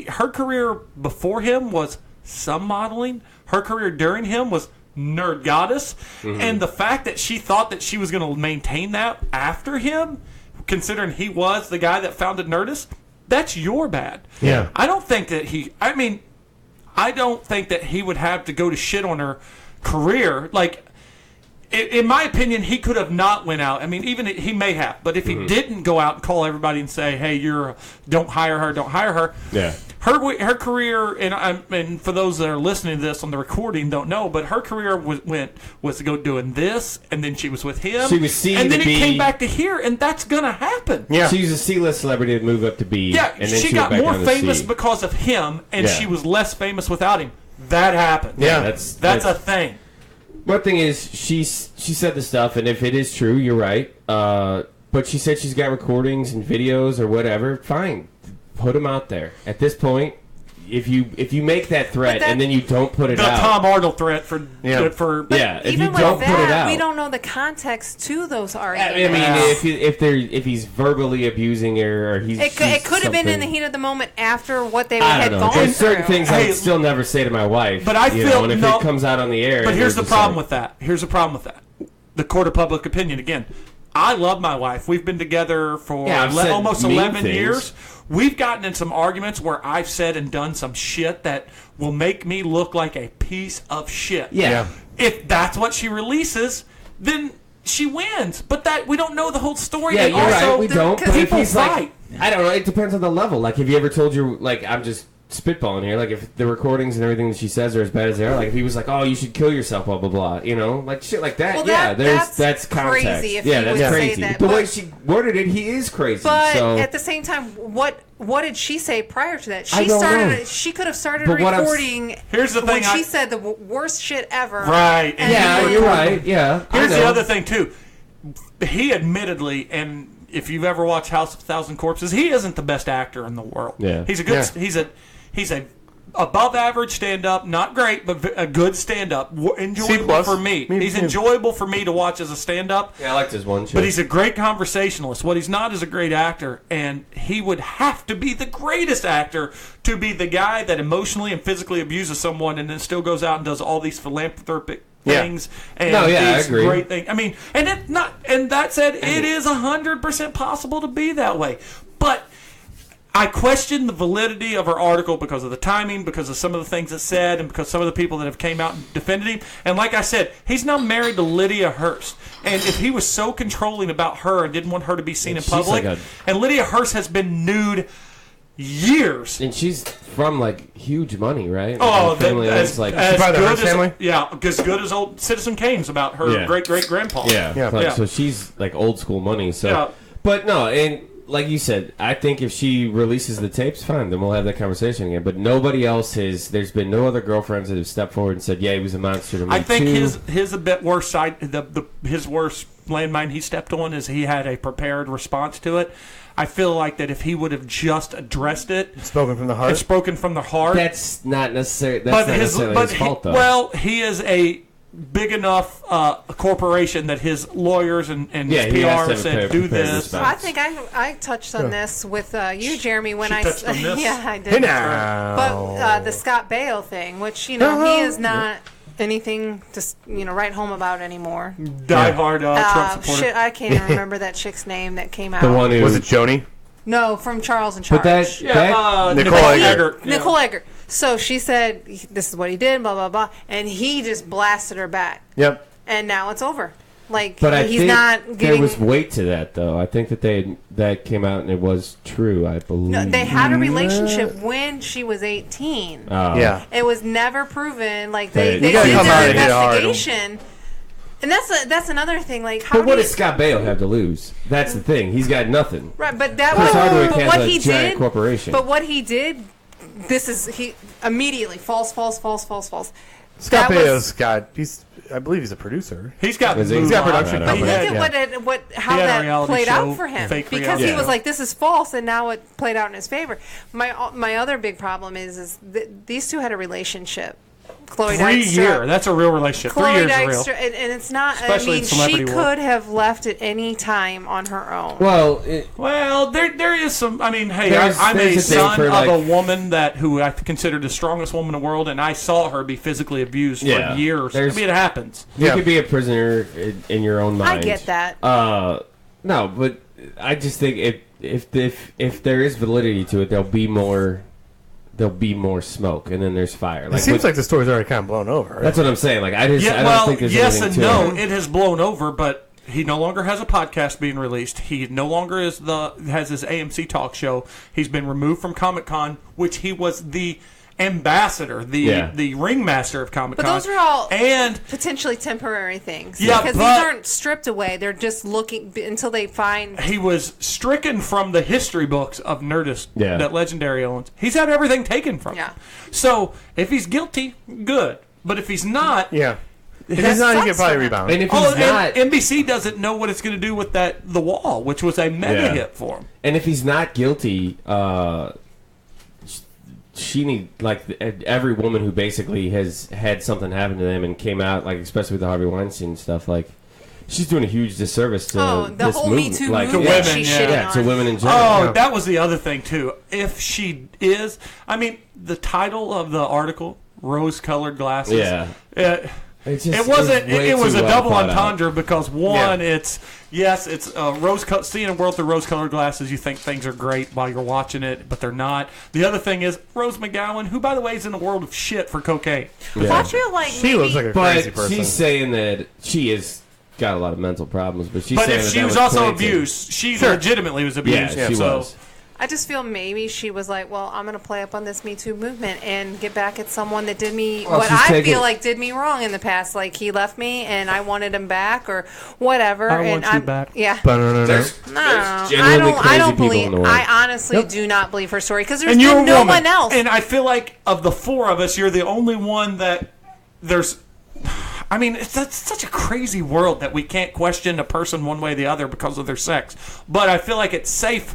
[SPEAKER 1] her career before him was some modeling. Her career during him was Nerd Goddess. And the fact that she thought that she was going to maintain that after him, considering he was the guy that founded Nerdist, that's your bad.
[SPEAKER 3] Yeah.
[SPEAKER 1] I don't think that he would have to go to shit on her career. Like, in my opinion, he could have not went out. I mean, even he may have, but if he didn't go out and call everybody and say, "Hey, don't hire her,"
[SPEAKER 2] Yeah.
[SPEAKER 1] her career, and for those that are listening to this on the recording don't know, but her career was to go doing this, and then she was with him.
[SPEAKER 2] She was seen
[SPEAKER 1] and then
[SPEAKER 2] to
[SPEAKER 1] it
[SPEAKER 2] be-
[SPEAKER 1] came back to here, and that's gonna happen.
[SPEAKER 3] Yeah.
[SPEAKER 2] She was a C-list celebrity to move up to B.
[SPEAKER 1] Yeah,
[SPEAKER 2] and then
[SPEAKER 1] she
[SPEAKER 2] went
[SPEAKER 1] got
[SPEAKER 2] back
[SPEAKER 1] more
[SPEAKER 2] down to
[SPEAKER 1] famous
[SPEAKER 2] C.
[SPEAKER 1] because of him, and
[SPEAKER 2] Yeah.
[SPEAKER 1] she was less famous without him. That happened.
[SPEAKER 3] Yeah.
[SPEAKER 1] That's a thing.
[SPEAKER 2] One thing is, she said the stuff, and if it is true, you're right. But she said she's got recordings and videos or whatever. Fine, put them out there. At this point, if you make that threat and then you don't put it
[SPEAKER 1] The
[SPEAKER 2] out,
[SPEAKER 1] Tom Arnold threat for
[SPEAKER 2] yeah, if
[SPEAKER 4] Even
[SPEAKER 2] you
[SPEAKER 4] with
[SPEAKER 2] don't put it
[SPEAKER 4] that,
[SPEAKER 2] out,
[SPEAKER 4] we don't know the context to those
[SPEAKER 2] I
[SPEAKER 4] arguments.
[SPEAKER 2] mean, if he's verbally abusing her or
[SPEAKER 4] it could have been in the heat of the moment after what they
[SPEAKER 2] I
[SPEAKER 4] had
[SPEAKER 2] don't know.
[SPEAKER 4] gone
[SPEAKER 2] There's certain
[SPEAKER 4] through.
[SPEAKER 2] things I
[SPEAKER 1] Hey,
[SPEAKER 2] would still never say to my wife.
[SPEAKER 1] But I
[SPEAKER 2] you
[SPEAKER 1] feel-
[SPEAKER 2] know, and if
[SPEAKER 1] no,
[SPEAKER 2] it comes out on the air,
[SPEAKER 1] But here's the
[SPEAKER 2] they're just
[SPEAKER 1] problem
[SPEAKER 2] like,
[SPEAKER 1] with that. Here's the problem with that. The court of public opinion again. I love my wife. We've been together for
[SPEAKER 2] Yeah, I've said
[SPEAKER 1] almost
[SPEAKER 2] mean
[SPEAKER 1] 11
[SPEAKER 2] things.
[SPEAKER 1] years. We've gotten in some arguments where I've said and done some shit that will make me look like a piece of shit.
[SPEAKER 2] Yeah.
[SPEAKER 1] If that's what she releases, then she wins. But that we don't know the whole story.
[SPEAKER 2] Yeah,
[SPEAKER 1] and
[SPEAKER 2] you're
[SPEAKER 1] also,
[SPEAKER 2] right. We don't. But if
[SPEAKER 1] People
[SPEAKER 2] he's
[SPEAKER 1] fight.
[SPEAKER 2] like, I don't know. It depends on the level. Like, have you ever told your I'm just spitballing here. Like, if the recordings and everything that she says are as bad as they are, like if he was like, "Oh, you should kill yourself," blah blah blah, like shit like that.
[SPEAKER 4] Well,
[SPEAKER 2] yeah,
[SPEAKER 4] that's
[SPEAKER 2] that's context.
[SPEAKER 4] crazy if
[SPEAKER 2] yeah,
[SPEAKER 4] he
[SPEAKER 2] that's
[SPEAKER 4] would say
[SPEAKER 2] crazy.
[SPEAKER 4] that,
[SPEAKER 2] The way
[SPEAKER 4] but-
[SPEAKER 2] she worded it, he is crazy.
[SPEAKER 4] But
[SPEAKER 2] so.
[SPEAKER 4] at the same time, what did she say prior to that?
[SPEAKER 2] I don't know.
[SPEAKER 4] She could have started
[SPEAKER 2] But what I'm s-
[SPEAKER 4] recording.
[SPEAKER 1] Here's the
[SPEAKER 4] when
[SPEAKER 1] thing,
[SPEAKER 4] she said the worst shit ever.
[SPEAKER 1] Right.
[SPEAKER 4] And
[SPEAKER 2] yeah,
[SPEAKER 4] then
[SPEAKER 2] you're
[SPEAKER 4] recorded.
[SPEAKER 2] right. Yeah.
[SPEAKER 1] Here's
[SPEAKER 2] I
[SPEAKER 1] the
[SPEAKER 2] know.
[SPEAKER 1] other thing too. He admittedly, and if you've ever watched House of a Thousand Corpses, he isn't the best actor in the world.
[SPEAKER 2] Yeah.
[SPEAKER 1] He's a good.
[SPEAKER 3] Yeah.
[SPEAKER 1] He's a above average stand up, not great, but a good stand up. Enjoyable
[SPEAKER 3] plus.
[SPEAKER 1] for me. He's enjoyable for me to watch as a stand up.
[SPEAKER 2] Yeah, I liked his one show.
[SPEAKER 1] But he's a great conversationalist. What he's not is a great actor, and he would have to be the greatest actor to be the guy that emotionally and physically abuses someone and then still goes out and does all these philanthropic things and
[SPEAKER 2] No, yeah, I
[SPEAKER 1] these
[SPEAKER 2] agree.
[SPEAKER 1] great things. I mean, and it not. And that said, it is 100% possible to be that way, but I question the validity of her article because of the timing, because of some of the things it said, and because some of the people that have came out and defended him. And like I said, he's now married to Lydia Hearst. And if he was so controlling about her and didn't want her to be seen in
[SPEAKER 2] she's
[SPEAKER 1] public,
[SPEAKER 2] like
[SPEAKER 1] and Lydia Hearst has been nude years.
[SPEAKER 2] and she's from like huge money, right?
[SPEAKER 1] Oh,
[SPEAKER 2] Her family
[SPEAKER 1] as,
[SPEAKER 2] owns, like
[SPEAKER 1] as
[SPEAKER 3] By the
[SPEAKER 1] good
[SPEAKER 3] Hearst
[SPEAKER 1] as
[SPEAKER 3] family?
[SPEAKER 1] as good as old Citizen Kane's about her
[SPEAKER 2] Yeah.
[SPEAKER 1] great great grandpa.
[SPEAKER 2] Yeah.
[SPEAKER 3] Yeah.
[SPEAKER 2] So she's like old school money. So,
[SPEAKER 1] Yeah.
[SPEAKER 2] but no, and like you said, I think if she releases the tapes, fine, then we'll have that conversation again. But nobody else has. There's been no other girlfriends that have stepped forward and said, "Yeah, he was a monster to me."
[SPEAKER 1] I think
[SPEAKER 2] too.
[SPEAKER 1] his a bit worse side. His worst landmine he stepped on is he had a prepared response to it. I feel like that if he would have just addressed it,
[SPEAKER 3] Spoken from the heart.
[SPEAKER 1] it's spoken from the heart.
[SPEAKER 2] That's not necessarily. That's not necessarily his fault, though.
[SPEAKER 1] Well, he is a big enough corporation that his lawyers and
[SPEAKER 2] Yeah,
[SPEAKER 1] his
[SPEAKER 2] he has
[SPEAKER 1] PR
[SPEAKER 2] to
[SPEAKER 1] said
[SPEAKER 2] have
[SPEAKER 1] do
[SPEAKER 2] prepared
[SPEAKER 1] this.
[SPEAKER 2] response.
[SPEAKER 4] I think I touched on this with you, Jeremy, when
[SPEAKER 1] She
[SPEAKER 4] I
[SPEAKER 1] touched on this?
[SPEAKER 4] yeah I did.
[SPEAKER 3] Hey now.
[SPEAKER 4] But the Scott Baio thing, which he is not. anything to write home about anymore.
[SPEAKER 1] Die hard Trump supporter.
[SPEAKER 4] Shit, I can't even remember that chick's name that came out.
[SPEAKER 2] The one who
[SPEAKER 3] Was it Joni?
[SPEAKER 4] No, from Charles in Charge.
[SPEAKER 2] But
[SPEAKER 3] Nicole Eggert.
[SPEAKER 4] Nicole Eggert. So she said, "This is what he did," blah blah blah, and he just blasted her back.
[SPEAKER 3] Yep.
[SPEAKER 4] And now it's over. Like,
[SPEAKER 2] but I
[SPEAKER 4] he's
[SPEAKER 2] think
[SPEAKER 4] not giving.
[SPEAKER 2] There was weight to that, though. I think that that came out and it was true. I believe.
[SPEAKER 4] No, they had a relationship when she was 18.
[SPEAKER 3] Yeah.
[SPEAKER 4] It was never proven. Like
[SPEAKER 2] They
[SPEAKER 4] they
[SPEAKER 3] gotta
[SPEAKER 4] did
[SPEAKER 3] come out
[SPEAKER 4] their
[SPEAKER 3] and hit hard.
[SPEAKER 4] investigation. And that's another thing. Like, how
[SPEAKER 2] But what
[SPEAKER 4] do
[SPEAKER 2] does Scott Baio have to lose? That's the thing. He's got nothing.
[SPEAKER 4] right? But that
[SPEAKER 2] Chris Hardwick
[SPEAKER 4] but
[SPEAKER 2] has
[SPEAKER 4] what
[SPEAKER 2] a
[SPEAKER 4] he
[SPEAKER 2] giant
[SPEAKER 4] did.
[SPEAKER 2] corporation.
[SPEAKER 4] But what he did. He immediately false.
[SPEAKER 3] Scott Baio's I believe he's a producer.
[SPEAKER 1] He's got
[SPEAKER 3] He's got production
[SPEAKER 4] But
[SPEAKER 3] company.
[SPEAKER 4] look at how
[SPEAKER 1] He had a
[SPEAKER 4] that
[SPEAKER 1] reality
[SPEAKER 4] played
[SPEAKER 1] show,
[SPEAKER 4] out for him,
[SPEAKER 1] fake
[SPEAKER 4] because
[SPEAKER 1] reality
[SPEAKER 4] he was
[SPEAKER 3] show.
[SPEAKER 4] like, "This is false," and now it played out in his favor. My other big problem is these two had a relationship. Chloe
[SPEAKER 1] 3
[SPEAKER 4] Dykstra.
[SPEAKER 1] year. That's a real relationship. 3
[SPEAKER 4] Chloe
[SPEAKER 1] years is real.
[SPEAKER 4] Dykstra, and it's not.
[SPEAKER 1] Especially in
[SPEAKER 4] she
[SPEAKER 1] celebrity world.
[SPEAKER 4] could have left at any time on her own.
[SPEAKER 2] Well,
[SPEAKER 1] Well, there is some. I mean, hey,
[SPEAKER 2] There's
[SPEAKER 1] I'm a
[SPEAKER 2] a thing
[SPEAKER 1] son
[SPEAKER 2] for,
[SPEAKER 1] of
[SPEAKER 2] like-
[SPEAKER 1] a woman who I consider the strongest woman in the world, and I saw her be physically abused
[SPEAKER 2] Yeah.
[SPEAKER 1] for years. I
[SPEAKER 2] There's-
[SPEAKER 1] mean, it happens.
[SPEAKER 2] you
[SPEAKER 3] Yeah.
[SPEAKER 2] could be a prisoner in your own mind.
[SPEAKER 4] I get that.
[SPEAKER 2] No, but I just think if there is validity to it, there'll be more smoke, and then there's fire.
[SPEAKER 3] It seems like the story's already kind of blown over. Right?
[SPEAKER 2] That's what I'm saying. Like I
[SPEAKER 1] Yeah,
[SPEAKER 2] don't think there's
[SPEAKER 1] yes
[SPEAKER 2] anything
[SPEAKER 1] and
[SPEAKER 2] to
[SPEAKER 1] no.
[SPEAKER 2] it.
[SPEAKER 1] It has blown over, but he no longer has a podcast being released. He no longer has his AMC talk show. He's been removed from Comic-Con, which he was the ambassador, the ringmaster of Comic-Con.
[SPEAKER 4] But those are all
[SPEAKER 1] and
[SPEAKER 4] potentially temporary things.
[SPEAKER 1] Yeah,
[SPEAKER 4] because
[SPEAKER 1] but-
[SPEAKER 4] these aren't stripped away. They're just looking until they find.
[SPEAKER 1] he was stricken from the history books of Nerdist
[SPEAKER 2] Yeah.
[SPEAKER 1] that Legendary owns. He's had everything taken from him.
[SPEAKER 4] Yeah.
[SPEAKER 1] So if he's guilty, good. But if he's not,
[SPEAKER 3] Yeah. If
[SPEAKER 1] That
[SPEAKER 3] he's not, he
[SPEAKER 4] sucks
[SPEAKER 3] could probably
[SPEAKER 4] for him.
[SPEAKER 3] rebound.
[SPEAKER 2] And if he's not,
[SPEAKER 1] and NBC doesn't know what it's going to do with The Wall, which was a mega
[SPEAKER 2] Yeah.
[SPEAKER 1] hit for him.
[SPEAKER 2] and if he's not guilty, she need every woman who basically has had something happen to them and came out, like especially with the Harvey Weinstein stuff, like she's doing a huge disservice to
[SPEAKER 4] the
[SPEAKER 2] this
[SPEAKER 4] whole
[SPEAKER 2] movement.
[SPEAKER 4] Me Too
[SPEAKER 2] like,
[SPEAKER 4] movement.
[SPEAKER 1] women,
[SPEAKER 4] she's
[SPEAKER 1] yeah.
[SPEAKER 4] shitting
[SPEAKER 2] yeah,
[SPEAKER 4] on.
[SPEAKER 2] to women in general.
[SPEAKER 1] Oh,
[SPEAKER 3] Yeah.
[SPEAKER 1] that was the other thing too. If she is, I mean, the title of the article, "Rose-Colored Glasses."
[SPEAKER 2] Yeah.
[SPEAKER 1] It wasn't.
[SPEAKER 2] way
[SPEAKER 1] It was
[SPEAKER 2] too
[SPEAKER 1] a
[SPEAKER 2] well
[SPEAKER 1] double
[SPEAKER 2] thought out.
[SPEAKER 1] entendre because one,
[SPEAKER 3] Yeah.
[SPEAKER 1] it's seeing a world through rose-colored glasses. You think things are great while you're watching it, but they're not. The other thing is Rose McGowan, who by the way is in a world of shit for cocaine.
[SPEAKER 2] Yeah.
[SPEAKER 4] I feel like
[SPEAKER 3] She
[SPEAKER 4] maybe,
[SPEAKER 3] looks like a crazy
[SPEAKER 2] But
[SPEAKER 3] person.
[SPEAKER 2] she's saying that she has got a lot of mental problems, but she's
[SPEAKER 1] But
[SPEAKER 2] saying
[SPEAKER 1] if
[SPEAKER 2] that
[SPEAKER 1] she
[SPEAKER 2] that
[SPEAKER 1] was also
[SPEAKER 2] planted.
[SPEAKER 1] abused, she
[SPEAKER 3] Sure.
[SPEAKER 1] legitimately was abused.
[SPEAKER 2] Yeah, she
[SPEAKER 1] so.
[SPEAKER 2] was.
[SPEAKER 4] I just feel maybe she was like, well, I'm going to play up on this Me Too movement and get back at someone that did me
[SPEAKER 2] Well,
[SPEAKER 4] what
[SPEAKER 2] she's
[SPEAKER 4] I
[SPEAKER 2] taking-
[SPEAKER 4] feel like did me wrong in the past. Like he left me and I wanted him back or whatever.
[SPEAKER 1] I
[SPEAKER 4] and
[SPEAKER 1] want you back.
[SPEAKER 4] Yeah.
[SPEAKER 3] No.
[SPEAKER 2] There's
[SPEAKER 4] No, I
[SPEAKER 2] genuinely
[SPEAKER 4] don't
[SPEAKER 2] crazy people
[SPEAKER 4] believe.
[SPEAKER 2] in the world.
[SPEAKER 4] I honestly
[SPEAKER 3] Yep.
[SPEAKER 4] do not believe her story because there's
[SPEAKER 1] And you're
[SPEAKER 4] been
[SPEAKER 1] a
[SPEAKER 4] no
[SPEAKER 1] woman.
[SPEAKER 4] one else.
[SPEAKER 1] And I feel like of the four of us, you're the only one that there's. I mean, that's such a crazy world that we can't question a person one way or the other because of their sex. But I feel like it's safer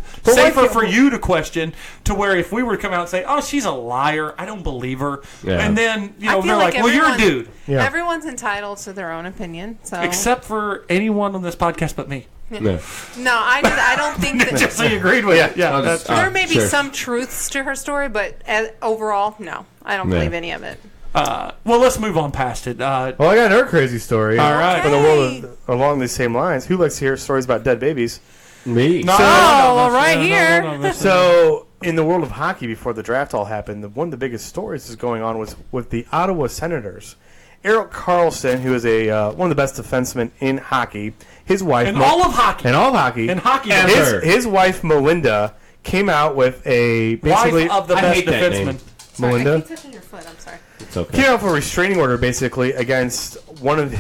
[SPEAKER 1] for you to question to where if we were to come out and say, "Oh, she's a liar. I don't believe her,"
[SPEAKER 2] Yeah.
[SPEAKER 1] and then
[SPEAKER 4] I feel
[SPEAKER 1] they're like, "Well, you're a
[SPEAKER 4] everyone-
[SPEAKER 1] dude,"
[SPEAKER 3] Yeah.
[SPEAKER 4] Everyone's entitled to their own opinion. So
[SPEAKER 1] except for anyone on this podcast but me.
[SPEAKER 2] No.
[SPEAKER 4] no, I don't think that.
[SPEAKER 1] Just so you agreed with it. Yeah,
[SPEAKER 2] I'll
[SPEAKER 1] that's
[SPEAKER 2] just-
[SPEAKER 4] There may be
[SPEAKER 2] Sure.
[SPEAKER 4] some truths to her story, but overall, no, I don't
[SPEAKER 2] Yeah.
[SPEAKER 4] believe any of it.
[SPEAKER 1] well, let's move on past it.
[SPEAKER 3] Well, I got another crazy story.
[SPEAKER 1] All right.
[SPEAKER 3] In the world along these same lines, who likes to hear stories about dead babies?
[SPEAKER 2] Me.
[SPEAKER 1] No,
[SPEAKER 4] well, right here.
[SPEAKER 3] So, in the world of hockey, before the draft all happened, one of the biggest stories is going on was with the Ottawa Senators. Eric Carlson, who is one of the best defensemen in hockey, his wife
[SPEAKER 1] in all of hockey,
[SPEAKER 3] in all of hockey,
[SPEAKER 1] in hockey,
[SPEAKER 2] Ever.
[SPEAKER 3] his wife Melinda came out with a basically
[SPEAKER 1] wife of the
[SPEAKER 2] I
[SPEAKER 1] best
[SPEAKER 2] hate that
[SPEAKER 1] defenseman.
[SPEAKER 2] name.
[SPEAKER 4] Sorry,
[SPEAKER 3] Melinda?
[SPEAKER 4] I keep touching your foot. I'm sorry.
[SPEAKER 2] It's okay.
[SPEAKER 3] came out with a restraining order basically against one of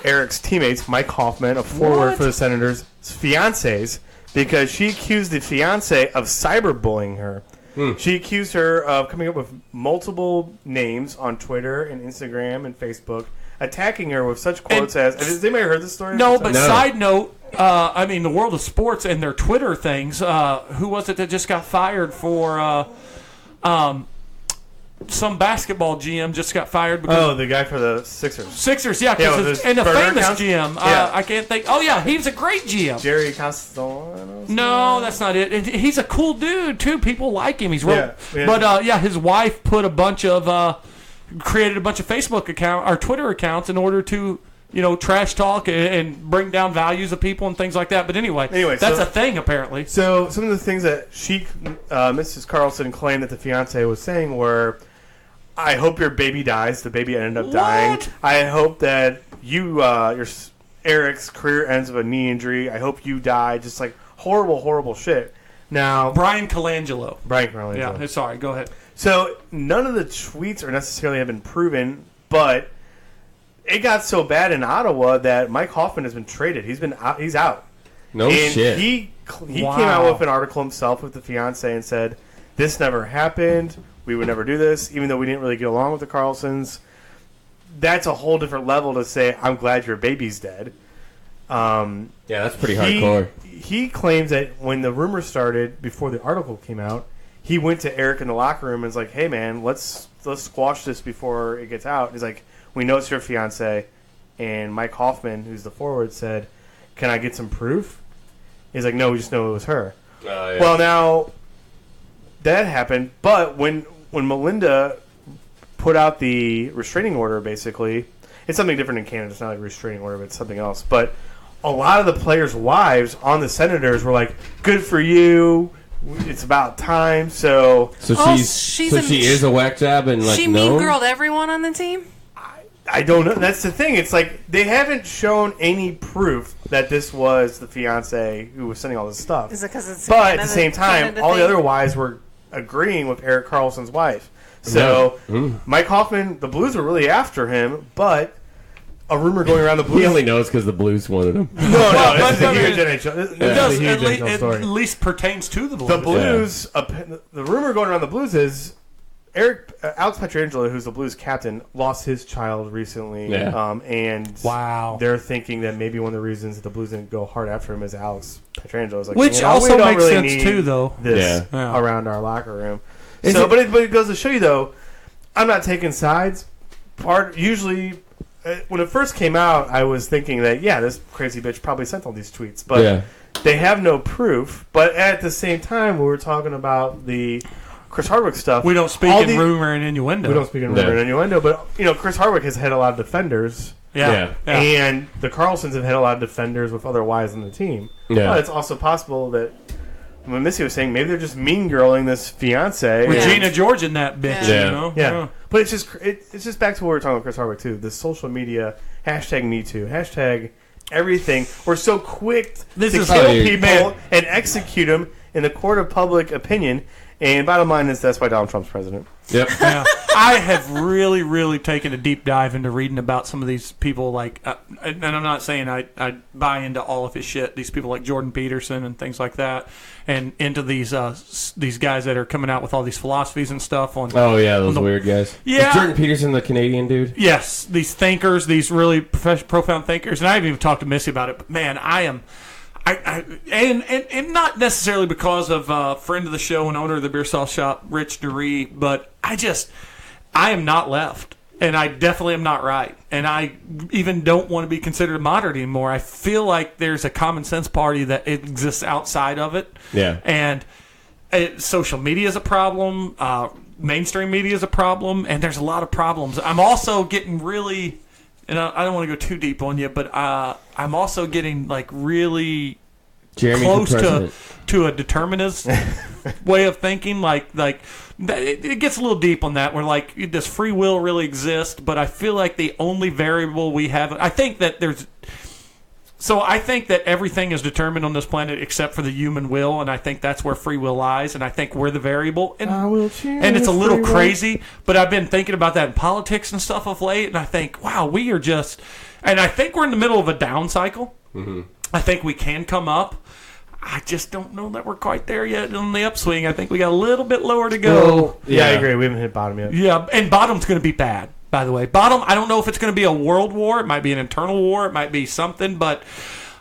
[SPEAKER 3] Eric's teammates, Mike Hoffman, a forward
[SPEAKER 1] What?
[SPEAKER 3] for the Senators' fiancés, because she accused the fiancé of cyberbullying her. She accused her of coming up with multiple names on Twitter and Instagram and Facebook, attacking her with such quotes as... Has anybody heard this story?
[SPEAKER 1] No, but
[SPEAKER 2] No.
[SPEAKER 1] side note, I mean, the world of sports and their Twitter things, who was it that just got fired for some basketball GM just got fired because
[SPEAKER 3] Oh, the guy for the Sixers.
[SPEAKER 1] Sixers, yeah,
[SPEAKER 3] Yeah, with
[SPEAKER 1] because
[SPEAKER 3] his
[SPEAKER 1] and a
[SPEAKER 3] burner
[SPEAKER 1] famous
[SPEAKER 3] accounts?
[SPEAKER 1] GM.
[SPEAKER 3] Yeah.
[SPEAKER 1] I can't think. Oh yeah, he was a great GM.
[SPEAKER 3] Jerry Castellanos?
[SPEAKER 1] No, that's not it. And he's a cool dude too. People like him. He's real.
[SPEAKER 3] Yeah.
[SPEAKER 1] But his wife put a bunch of created a bunch of Facebook account or Twitter accounts in order to, trash talk and bring down values of people and things like that. But anyway, that's a thing apparently.
[SPEAKER 3] So some of the things that Mrs. Carrelson claimed that the fiance was saying were, I hope your baby dies. The baby ended up dying. I hope that Eric's career ends with a knee injury. I hope you die. Just like horrible, horrible shit. Now,
[SPEAKER 1] Brian Colangelo.
[SPEAKER 3] Yeah,
[SPEAKER 1] sorry. Go ahead.
[SPEAKER 3] So none of the tweets are necessarily have been proven, but it got so bad in Ottawa that Mike Hoffman has been traded. He's out.
[SPEAKER 2] No shit.
[SPEAKER 3] He came out with an article himself with the fiance and said, "This never happened. We would never do this, even though we didn't really get along with the Carlsons." That's a whole different level to say, "I'm glad your baby's dead."
[SPEAKER 2] Yeah, that's pretty hardcore.
[SPEAKER 3] He claims that when the rumor started, before the article came out, he went to Eric in the locker room and was like, "Hey, man, let's squash this before it gets out." He's like, "We know it's your fiance," and Mike Hoffman, who's the forward, said, "Can I get some proof?" He's like, "No, we just know it was her."
[SPEAKER 2] Yeah.
[SPEAKER 3] Well, now that happened, but when Melinda put out the restraining order, basically, it's something different in Canada. It's not like a restraining order, but it's something else. But a lot of the players' wives on the Senators were like, "Good for you. It's about time." So
[SPEAKER 2] she is a whack job and like
[SPEAKER 4] she mean-girled everyone on the team.
[SPEAKER 3] I don't know. That's the thing. It's like they haven't shown any proof that this was the fiance who was sending all this stuff.
[SPEAKER 4] Is it because it's
[SPEAKER 3] but at the same time, all the other wives were agreeing with Eric Carlson's wife. So Mike Hoffman, the Blues were really after him, but a rumor going around the Blues.
[SPEAKER 2] He only knows because the Blues wanted him.
[SPEAKER 3] No, this is a huge NHL.
[SPEAKER 1] At least pertains to the Blues.
[SPEAKER 3] The Blues. The rumor going around the Blues is Alex Pietrangelo, who's the Blues captain, lost his child recently.
[SPEAKER 2] Yeah.
[SPEAKER 3] And they're thinking that maybe one of the reasons that the Blues didn't go hard after him is Alex Pietrangelo. Is like,
[SPEAKER 1] which also makes sense too, though.
[SPEAKER 3] This around our locker room. But it goes to show you, though, I'm not taking sides. Usually, when it first came out, I was thinking that, this crazy bitch probably sent all these tweets. But they have no proof. But at the same time, we were talking about the Chris Hardwick stuff.
[SPEAKER 1] We don't speak in rumor and innuendo.
[SPEAKER 3] We don't speak in rumor and innuendo. But, Chris Hardwick has had a lot of defenders.
[SPEAKER 1] Yeah.
[SPEAKER 3] And the Carlsons have had a lot of defenders with other wives on the team.
[SPEAKER 2] Yeah.
[SPEAKER 3] But it's also possible that, when Missy was saying, maybe they're just mean-girling this fiance.
[SPEAKER 1] Regina George in that bitch,
[SPEAKER 3] Yeah. But it's just back to what we were talking about Chris Hardwick, too. The social media, #MeToo, #everything. We're so quick to kill people and execute them in the court of public opinion. And bottom line is that's why Donald Trump's president.
[SPEAKER 2] Yep.
[SPEAKER 1] Yeah. I have really, really taken a deep dive into reading about some of these people, and I'm not saying I buy into all of his shit. These people like Jordan Peterson and things like that, and into these guys that are coming out with all these philosophies and stuff on.
[SPEAKER 2] Oh yeah, those weird guys.
[SPEAKER 1] Yeah,
[SPEAKER 2] is Jordan Peterson, the Canadian dude.
[SPEAKER 1] Yes, these thinkers, these really profound thinkers, and I haven't even talked to Missy about it. But man, I am. And not necessarily because of friend of the show and owner of the beer sauce shop, Rich Dury, but I am not left, and I definitely am not right, and I even don't want to be considered a moderate anymore. I feel like there's a common sense party that exists outside of it, and social media is a problem, mainstream media is a problem, and there's a lot of problems. I'm also getting really. And I don't want to go too deep on you, but I'm also getting really close to a determinist way of thinking. It gets a little deep on that. Where does free will really exist? But I feel like the only variable we have. I think that everything is determined on this planet except for the human will, and I think that's where free will lies, and I think we're the variable. And it's a little crazy, but I've been thinking about that in politics and stuff of late, and I think, wow, we are just... And I think we're in the middle of a down cycle. Mm-hmm. I think we can come up. I just don't know that we're quite there yet on the upswing. I think we got a little bit lower to go.
[SPEAKER 3] Well, I agree. We haven't hit bottom yet.
[SPEAKER 1] Yeah, and bottom's going to be bad. By the way, bottom, I don't know if it's going to be a world war. It might be an internal war. It might be something, but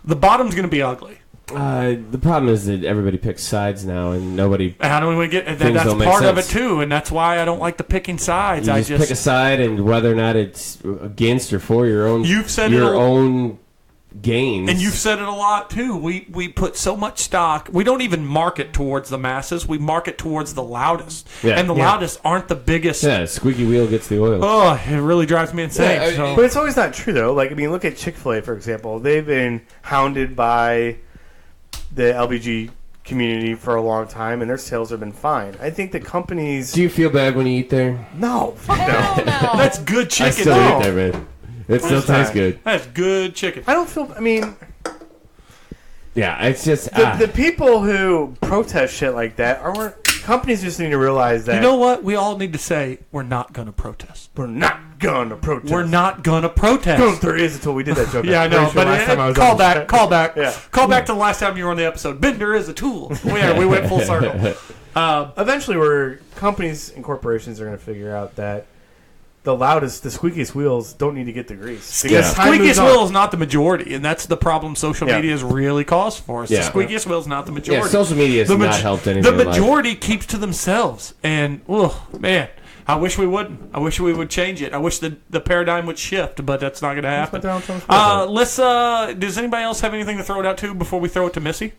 [SPEAKER 1] the bottom's going to be ugly.
[SPEAKER 2] The problem is that everybody picks sides now, and nobody.
[SPEAKER 1] How do we get? That's part of it too, and that's why I don't like the picking sides.
[SPEAKER 2] You just pick a side, and whether or not it's against or for your own.
[SPEAKER 1] You've said
[SPEAKER 2] your own gains.
[SPEAKER 1] And you've said it a lot too. We put so much stock. We don't even market towards the masses. We market towards the loudest.
[SPEAKER 2] Yeah.
[SPEAKER 1] And the loudest aren't the biggest.
[SPEAKER 2] Yeah, squeaky wheel gets the oil.
[SPEAKER 1] Oh, it really drives me insane.
[SPEAKER 2] Yeah,
[SPEAKER 1] so.
[SPEAKER 3] But it's always not true, though. Like, I mean, look at Chick-fil-A, for example. They've been hounded by the LBG community for a long time, and their sales have been fine. I think the companies...
[SPEAKER 2] Do you feel bad when you eat there?
[SPEAKER 3] No. Fuck no.
[SPEAKER 4] Hell no.
[SPEAKER 1] That's good
[SPEAKER 2] I
[SPEAKER 1] chicken.
[SPEAKER 2] still
[SPEAKER 1] though.
[SPEAKER 2] eat there, man. It still tastes good.
[SPEAKER 1] That's good chicken.
[SPEAKER 3] I don't feel... I mean...
[SPEAKER 2] Yeah, it's just...
[SPEAKER 3] The people who protest shit like that aren't... Companies just need to realize that...
[SPEAKER 1] You know what? We all need to say, we're not going to protest.
[SPEAKER 3] We're not going to protest.
[SPEAKER 1] We're not going to protest.
[SPEAKER 3] There is until we did that joke.
[SPEAKER 1] Yeah, I know.
[SPEAKER 3] Pretty sure
[SPEAKER 1] But
[SPEAKER 3] last time I was
[SPEAKER 1] call
[SPEAKER 3] on
[SPEAKER 1] back. Call back.
[SPEAKER 3] Yeah.
[SPEAKER 1] Call back to the last time you were on the episode. Bender is a tool. Yeah, we went full circle.
[SPEAKER 3] Eventually, where companies and corporations are going to figure out that the loudest, the squeakiest wheels don't need to get the grease. Because time moves
[SPEAKER 1] Squeakiest
[SPEAKER 3] on.
[SPEAKER 1] wheel is not the majority, and that's the problem social
[SPEAKER 3] Yeah.
[SPEAKER 1] media has really caused for us.
[SPEAKER 2] Yeah.
[SPEAKER 1] The squeakiest wheel is not the majority.
[SPEAKER 2] Yeah, social media has not helped anything
[SPEAKER 1] The
[SPEAKER 2] in life.
[SPEAKER 1] majority keeps to themselves, and man, I wish we wouldn't. I wish we would change it. I wish the paradigm would shift, but that's not going to happen. Let's. Does anybody else have anything to throw it out to before we throw it to Missy?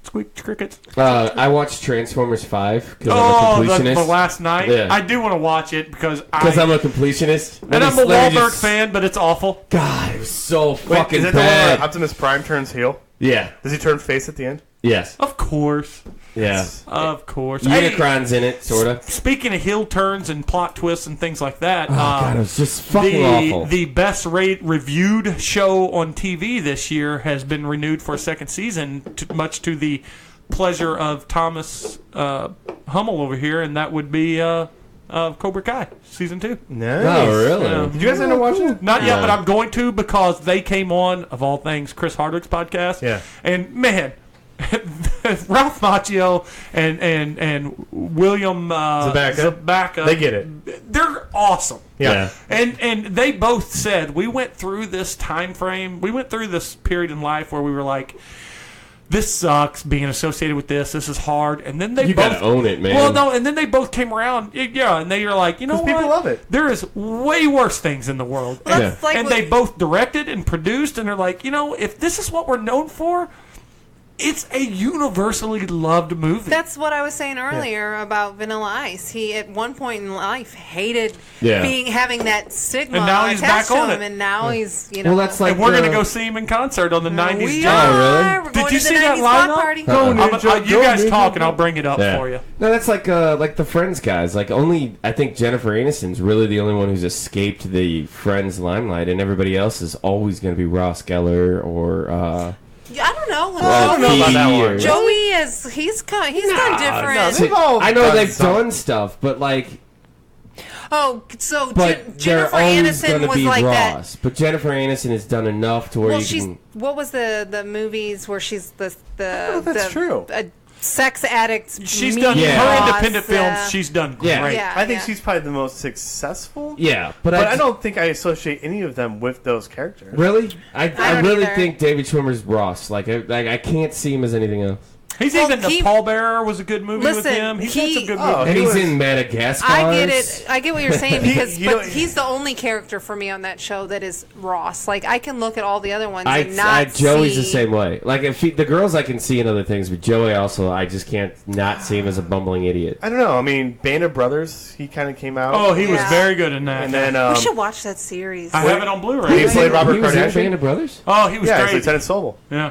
[SPEAKER 1] Squeak crickets.
[SPEAKER 2] I watched Transformers 5 because
[SPEAKER 1] Oh,
[SPEAKER 2] I'm a completionist.
[SPEAKER 1] the last night.
[SPEAKER 2] Yeah.
[SPEAKER 1] I do want to watch it because
[SPEAKER 2] I'm a completionist.
[SPEAKER 1] and I'm a Wahlberg fan, but it's awful.
[SPEAKER 2] God, it was so
[SPEAKER 3] Wait,
[SPEAKER 2] fucking
[SPEAKER 3] is that the one where
[SPEAKER 2] bad.
[SPEAKER 3] Optimus Prime turns heel?
[SPEAKER 2] Yeah.
[SPEAKER 3] Does he turn face at the end?
[SPEAKER 2] Yes.
[SPEAKER 1] Of course.
[SPEAKER 2] Yeah.
[SPEAKER 1] Of course. Hey,
[SPEAKER 2] Unicron's in it, sort of.
[SPEAKER 1] speaking of heel turns and plot twists and things like that,
[SPEAKER 2] Oh, God, it was just fucking awful.
[SPEAKER 1] the best reviewed show on TV this year has been renewed for a second season, much to the pleasure of Thomas Hummel over here, and that would be Cobra Kai season 2.
[SPEAKER 3] Nice.
[SPEAKER 2] Oh, really?
[SPEAKER 1] Yeah.
[SPEAKER 3] Did you guys end up watching it?
[SPEAKER 1] Not yet,
[SPEAKER 2] No.
[SPEAKER 1] but I'm going to because they came on, of all things, Chris Hardwick's podcast.
[SPEAKER 3] Yeah.
[SPEAKER 1] And man, Ralph Macchio and William Zabaka,
[SPEAKER 3] They get it.
[SPEAKER 1] They're awesome.
[SPEAKER 3] Yeah.
[SPEAKER 1] And they both said, we went through this time frame, we went through this period in life where we were like, this sucks being associated with this. This is hard. And then
[SPEAKER 2] You gotta own it, man.
[SPEAKER 1] Well, no, and then they both came around. Yeah, and they are like, you know what?
[SPEAKER 3] People love it.
[SPEAKER 1] There is way worse things in the world.
[SPEAKER 4] Well, that's like
[SPEAKER 1] and
[SPEAKER 4] what-
[SPEAKER 1] they both directed and produced, and they're like, you know, if this is what we're known for, it's a universally loved movie.
[SPEAKER 4] That's what I was saying earlier about Vanilla Ice. He, at one point in life, hated
[SPEAKER 2] Yeah.
[SPEAKER 4] having that stigma
[SPEAKER 1] And now he's
[SPEAKER 4] attached
[SPEAKER 1] back
[SPEAKER 4] to
[SPEAKER 1] on
[SPEAKER 4] him,
[SPEAKER 1] it.
[SPEAKER 4] and now he's, you know.
[SPEAKER 2] Well, that's like
[SPEAKER 1] and we're
[SPEAKER 2] the-
[SPEAKER 1] going to go see him in concert on the 90s
[SPEAKER 4] we
[SPEAKER 1] Jam.
[SPEAKER 4] are.
[SPEAKER 2] really?
[SPEAKER 4] We're
[SPEAKER 1] Did
[SPEAKER 4] going
[SPEAKER 1] you
[SPEAKER 4] to
[SPEAKER 1] see
[SPEAKER 4] the
[SPEAKER 1] that
[SPEAKER 4] 90s block
[SPEAKER 1] lineup?
[SPEAKER 4] party.
[SPEAKER 1] You guys talk, and I'll bring it up
[SPEAKER 2] Yeah.
[SPEAKER 1] for you.
[SPEAKER 2] No, that's like the Friends guys. Like only I think Jennifer Aniston's really the only one who's escaped the Friends limelight, and everybody else is always going to be Ross Geller or
[SPEAKER 4] I don't know.
[SPEAKER 3] I don't know about that one.
[SPEAKER 4] Joey is he's done different.
[SPEAKER 3] They've all
[SPEAKER 2] I know
[SPEAKER 3] done
[SPEAKER 2] they've
[SPEAKER 3] something.
[SPEAKER 2] done stuff, but like,
[SPEAKER 4] Oh, so
[SPEAKER 2] but
[SPEAKER 4] Jennifer
[SPEAKER 2] they're always
[SPEAKER 4] Aniston
[SPEAKER 2] going to
[SPEAKER 4] was
[SPEAKER 2] be
[SPEAKER 4] like
[SPEAKER 2] Ross. But Jennifer Aniston has done enough to where
[SPEAKER 4] that. Well,
[SPEAKER 2] you
[SPEAKER 4] she's
[SPEAKER 2] can.
[SPEAKER 4] what was the movies where she's the
[SPEAKER 3] know if that's true.
[SPEAKER 4] Sex addict.
[SPEAKER 1] She's
[SPEAKER 4] mean
[SPEAKER 1] done
[SPEAKER 2] Yeah.
[SPEAKER 1] her
[SPEAKER 4] boss,
[SPEAKER 1] independent films. She's done great.
[SPEAKER 2] Yeah.
[SPEAKER 4] yeah,
[SPEAKER 3] I think
[SPEAKER 4] yeah.
[SPEAKER 3] she's probably the most successful.
[SPEAKER 2] Yeah,
[SPEAKER 3] But I don't think I associate any of them with those characters.
[SPEAKER 2] really. I
[SPEAKER 4] don't
[SPEAKER 2] really
[SPEAKER 4] either.
[SPEAKER 2] think David Schwimmer's Ross. Like I can't see him as anything else.
[SPEAKER 1] He's
[SPEAKER 4] Well,
[SPEAKER 1] even the Pallbearer was a good movie with
[SPEAKER 4] Listen,
[SPEAKER 1] him. He's had some good
[SPEAKER 3] Oh,
[SPEAKER 1] movies.
[SPEAKER 2] And
[SPEAKER 3] he
[SPEAKER 2] he's
[SPEAKER 3] was-
[SPEAKER 2] in Madagascar.
[SPEAKER 4] I get it. I get what you're saying because
[SPEAKER 3] You know-
[SPEAKER 4] but he's the only character for me on that show that is Ross. Like I can look at all the other ones and not
[SPEAKER 2] Joey's
[SPEAKER 4] see.
[SPEAKER 2] the same way. Like if the girls I can see in other things, but Joey also I just can't not see him as a bumbling idiot.
[SPEAKER 3] I don't know. I mean, Band of Brothers, he kind of came out.
[SPEAKER 1] Oh, he was
[SPEAKER 4] Yeah.
[SPEAKER 1] very good in that.
[SPEAKER 3] And then
[SPEAKER 4] We should watch that series.
[SPEAKER 1] I have it on Blu-ray.
[SPEAKER 3] He played Robert
[SPEAKER 2] He was in
[SPEAKER 3] Kardashian.
[SPEAKER 2] Band of Brothers.
[SPEAKER 1] Oh, he was
[SPEAKER 3] Yeah, he's
[SPEAKER 1] great.
[SPEAKER 3] Lieutenant Sobel.
[SPEAKER 1] Yeah.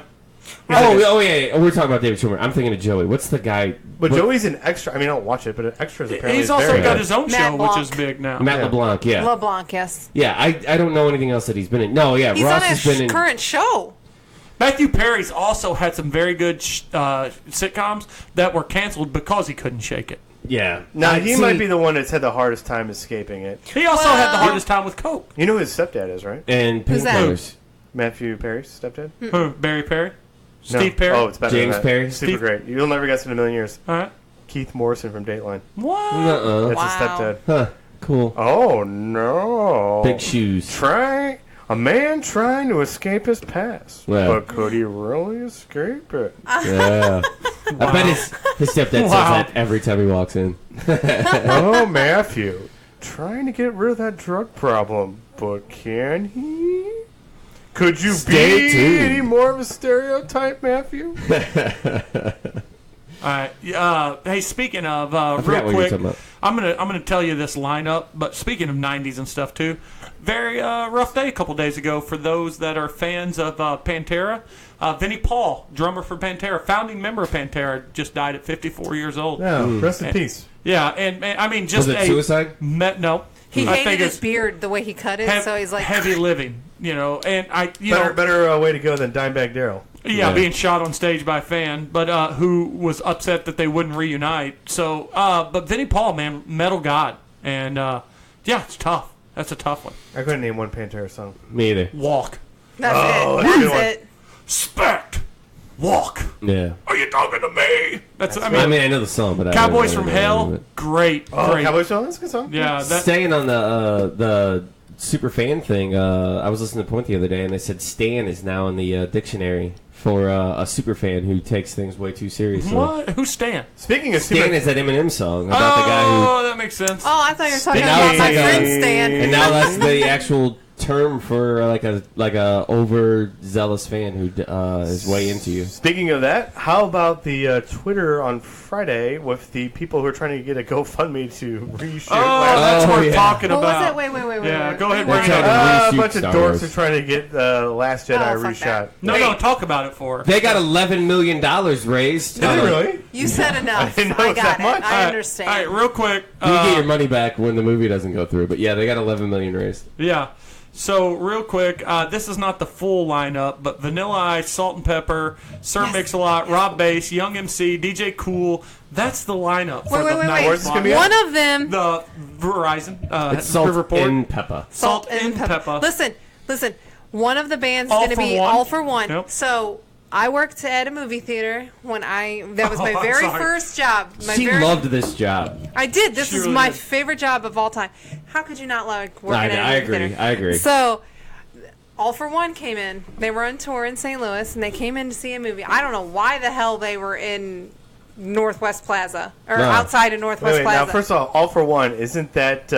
[SPEAKER 2] Oh, yeah. We're talking about David Schwimmer. I'm thinking of Joey. What's the guy?
[SPEAKER 3] But Joey's an extra. I mean, I don't watch it, but an extra is apparently
[SPEAKER 1] He's also
[SPEAKER 3] very
[SPEAKER 1] got
[SPEAKER 3] good.
[SPEAKER 1] his own
[SPEAKER 4] Matt
[SPEAKER 1] show,
[SPEAKER 4] Blanc.
[SPEAKER 1] which is big now.
[SPEAKER 2] Matt
[SPEAKER 3] Yeah.
[SPEAKER 2] LeBlanc. Yeah.
[SPEAKER 4] LeBlanc, yes.
[SPEAKER 2] Yeah. I don't know anything else that he's been in. No. Yeah.
[SPEAKER 4] He's
[SPEAKER 2] Ross
[SPEAKER 4] on
[SPEAKER 2] has been
[SPEAKER 4] a
[SPEAKER 2] in.
[SPEAKER 4] current show.
[SPEAKER 1] Matthew Perry's also had some very good sitcoms that were canceled because he couldn't shake it.
[SPEAKER 2] Yeah.
[SPEAKER 3] Now, he
[SPEAKER 2] See,
[SPEAKER 3] might be the one that's had the hardest time escaping it.
[SPEAKER 1] He also
[SPEAKER 4] Well-
[SPEAKER 1] had the hardest time with coke.
[SPEAKER 3] You know who his stepdad is, right?
[SPEAKER 2] And
[SPEAKER 4] Who's that?
[SPEAKER 2] Painkillers.
[SPEAKER 3] Matthew Perry's stepdad?
[SPEAKER 1] Who? Barry Perry?
[SPEAKER 3] No.
[SPEAKER 1] Steve Perry?
[SPEAKER 3] Oh, it's better
[SPEAKER 2] James
[SPEAKER 3] than that.
[SPEAKER 2] Perry?
[SPEAKER 3] Super
[SPEAKER 1] Steve-
[SPEAKER 3] great. You'll never guess in a million years.
[SPEAKER 1] All right.
[SPEAKER 3] Keith Morrison from Dateline.
[SPEAKER 1] What?
[SPEAKER 2] Uh-uh.
[SPEAKER 3] That's
[SPEAKER 4] Wow.
[SPEAKER 3] his stepdad.
[SPEAKER 2] Huh. Cool.
[SPEAKER 3] Oh, no.
[SPEAKER 2] Big shoes.
[SPEAKER 3] A man trying to escape his past.
[SPEAKER 2] Yeah.
[SPEAKER 3] But could he really escape it?
[SPEAKER 2] Yeah. I bet his stepdad says
[SPEAKER 1] Wow.
[SPEAKER 2] that every time he walks in.
[SPEAKER 3] Oh, Matthew. Trying to get rid of that drug problem. But can he? Could you
[SPEAKER 2] Stay
[SPEAKER 3] be
[SPEAKER 2] tuned.
[SPEAKER 3] any more of a stereotype, Matthew?
[SPEAKER 1] All right. Hey, speaking of,
[SPEAKER 2] forgot
[SPEAKER 1] real
[SPEAKER 2] what you were
[SPEAKER 1] quick,
[SPEAKER 2] talking about.
[SPEAKER 1] I'm gonna tell you this lineup. But speaking of '90s and stuff too, very rough day a couple days ago for those that are fans of Pantera. Vinnie Paul, drummer for Pantera, founding member of Pantera, just died at 54 years old.
[SPEAKER 3] Yeah, rest in peace.
[SPEAKER 1] Yeah, and I mean, just
[SPEAKER 2] Was it suicide?
[SPEAKER 1] No,
[SPEAKER 4] He
[SPEAKER 1] I
[SPEAKER 4] hated
[SPEAKER 1] think
[SPEAKER 4] his
[SPEAKER 1] it's
[SPEAKER 4] beard the way he cut it, so he's like
[SPEAKER 1] heavy living, and
[SPEAKER 3] Better way to go than Dimebag Darrell.
[SPEAKER 1] Yeah,
[SPEAKER 2] Yeah.
[SPEAKER 1] being shot on stage by a fan, but who was upset that they wouldn't reunite. So, but Vinnie Paul, man, metal god, and it's tough. That's a tough one.
[SPEAKER 3] I couldn't name one Pantera song.
[SPEAKER 2] Me either.
[SPEAKER 1] Walk,
[SPEAKER 4] that's
[SPEAKER 3] Oh,
[SPEAKER 4] it.
[SPEAKER 3] that's a good one.
[SPEAKER 4] That's it.
[SPEAKER 1] spect, walk.
[SPEAKER 2] Yeah.
[SPEAKER 1] Are you talking to me?
[SPEAKER 2] I mean, I know the song, but
[SPEAKER 1] Cowboys
[SPEAKER 2] I
[SPEAKER 1] from
[SPEAKER 2] don't know
[SPEAKER 1] Hell,
[SPEAKER 2] it.
[SPEAKER 1] great.
[SPEAKER 3] Cowboy song? That's a good song.
[SPEAKER 1] Yeah, that,
[SPEAKER 2] Staying on the super fan thing, I was listening to Point the other day, and they said Stan is now in the dictionary for a super fan who takes things way too seriously.
[SPEAKER 1] what? Who's Stan?
[SPEAKER 3] Speaking of
[SPEAKER 2] Stan
[SPEAKER 3] super...
[SPEAKER 2] is that Eminem song about the guy who...
[SPEAKER 1] Oh, that makes sense.
[SPEAKER 4] Oh, I thought you were talking
[SPEAKER 2] And now
[SPEAKER 4] about
[SPEAKER 2] it's
[SPEAKER 4] my
[SPEAKER 2] like a-
[SPEAKER 4] friend Stan.
[SPEAKER 2] And now that's the actual term for like a overzealous fan who is way into you.
[SPEAKER 3] Speaking of that, how about the Twitter on Friday with the people who are trying to get a GoFundMe to reshoot?
[SPEAKER 1] Oh, that's what we're
[SPEAKER 2] yeah.
[SPEAKER 1] talking
[SPEAKER 4] What
[SPEAKER 1] about.
[SPEAKER 4] was it? Wait.
[SPEAKER 1] Yeah, go ahead,
[SPEAKER 2] They're
[SPEAKER 1] bring it
[SPEAKER 2] trying
[SPEAKER 1] up.
[SPEAKER 2] to
[SPEAKER 3] A
[SPEAKER 2] reshoot
[SPEAKER 3] bunch of
[SPEAKER 2] Star
[SPEAKER 3] dorks
[SPEAKER 2] Wars.
[SPEAKER 3] are trying to get Last Jedi
[SPEAKER 4] Oh, fuck
[SPEAKER 3] reshot.
[SPEAKER 4] that.
[SPEAKER 1] No, talk about it for her.
[SPEAKER 2] They got $11 million raised.
[SPEAKER 3] Did they really?
[SPEAKER 4] You said enough.
[SPEAKER 3] I didn't know
[SPEAKER 4] I
[SPEAKER 3] it was
[SPEAKER 4] got
[SPEAKER 3] that
[SPEAKER 4] it.
[SPEAKER 3] much.
[SPEAKER 4] I
[SPEAKER 1] All
[SPEAKER 4] understand.
[SPEAKER 1] right, real quick.
[SPEAKER 2] You get your money back when the movie doesn't go through. But yeah, they got $11 million raised.
[SPEAKER 1] Yeah. So, real quick, this is not the full lineup, but Vanilla Ice, Salt and Pepper, Sir
[SPEAKER 4] Yes.
[SPEAKER 1] Mix-a-Lot, Rob Bass, Young MC, DJ Cool. That's the lineup for
[SPEAKER 4] Wait.
[SPEAKER 1] the night.
[SPEAKER 3] Where's this gonna be at?
[SPEAKER 4] One of them,
[SPEAKER 1] The Verizon.
[SPEAKER 2] It's Salt
[SPEAKER 1] Riverport.
[SPEAKER 2] and Pepper.
[SPEAKER 1] Salt and Pepper.
[SPEAKER 4] Listen. One of the bands is
[SPEAKER 1] All
[SPEAKER 4] going to
[SPEAKER 1] for
[SPEAKER 4] be
[SPEAKER 1] One?
[SPEAKER 4] All for One.
[SPEAKER 1] Yep.
[SPEAKER 4] So I worked at a movie theater that was my
[SPEAKER 1] I'm
[SPEAKER 4] very
[SPEAKER 1] sorry.
[SPEAKER 4] first job.
[SPEAKER 2] She loved this job.
[SPEAKER 4] I did. This
[SPEAKER 1] She
[SPEAKER 4] is
[SPEAKER 1] really
[SPEAKER 4] my
[SPEAKER 1] did.
[SPEAKER 4] favorite job of all time. How could you not like working at a
[SPEAKER 2] I
[SPEAKER 4] movie
[SPEAKER 2] agree.
[SPEAKER 4] theater?
[SPEAKER 2] I agree.
[SPEAKER 4] So, All for One came in. They were on tour in St. Louis, and they came in to see a movie. I don't know why the hell they were in Northwest Plaza or
[SPEAKER 2] No.
[SPEAKER 4] outside of Northwest
[SPEAKER 3] Wait,
[SPEAKER 4] Plaza.
[SPEAKER 3] now, first of all for One, isn't that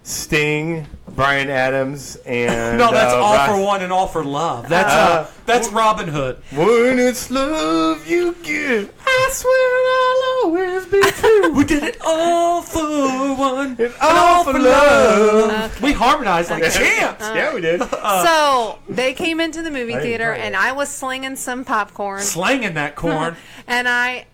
[SPEAKER 3] Sting, Bryan Adams, and...
[SPEAKER 1] No, that's All
[SPEAKER 3] Ross-
[SPEAKER 1] for One and All for Love. That's Robin Hood.
[SPEAKER 3] When it's love you give, I swear I'll always be true.
[SPEAKER 1] We did it all for one
[SPEAKER 3] And all for love.
[SPEAKER 4] Okay.
[SPEAKER 1] We harmonized like
[SPEAKER 4] Okay.
[SPEAKER 1] champs.
[SPEAKER 3] Yeah, we did.
[SPEAKER 4] So they came into the movie
[SPEAKER 3] I didn't
[SPEAKER 4] theater,
[SPEAKER 3] try
[SPEAKER 4] and
[SPEAKER 3] that.
[SPEAKER 4] I was slinging some popcorn,
[SPEAKER 1] Slanging that corn.
[SPEAKER 4] and I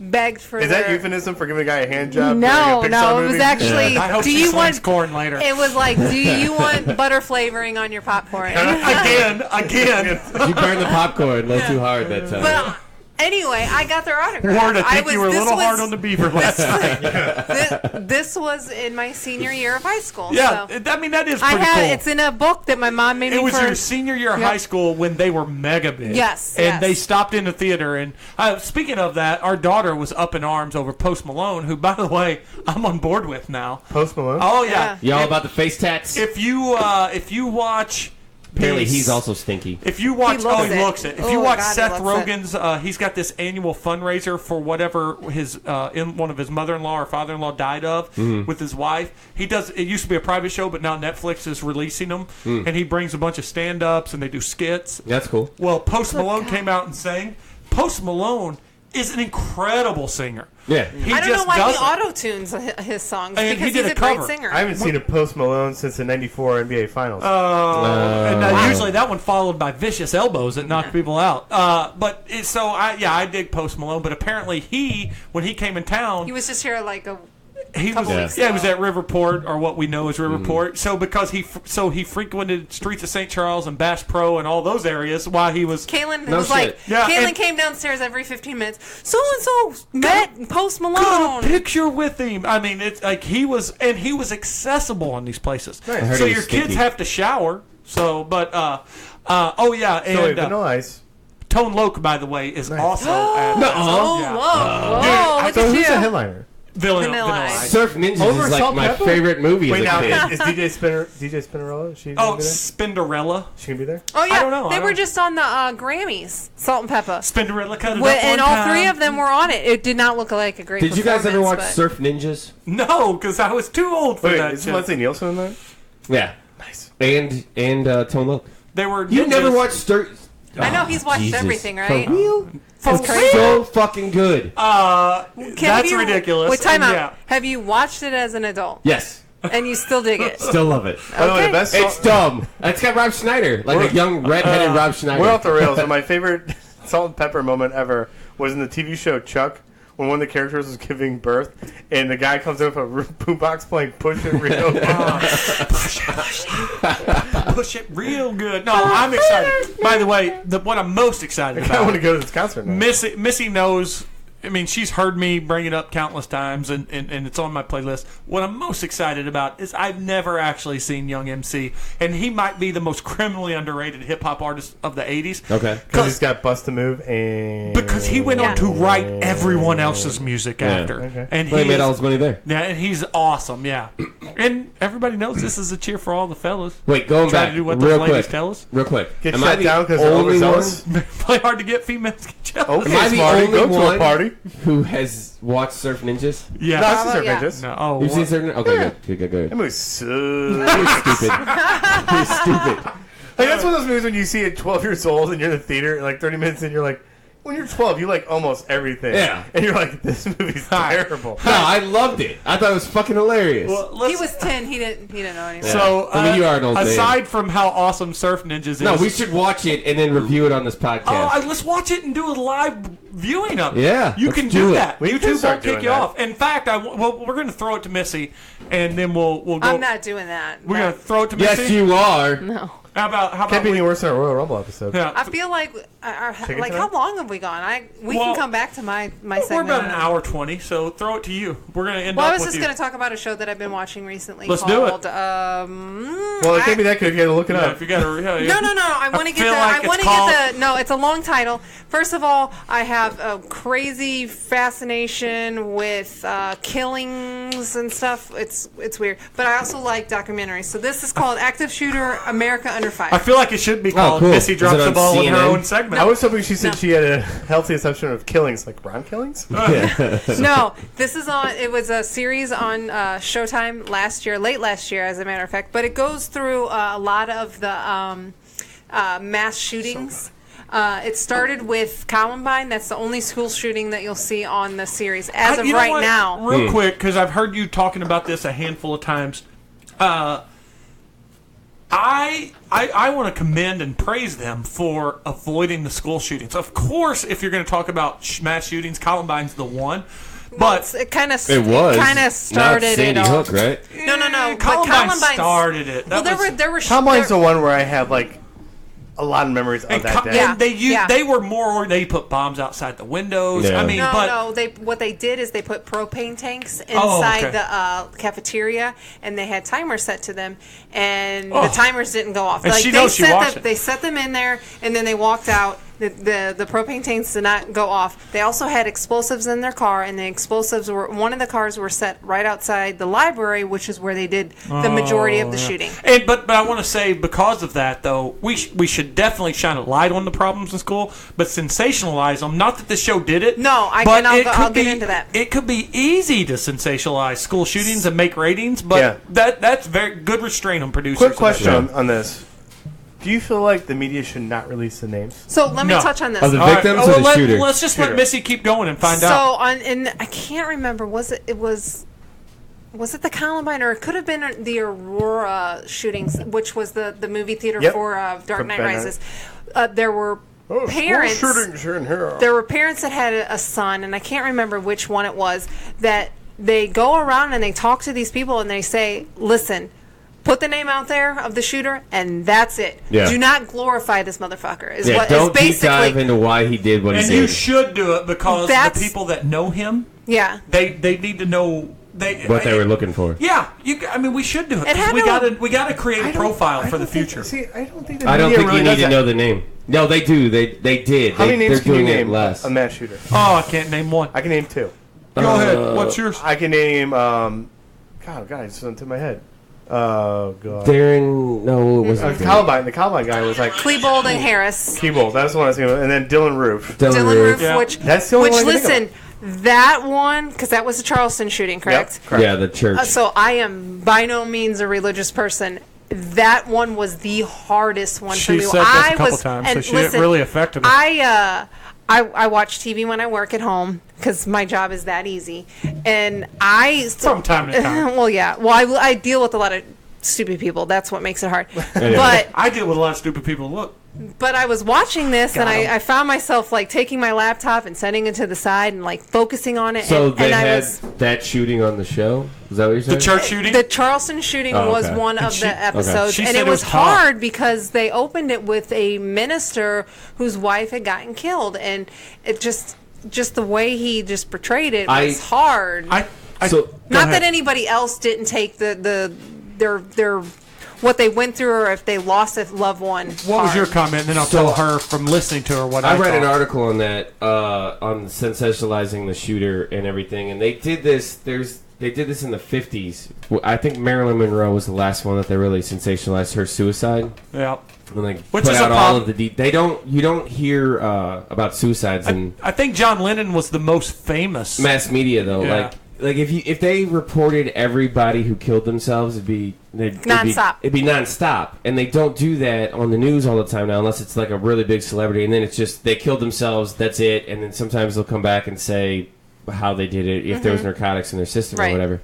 [SPEAKER 4] begged for
[SPEAKER 3] Is that
[SPEAKER 4] their-
[SPEAKER 3] euphemism for giving a guy a hand job?
[SPEAKER 4] No,
[SPEAKER 3] during a Pixar
[SPEAKER 4] it was
[SPEAKER 3] movie?
[SPEAKER 4] actually.
[SPEAKER 1] I hope
[SPEAKER 4] Do
[SPEAKER 1] she
[SPEAKER 4] you
[SPEAKER 1] slings
[SPEAKER 4] want
[SPEAKER 1] corn later.
[SPEAKER 4] It was like, do you want butter flavoring on your popcorn?
[SPEAKER 1] Again.
[SPEAKER 2] You burned the popcorn a little too hard that time.
[SPEAKER 4] But anyway, I got their autograph.
[SPEAKER 1] Ward, I think you were a little hard on the beaver last night.
[SPEAKER 4] This was in my senior year of high school.
[SPEAKER 1] Yeah,
[SPEAKER 4] so.
[SPEAKER 1] I mean, that is
[SPEAKER 4] I
[SPEAKER 1] pretty
[SPEAKER 4] had
[SPEAKER 1] cool.
[SPEAKER 4] it's in a book that my mom made me
[SPEAKER 1] It was
[SPEAKER 4] for.
[SPEAKER 1] your senior year of
[SPEAKER 4] Yep.
[SPEAKER 1] high school when they were mega big.
[SPEAKER 4] Yes,
[SPEAKER 1] And
[SPEAKER 4] yes.
[SPEAKER 1] they stopped in the theater. And speaking of that, our daughter was up in arms over Post Malone, who, by the way, I'm on board with now.
[SPEAKER 3] Post Malone?
[SPEAKER 1] Oh, yeah.
[SPEAKER 2] Y'all about the face tats?
[SPEAKER 1] If you watch...
[SPEAKER 2] Apparently
[SPEAKER 1] these-
[SPEAKER 2] he's also stinky.
[SPEAKER 1] If you watch,
[SPEAKER 4] He looks
[SPEAKER 1] he
[SPEAKER 4] it.
[SPEAKER 1] looks it. If
[SPEAKER 4] Oh,
[SPEAKER 1] you watch
[SPEAKER 4] God, he
[SPEAKER 1] Seth
[SPEAKER 4] looks it.
[SPEAKER 1] Rogen's, he's got this annual fundraiser for whatever his one of his mother-in-law or father-in-law died of with his wife. He does. It used to be a private show, but now Netflix is releasing them, and he brings a bunch of stand-ups and they do skits.
[SPEAKER 2] That's cool.
[SPEAKER 1] Well, Post Malone came out and sang. Post Malone is an incredible singer.
[SPEAKER 2] Yeah.
[SPEAKER 1] He
[SPEAKER 4] I don't know
[SPEAKER 1] just
[SPEAKER 4] why
[SPEAKER 1] does
[SPEAKER 4] he
[SPEAKER 1] it.
[SPEAKER 4] auto-tunes his songs
[SPEAKER 1] And he
[SPEAKER 4] because
[SPEAKER 1] did
[SPEAKER 4] he's
[SPEAKER 1] a
[SPEAKER 4] a great
[SPEAKER 1] cover.
[SPEAKER 4] singer.
[SPEAKER 3] I haven't seen a Post Malone since the '94 NBA Finals.
[SPEAKER 1] And
[SPEAKER 2] Wow.
[SPEAKER 1] usually that one followed by vicious elbows that knocked people out. I dig Post Malone, but apparently when he came in town,
[SPEAKER 4] He was just here like a.
[SPEAKER 1] he was
[SPEAKER 4] couple weeks
[SPEAKER 1] he was
[SPEAKER 4] ago.
[SPEAKER 1] at Riverport, or what we know as Riverport. So because he frequented streets of St. Charles and Bass Pro and all those areas while he was.
[SPEAKER 4] Kaylin
[SPEAKER 2] No
[SPEAKER 4] was
[SPEAKER 2] shit.
[SPEAKER 4] like,
[SPEAKER 1] Yeah,
[SPEAKER 4] Kaylin
[SPEAKER 1] and-
[SPEAKER 4] came downstairs every 15 minutes. So and so met Post
[SPEAKER 1] Got a
[SPEAKER 4] Malone.
[SPEAKER 1] picture with him. I mean, it's like he was accessible in these places.
[SPEAKER 3] Nice.
[SPEAKER 2] I heard
[SPEAKER 1] So
[SPEAKER 2] he
[SPEAKER 1] your
[SPEAKER 2] was
[SPEAKER 1] kids
[SPEAKER 2] stinky.
[SPEAKER 1] have to shower. So, but
[SPEAKER 3] so wait,
[SPEAKER 1] and
[SPEAKER 3] Vanilla Ice.
[SPEAKER 1] Tone Loc, by the way, is also at
[SPEAKER 4] Oh,
[SPEAKER 1] yeah.
[SPEAKER 4] whoa, look
[SPEAKER 3] So
[SPEAKER 4] at
[SPEAKER 3] who's
[SPEAKER 4] you.
[SPEAKER 3] the headliner?
[SPEAKER 1] Vanilla
[SPEAKER 4] Ice.
[SPEAKER 1] Ice.
[SPEAKER 2] Surf Ninjas
[SPEAKER 3] Over
[SPEAKER 2] is like
[SPEAKER 3] Salt
[SPEAKER 2] my
[SPEAKER 3] Pepper?
[SPEAKER 2] favorite movie
[SPEAKER 3] Wait, now,
[SPEAKER 2] as a kid.
[SPEAKER 3] is DJ Spinnerella? Is she
[SPEAKER 1] Oh,
[SPEAKER 3] gonna be there?
[SPEAKER 1] Spinderella.
[SPEAKER 3] She gonna be there?
[SPEAKER 4] Oh, yeah.
[SPEAKER 1] I don't know.
[SPEAKER 4] They
[SPEAKER 1] I
[SPEAKER 4] were
[SPEAKER 1] don't-
[SPEAKER 4] just on the Grammys, Salt and Pepper.
[SPEAKER 1] Spinderella cut it
[SPEAKER 4] And
[SPEAKER 1] up
[SPEAKER 4] all
[SPEAKER 1] one
[SPEAKER 4] three
[SPEAKER 1] time.
[SPEAKER 4] of them were on it. It did not look like a great
[SPEAKER 2] Did you guys ever watch
[SPEAKER 4] performance,
[SPEAKER 2] Surf Ninjas?
[SPEAKER 1] No, because I was too old for
[SPEAKER 3] Wait,
[SPEAKER 1] that
[SPEAKER 3] is
[SPEAKER 1] shit.
[SPEAKER 3] Leslie Nielsen in that?
[SPEAKER 2] Yeah.
[SPEAKER 3] Nice.
[SPEAKER 2] And Tone Loc.
[SPEAKER 1] They were.
[SPEAKER 2] You
[SPEAKER 1] ninjas.
[SPEAKER 2] never watched
[SPEAKER 4] I know he's watched
[SPEAKER 2] Jesus.
[SPEAKER 4] everything, right?
[SPEAKER 2] For real?
[SPEAKER 4] It's crazy.
[SPEAKER 2] So fucking good.
[SPEAKER 1] That's ridiculous.
[SPEAKER 4] Wait, time
[SPEAKER 1] and
[SPEAKER 4] out.
[SPEAKER 1] yeah.
[SPEAKER 4] Have you watched it as an adult?
[SPEAKER 2] Yes.
[SPEAKER 4] And you still dig it?
[SPEAKER 2] Still love it.
[SPEAKER 3] By the way,
[SPEAKER 4] Okay.
[SPEAKER 3] the best
[SPEAKER 2] It's dumb. It's got Rob Schneider, like a young redheaded Rob Schneider.
[SPEAKER 3] We're off the rails, but my favorite salt and pepper moment ever was in the TV show Chuck, when one of the characters was giving birth, and the guy comes in with a boombox playing "Push It Real Good."
[SPEAKER 1] Push it real good. No, I'm excited. By the way, what I'm most excited
[SPEAKER 3] I want to
[SPEAKER 1] about,
[SPEAKER 3] go to this concert now.
[SPEAKER 1] Missy knows. I mean, she's heard me bring it up countless times, and it's on my playlist. What I'm most excited about is I've never actually seen Young MC, and he might be the most criminally underrated hip-hop artist of the 80s.
[SPEAKER 2] Okay.
[SPEAKER 3] Because he's got Bust a Move and...
[SPEAKER 1] Because he went on to write everyone else's music after.
[SPEAKER 3] Okay.
[SPEAKER 1] And
[SPEAKER 2] Well, he made
[SPEAKER 1] is-
[SPEAKER 2] all his money there.
[SPEAKER 1] Yeah, and he's awesome, yeah. And everybody knows this is a cheer for all the fellas.
[SPEAKER 2] Wait, going
[SPEAKER 1] Try
[SPEAKER 2] back
[SPEAKER 1] to do what
[SPEAKER 2] real
[SPEAKER 1] those ladies
[SPEAKER 2] quick.
[SPEAKER 1] tell us.
[SPEAKER 2] Real quick.
[SPEAKER 3] Get
[SPEAKER 2] Am
[SPEAKER 3] shut
[SPEAKER 2] I the
[SPEAKER 3] down because they're
[SPEAKER 2] only one
[SPEAKER 3] overzealous?
[SPEAKER 1] Play hard to get females get jealous.
[SPEAKER 3] Okay,
[SPEAKER 2] Am I the
[SPEAKER 3] Smarty,
[SPEAKER 2] only
[SPEAKER 3] go to a
[SPEAKER 2] one
[SPEAKER 3] party.
[SPEAKER 2] who has watched Surf Ninjas?
[SPEAKER 1] Yeah.
[SPEAKER 3] No, it's just
[SPEAKER 4] yeah.
[SPEAKER 3] bitches.
[SPEAKER 1] No, oh,
[SPEAKER 2] You've seen
[SPEAKER 1] what?
[SPEAKER 2] Surf Ninjas? Okay, good.
[SPEAKER 3] That movie sucks.
[SPEAKER 2] You're stupid. You're stupid.
[SPEAKER 3] Like, that's one of those movies when you see it 12 years old and you're in the theater, and like 30 minutes in, you're like, when you're 12, you like almost everything.
[SPEAKER 2] Yeah.
[SPEAKER 3] And you're like, this movie's terrible.
[SPEAKER 2] No, I loved it. I thought it was fucking hilarious.
[SPEAKER 1] Well,
[SPEAKER 4] He
[SPEAKER 1] let's-
[SPEAKER 4] was 10. He didn't know anything.
[SPEAKER 1] So,
[SPEAKER 2] I mean, you are an old man.
[SPEAKER 1] aside from how awesome Surf Ninjas is,
[SPEAKER 2] No, we should watch it and then review it on this podcast.
[SPEAKER 1] let's watch it and do a live viewing of it.
[SPEAKER 2] Yeah,
[SPEAKER 1] you
[SPEAKER 2] let's
[SPEAKER 1] can
[SPEAKER 2] do
[SPEAKER 1] do
[SPEAKER 2] it.
[SPEAKER 1] that.
[SPEAKER 3] We can
[SPEAKER 1] YouTube
[SPEAKER 3] start
[SPEAKER 1] won't kick
[SPEAKER 3] doing
[SPEAKER 1] you
[SPEAKER 3] that.
[SPEAKER 1] off. In fact, we're going to throw it to Missy, and then we'll go.
[SPEAKER 4] I'm not doing that.
[SPEAKER 1] We're going to throw it to Missy.
[SPEAKER 2] Yes, you are.
[SPEAKER 4] No.
[SPEAKER 1] How about
[SPEAKER 3] Can't be
[SPEAKER 1] we,
[SPEAKER 3] any worse than a Royal Rumble episode.
[SPEAKER 1] yeah,
[SPEAKER 4] I feel like,
[SPEAKER 3] it
[SPEAKER 4] like
[SPEAKER 3] tonight?
[SPEAKER 4] how long have we gone? We
[SPEAKER 1] Well,
[SPEAKER 4] can come back to my
[SPEAKER 1] we're
[SPEAKER 4] segment.
[SPEAKER 1] about an hour 20, so throw it to you. We're going to end
[SPEAKER 4] Well,
[SPEAKER 1] up
[SPEAKER 4] I was
[SPEAKER 1] with
[SPEAKER 4] just
[SPEAKER 1] you.
[SPEAKER 4] going to talk about a show that I've been watching recently
[SPEAKER 1] Let's do it.
[SPEAKER 4] called.
[SPEAKER 3] Well, it can't be that good if you had to look it
[SPEAKER 1] Yeah,
[SPEAKER 3] up.
[SPEAKER 1] if you got to,
[SPEAKER 4] No. I want to get
[SPEAKER 1] feel
[SPEAKER 4] the.
[SPEAKER 1] like
[SPEAKER 4] I want to
[SPEAKER 1] it's called-
[SPEAKER 4] get the. No, it's a long title. First of all, I have a crazy fascination with killings and stuff. It's weird, but I also like documentaries. So this is called Active Shooter America Under Fire.
[SPEAKER 1] I feel like it should be called
[SPEAKER 2] cool.
[SPEAKER 1] Missy
[SPEAKER 2] Is
[SPEAKER 1] Drops
[SPEAKER 2] it
[SPEAKER 1] the
[SPEAKER 2] on
[SPEAKER 1] Ball in her
[SPEAKER 2] CNN?
[SPEAKER 1] own segment.
[SPEAKER 3] I was hoping she said
[SPEAKER 4] No.
[SPEAKER 3] she had a healthy assumption of killings, like Ron killings.
[SPEAKER 4] No, this is on. It was a series on Showtime late last year, as a matter of fact. But it goes through a lot of the mass shootings. It started with Columbine. That's the only school shooting that you'll see on the series as of
[SPEAKER 1] You know
[SPEAKER 4] right
[SPEAKER 1] what?
[SPEAKER 4] now.
[SPEAKER 1] Real quick, because I've heard you talking about this a handful of times. I want to commend and praise them for avoiding the school shootings. Of course, if you're going to talk about mass shootings, Columbine's the one. But
[SPEAKER 4] It kind of
[SPEAKER 2] It was.
[SPEAKER 4] kind
[SPEAKER 2] Now
[SPEAKER 4] of
[SPEAKER 2] it's
[SPEAKER 4] started
[SPEAKER 2] Sandy
[SPEAKER 4] it all.
[SPEAKER 2] Hook, right?
[SPEAKER 4] No. But
[SPEAKER 1] Columbine
[SPEAKER 4] Columbine's-
[SPEAKER 1] started it.
[SPEAKER 4] Well,
[SPEAKER 1] That
[SPEAKER 4] there were
[SPEAKER 3] Combine's the one where I have like a lot of memories of
[SPEAKER 1] and
[SPEAKER 3] that day.
[SPEAKER 4] Yeah.
[SPEAKER 1] and
[SPEAKER 4] Yeah.
[SPEAKER 1] they were more. They put bombs outside the windows.
[SPEAKER 2] Yeah.
[SPEAKER 1] I mean, but
[SPEAKER 4] What they did is they put propane tanks
[SPEAKER 1] Oh,
[SPEAKER 4] inside
[SPEAKER 1] okay.
[SPEAKER 4] the cafeteria, and they had timers set to them, and
[SPEAKER 1] Oh.
[SPEAKER 4] the timers didn't go off.
[SPEAKER 1] And she knows she watched it.
[SPEAKER 4] They set them in there, and then they walked out. The propane tanks did not go off. They also had explosives in their car, and the explosives were one of the cars were set right outside the library, which is where they did the majority of the shooting.
[SPEAKER 1] And but I want to say because of that though, we should definitely shine a light on the problems in school, but sensationalize them. Not that the show did it.
[SPEAKER 4] No,
[SPEAKER 1] but
[SPEAKER 4] I'll get into that.
[SPEAKER 1] It could be easy to sensationalize school shootings and make ratings, but
[SPEAKER 3] Yeah.
[SPEAKER 1] that's very good restraint on producers.
[SPEAKER 3] Quick question
[SPEAKER 2] Yeah.
[SPEAKER 3] on this: do you feel like the media should not release the names?
[SPEAKER 4] So let me
[SPEAKER 1] No.
[SPEAKER 4] touch on this.
[SPEAKER 2] Of the
[SPEAKER 1] All right,
[SPEAKER 2] victims
[SPEAKER 1] well,
[SPEAKER 2] or the shooter?
[SPEAKER 1] let's just let
[SPEAKER 3] Shooter.
[SPEAKER 1] Missy keep going and find
[SPEAKER 4] So
[SPEAKER 1] out.
[SPEAKER 4] I can't remember. Was it the Columbine, or it could have been the Aurora shootings, which was the movie theater
[SPEAKER 3] Yep.
[SPEAKER 4] for Dark
[SPEAKER 3] For
[SPEAKER 4] Knight
[SPEAKER 3] Batman.
[SPEAKER 4] Rises. There were parents.
[SPEAKER 3] shootings in here.
[SPEAKER 4] There were parents that had a son, and I can't remember which one it was, that they go around and they talk to these people and they say, listen, put the name out there of the shooter, and that's it.
[SPEAKER 2] Yeah.
[SPEAKER 4] Do not glorify this motherfucker. Is
[SPEAKER 2] Yeah,
[SPEAKER 4] what
[SPEAKER 2] don't
[SPEAKER 4] is basically.
[SPEAKER 2] deep dive into why he did what he
[SPEAKER 1] And
[SPEAKER 2] did.
[SPEAKER 1] you should do it because the
[SPEAKER 4] That's-
[SPEAKER 1] people that know him,
[SPEAKER 4] Yeah.
[SPEAKER 1] they need to know
[SPEAKER 2] what they were looking for.
[SPEAKER 1] Yeah, I mean, we should do it.
[SPEAKER 4] It had
[SPEAKER 1] We
[SPEAKER 4] to-
[SPEAKER 1] gotta create a profile for the future.
[SPEAKER 3] See, I don't think the
[SPEAKER 2] I don't
[SPEAKER 3] media
[SPEAKER 2] think
[SPEAKER 3] really
[SPEAKER 2] you need
[SPEAKER 3] does
[SPEAKER 2] to
[SPEAKER 3] that.
[SPEAKER 2] know the name. No, they do. They did.
[SPEAKER 3] How many names
[SPEAKER 2] They're
[SPEAKER 3] can you
[SPEAKER 2] doing
[SPEAKER 3] name
[SPEAKER 2] it less.
[SPEAKER 3] a mass shooter?
[SPEAKER 1] Oh, I can't name one.
[SPEAKER 3] I can name two.
[SPEAKER 1] Go ahead. What's yours?
[SPEAKER 3] I can name. God, it's went to my head. Oh god.
[SPEAKER 2] Darren, no, it wasn't.
[SPEAKER 3] Columbine. The Columbine guy was like
[SPEAKER 4] Klebold and Harris.
[SPEAKER 3] Keeble. That's the one I was thinking of. And then Dylan Roof.
[SPEAKER 4] Dylan Roof,
[SPEAKER 1] Yeah.
[SPEAKER 4] which
[SPEAKER 3] That's the only one I can think
[SPEAKER 4] listen, that one, because that was the Charleston shooting, correct?
[SPEAKER 3] Yep, correct.
[SPEAKER 2] Yeah, the church.
[SPEAKER 4] So I am by no means a religious person. that one was the hardest one for
[SPEAKER 1] She
[SPEAKER 4] me.
[SPEAKER 1] said this a couple times, so it really affected her.
[SPEAKER 4] I watch TV when I work at home because my job is that easy, and
[SPEAKER 1] from time to time.
[SPEAKER 4] Well, yeah. Well, I deal with a lot of stupid people. That's what makes it hard. But
[SPEAKER 1] I deal with a lot of stupid people. Look.
[SPEAKER 4] But I was watching this, and I found myself like taking my laptop and setting it to the side and like focusing on it.
[SPEAKER 2] So
[SPEAKER 4] and,
[SPEAKER 2] they
[SPEAKER 4] and
[SPEAKER 2] had that shooting on the show? Is that what you're saying?
[SPEAKER 1] The church shooting?
[SPEAKER 4] The Charleston shooting was one of the episodes,
[SPEAKER 1] okay.
[SPEAKER 4] and it was hard because they opened it with a minister whose wife had gotten killed, and it just the way he just portrayed it was hard.
[SPEAKER 1] Not
[SPEAKER 4] that anybody else didn't take their what they went through, or if they lost a loved one.
[SPEAKER 1] What was your comment? And then I'll tell her from listening to her what I
[SPEAKER 2] read
[SPEAKER 1] thought.
[SPEAKER 2] an article on that, on sensationalizing the shooter and everything, and they did this. They did this in the 50s. I think Marilyn Monroe was the last one that they really sensationalized her suicide.
[SPEAKER 1] Yeah.
[SPEAKER 2] And like
[SPEAKER 1] Which
[SPEAKER 2] put
[SPEAKER 1] is
[SPEAKER 2] out
[SPEAKER 1] a
[SPEAKER 2] all of the you don't hear about suicides in
[SPEAKER 1] I think John Lennon was the most famous
[SPEAKER 2] mass media though.
[SPEAKER 1] Yeah.
[SPEAKER 2] Like if they reported everybody who killed themselves, it'd be
[SPEAKER 4] nonstop.
[SPEAKER 2] It'd be nonstop, and they don't do that on the news all the time now, unless it's like a really big celebrity, and then it's just they killed themselves. That's it, and then sometimes they'll come back and say how they did it if there was narcotics in their system or whatever,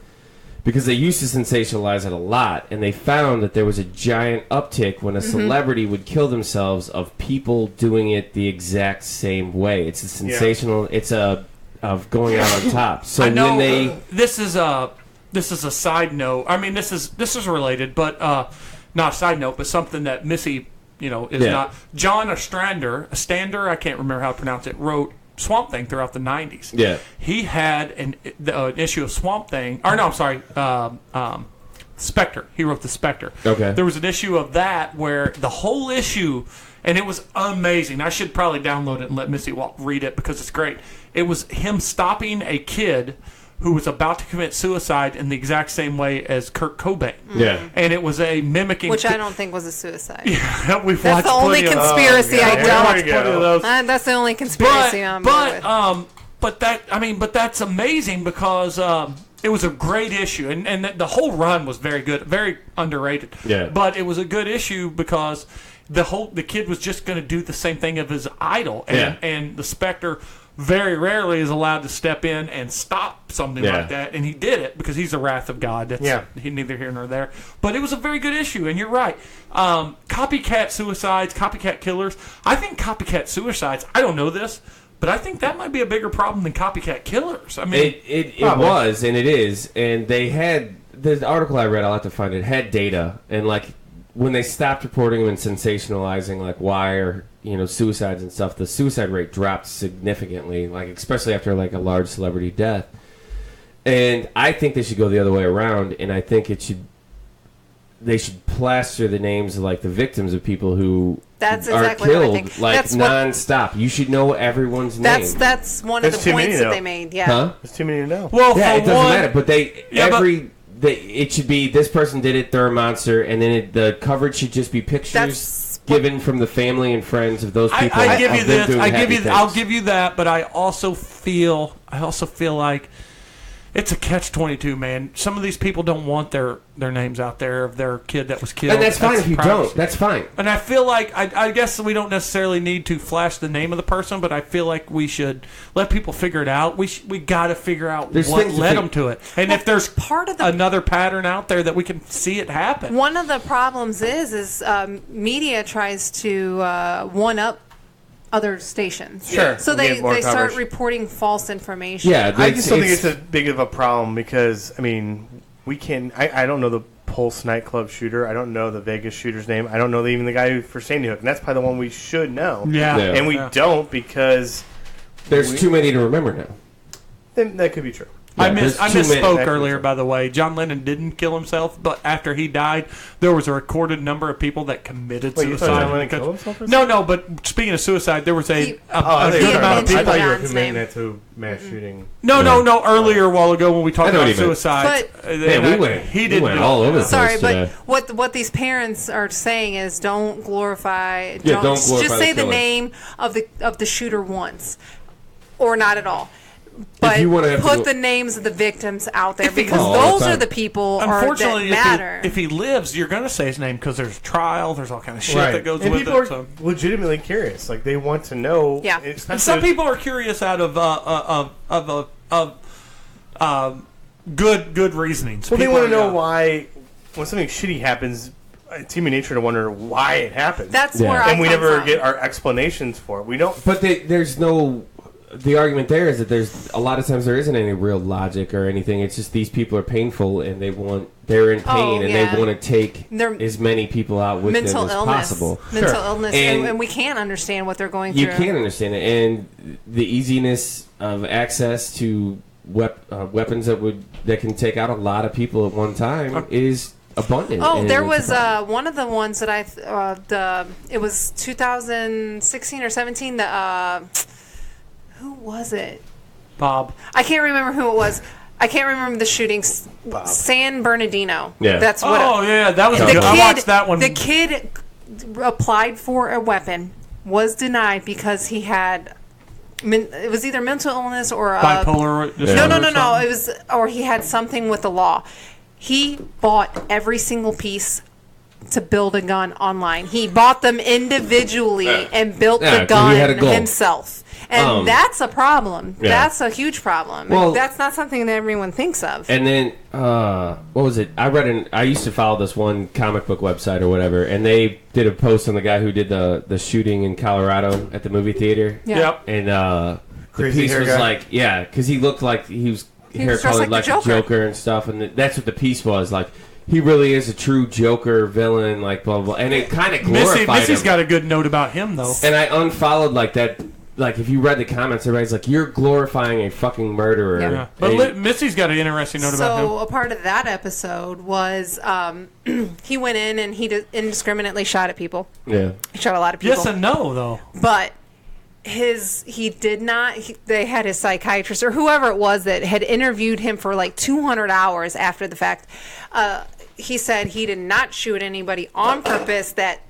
[SPEAKER 2] because they used to sensationalize it a lot, and they found that there was a giant uptick when a celebrity would kill themselves of people doing it the exact same way. It's a sensational. It's a of going out on top. So
[SPEAKER 1] I know,
[SPEAKER 2] when they
[SPEAKER 1] this is a side note. I mean, this is related, but not a side note, but something that Missy, is not. John Ostrander, I can't remember how to pronounce it, wrote Swamp Thing throughout the 90s.
[SPEAKER 2] Yeah.
[SPEAKER 1] He had an issue of Swamp Thing, or no, I'm sorry, Spectre. He wrote the Spectre.
[SPEAKER 2] Okay.
[SPEAKER 1] There was an issue of that where the whole issue, and it was amazing. I should probably download it and let Missy read it because it's great. It was him stopping a kid who was about to commit suicide in the exact same way as Kurt Cobain.
[SPEAKER 2] Yeah.
[SPEAKER 1] And it was a mimicking...
[SPEAKER 4] Which I don't think was a suicide.
[SPEAKER 1] Yeah, we've
[SPEAKER 4] That's
[SPEAKER 1] watched
[SPEAKER 4] the only
[SPEAKER 1] plenty
[SPEAKER 4] conspiracy
[SPEAKER 1] of,
[SPEAKER 4] I
[SPEAKER 1] don't.
[SPEAKER 4] That's the only conspiracy I'm with.
[SPEAKER 1] But that's amazing because it was a great issue, and the whole run was very good, very underrated.
[SPEAKER 2] Yeah.
[SPEAKER 1] But it was a good issue because the kid was just going to do the same thing of his idol, and the Spectre very rarely is allowed to step in and stop something like that, and he did it because he's the wrath of God. That's neither here nor there. But it was a very good issue, and you're right. Copycat suicides, copycat killers. I think copycat suicides, I don't know this, but I think that might be a bigger problem than copycat killers. I mean,
[SPEAKER 2] it was, and it is, and they had the article I read. I'll have to find it. Had data, and like when they stopped reporting them and sensationalizing, like why are suicides and stuff, the suicide rate dropped significantly. Like especially after like a large celebrity death, and I think they should go the other way around, and I think they should plaster the names of like the victims of people who.
[SPEAKER 4] That's
[SPEAKER 2] are
[SPEAKER 4] exactly
[SPEAKER 2] killed,
[SPEAKER 4] what I think.
[SPEAKER 2] like
[SPEAKER 4] That's
[SPEAKER 2] nonstop. You should know everyone's name.
[SPEAKER 4] That's one of the points that they made. Yeah.
[SPEAKER 2] Huh?
[SPEAKER 3] There's too many to know.
[SPEAKER 1] well,
[SPEAKER 2] Yeah,
[SPEAKER 1] for
[SPEAKER 2] it doesn't
[SPEAKER 1] one,
[SPEAKER 2] matter. But it should be this person did it. They're a monster, and then the coverage should just be pictures given from the family and friends of those people.
[SPEAKER 1] I give you this. I'll give you that. But I also feel like it's a catch-22, man. Some of these people don't want their names out there of their kid that was killed.
[SPEAKER 2] And that's fine if you don't. That's fine.
[SPEAKER 1] And I feel like, I guess we don't necessarily need to flash the name of the person, but I feel like we should let people figure it out. We got to figure out what led them to it. And if there's another pattern out there that we can see it happen.
[SPEAKER 4] One of the problems is media tries to one-up other stations.
[SPEAKER 3] Sure.
[SPEAKER 4] So they start reporting false information.
[SPEAKER 2] Yeah,
[SPEAKER 3] I just don't think it's as big of a problem because, I mean, I don't know the Pulse nightclub shooter. I don't know the Vegas shooter's name. I don't know even the guy for Sandy Hook. And that's probably the one we should know.
[SPEAKER 1] Yeah.
[SPEAKER 3] And we don't because...
[SPEAKER 2] There's too many to remember now.
[SPEAKER 3] Then that could be true.
[SPEAKER 1] I misspoke earlier, by the way. John Lennon didn't kill himself, but after he died, there was a recorded number of people that committed suicide.
[SPEAKER 3] You thought John Lennon killed himself?
[SPEAKER 1] No, but speaking of suicide, there was a good amount of
[SPEAKER 3] I
[SPEAKER 1] people.
[SPEAKER 3] thought you were
[SPEAKER 4] John's
[SPEAKER 3] committing
[SPEAKER 4] name.
[SPEAKER 3] that to mass shooting.
[SPEAKER 1] No, earlier, a while ago, when we talked about
[SPEAKER 2] what he meant.
[SPEAKER 1] suicide.
[SPEAKER 2] We went all over the place.
[SPEAKER 4] Sorry,
[SPEAKER 2] today.
[SPEAKER 4] but what these parents are saying is don't glorify.
[SPEAKER 2] Don't glorify
[SPEAKER 4] just say
[SPEAKER 2] the
[SPEAKER 4] the
[SPEAKER 2] killer.
[SPEAKER 4] name of the shooter once, or not at all. But
[SPEAKER 2] you wanna have to
[SPEAKER 4] put
[SPEAKER 2] go-
[SPEAKER 4] the names of the victims out there
[SPEAKER 1] If he-
[SPEAKER 4] because
[SPEAKER 2] Oh, all the
[SPEAKER 4] those are
[SPEAKER 2] time.
[SPEAKER 4] the people
[SPEAKER 1] Unfortunately,
[SPEAKER 4] that matter.
[SPEAKER 1] if he lives, you're going to say his name because there's trial, there's all kind of shit
[SPEAKER 3] Right.
[SPEAKER 1] that goes
[SPEAKER 3] and
[SPEAKER 1] with
[SPEAKER 3] people
[SPEAKER 1] it.
[SPEAKER 3] are
[SPEAKER 1] So.
[SPEAKER 3] legitimately curious. Like they want to know.
[SPEAKER 4] Yeah.
[SPEAKER 3] especially
[SPEAKER 1] And some people are curious out of good reasonings.
[SPEAKER 3] Well, they
[SPEAKER 1] People
[SPEAKER 3] want to
[SPEAKER 1] are,
[SPEAKER 3] know why when something shitty happens. It's human nature to wonder why it happened.
[SPEAKER 4] That's
[SPEAKER 2] Yeah.
[SPEAKER 4] where I
[SPEAKER 3] and we
[SPEAKER 4] come
[SPEAKER 3] never
[SPEAKER 4] from.
[SPEAKER 3] get our explanations for it. We don't.
[SPEAKER 2] But there's no. The argument there is that there's a lot of times there isn't any real logic or anything. It's just these people are painful and they're in pain and
[SPEAKER 4] yeah.
[SPEAKER 2] they want to take
[SPEAKER 4] They're
[SPEAKER 2] as many people out with
[SPEAKER 4] mental
[SPEAKER 2] them as
[SPEAKER 4] illness,
[SPEAKER 2] possible.
[SPEAKER 4] mental
[SPEAKER 3] Sure.
[SPEAKER 4] illness,
[SPEAKER 2] And
[SPEAKER 4] and we can't understand what they're going
[SPEAKER 2] You
[SPEAKER 4] through.
[SPEAKER 2] can't understand it, and the easiness of access to weapons that can take out a lot of people at one time is abundant.
[SPEAKER 4] Oh,
[SPEAKER 2] and
[SPEAKER 4] there
[SPEAKER 2] it's
[SPEAKER 4] was
[SPEAKER 2] a problem.
[SPEAKER 4] one of the ones that it was 2016 or 17. Who was it?
[SPEAKER 1] Bob.
[SPEAKER 4] I can't remember who it was. I can't remember the shooting. San Bernardino.
[SPEAKER 2] Yeah.
[SPEAKER 4] That's what.
[SPEAKER 1] Oh, yeah, that was
[SPEAKER 4] the
[SPEAKER 1] good.
[SPEAKER 4] kid,
[SPEAKER 1] I watched that one.
[SPEAKER 4] The kid applied for a weapon, was denied because he had. It was either mental illness or
[SPEAKER 1] Bipolar disorder.
[SPEAKER 4] No. It was, or he had something with the law. He bought every single piece to build a gun online. He bought them individually and built
[SPEAKER 2] Yeah,
[SPEAKER 4] the
[SPEAKER 2] 'cause he had a
[SPEAKER 4] gun
[SPEAKER 2] goal.
[SPEAKER 4] himself. And that's a problem.
[SPEAKER 2] Yeah.
[SPEAKER 4] That's a huge problem.
[SPEAKER 2] Well-
[SPEAKER 4] That's not something that everyone thinks of.
[SPEAKER 2] And then, what was it? I used to follow this one comic book website or whatever, and they did a post on the guy who did the shooting in Colorado at the movie theater.
[SPEAKER 4] Yeah.
[SPEAKER 1] Yep.
[SPEAKER 2] And the
[SPEAKER 3] Crazy
[SPEAKER 2] piece
[SPEAKER 3] hair
[SPEAKER 2] was
[SPEAKER 3] guy?
[SPEAKER 2] like, yeah, because he looked like he was hair
[SPEAKER 4] was dressed
[SPEAKER 2] colored
[SPEAKER 4] like
[SPEAKER 2] like
[SPEAKER 4] the
[SPEAKER 2] a
[SPEAKER 4] Joker.
[SPEAKER 2] Joker and stuff, and that's what the piece was like. He really is a true Joker villain, like blah blah, blah. And it kind of glorified
[SPEAKER 1] Missy's
[SPEAKER 2] him.
[SPEAKER 1] got a good note about him, though.
[SPEAKER 2] And I unfollowed like that. Like if you read the comments, everybody's like, "You're glorifying a fucking murderer."
[SPEAKER 4] Yeah.
[SPEAKER 1] Yeah. But
[SPEAKER 2] And-
[SPEAKER 1] Missy's got an interesting note about him.
[SPEAKER 4] So a part of that episode was he went in and he indiscriminately shot at people.
[SPEAKER 2] yeah.
[SPEAKER 4] He shot a lot of people.
[SPEAKER 1] Yes and no, though.
[SPEAKER 4] But they had his psychiatrist or whoever it was that had interviewed him for like 200 hours after the fact. He said he did not shoot anybody on purpose that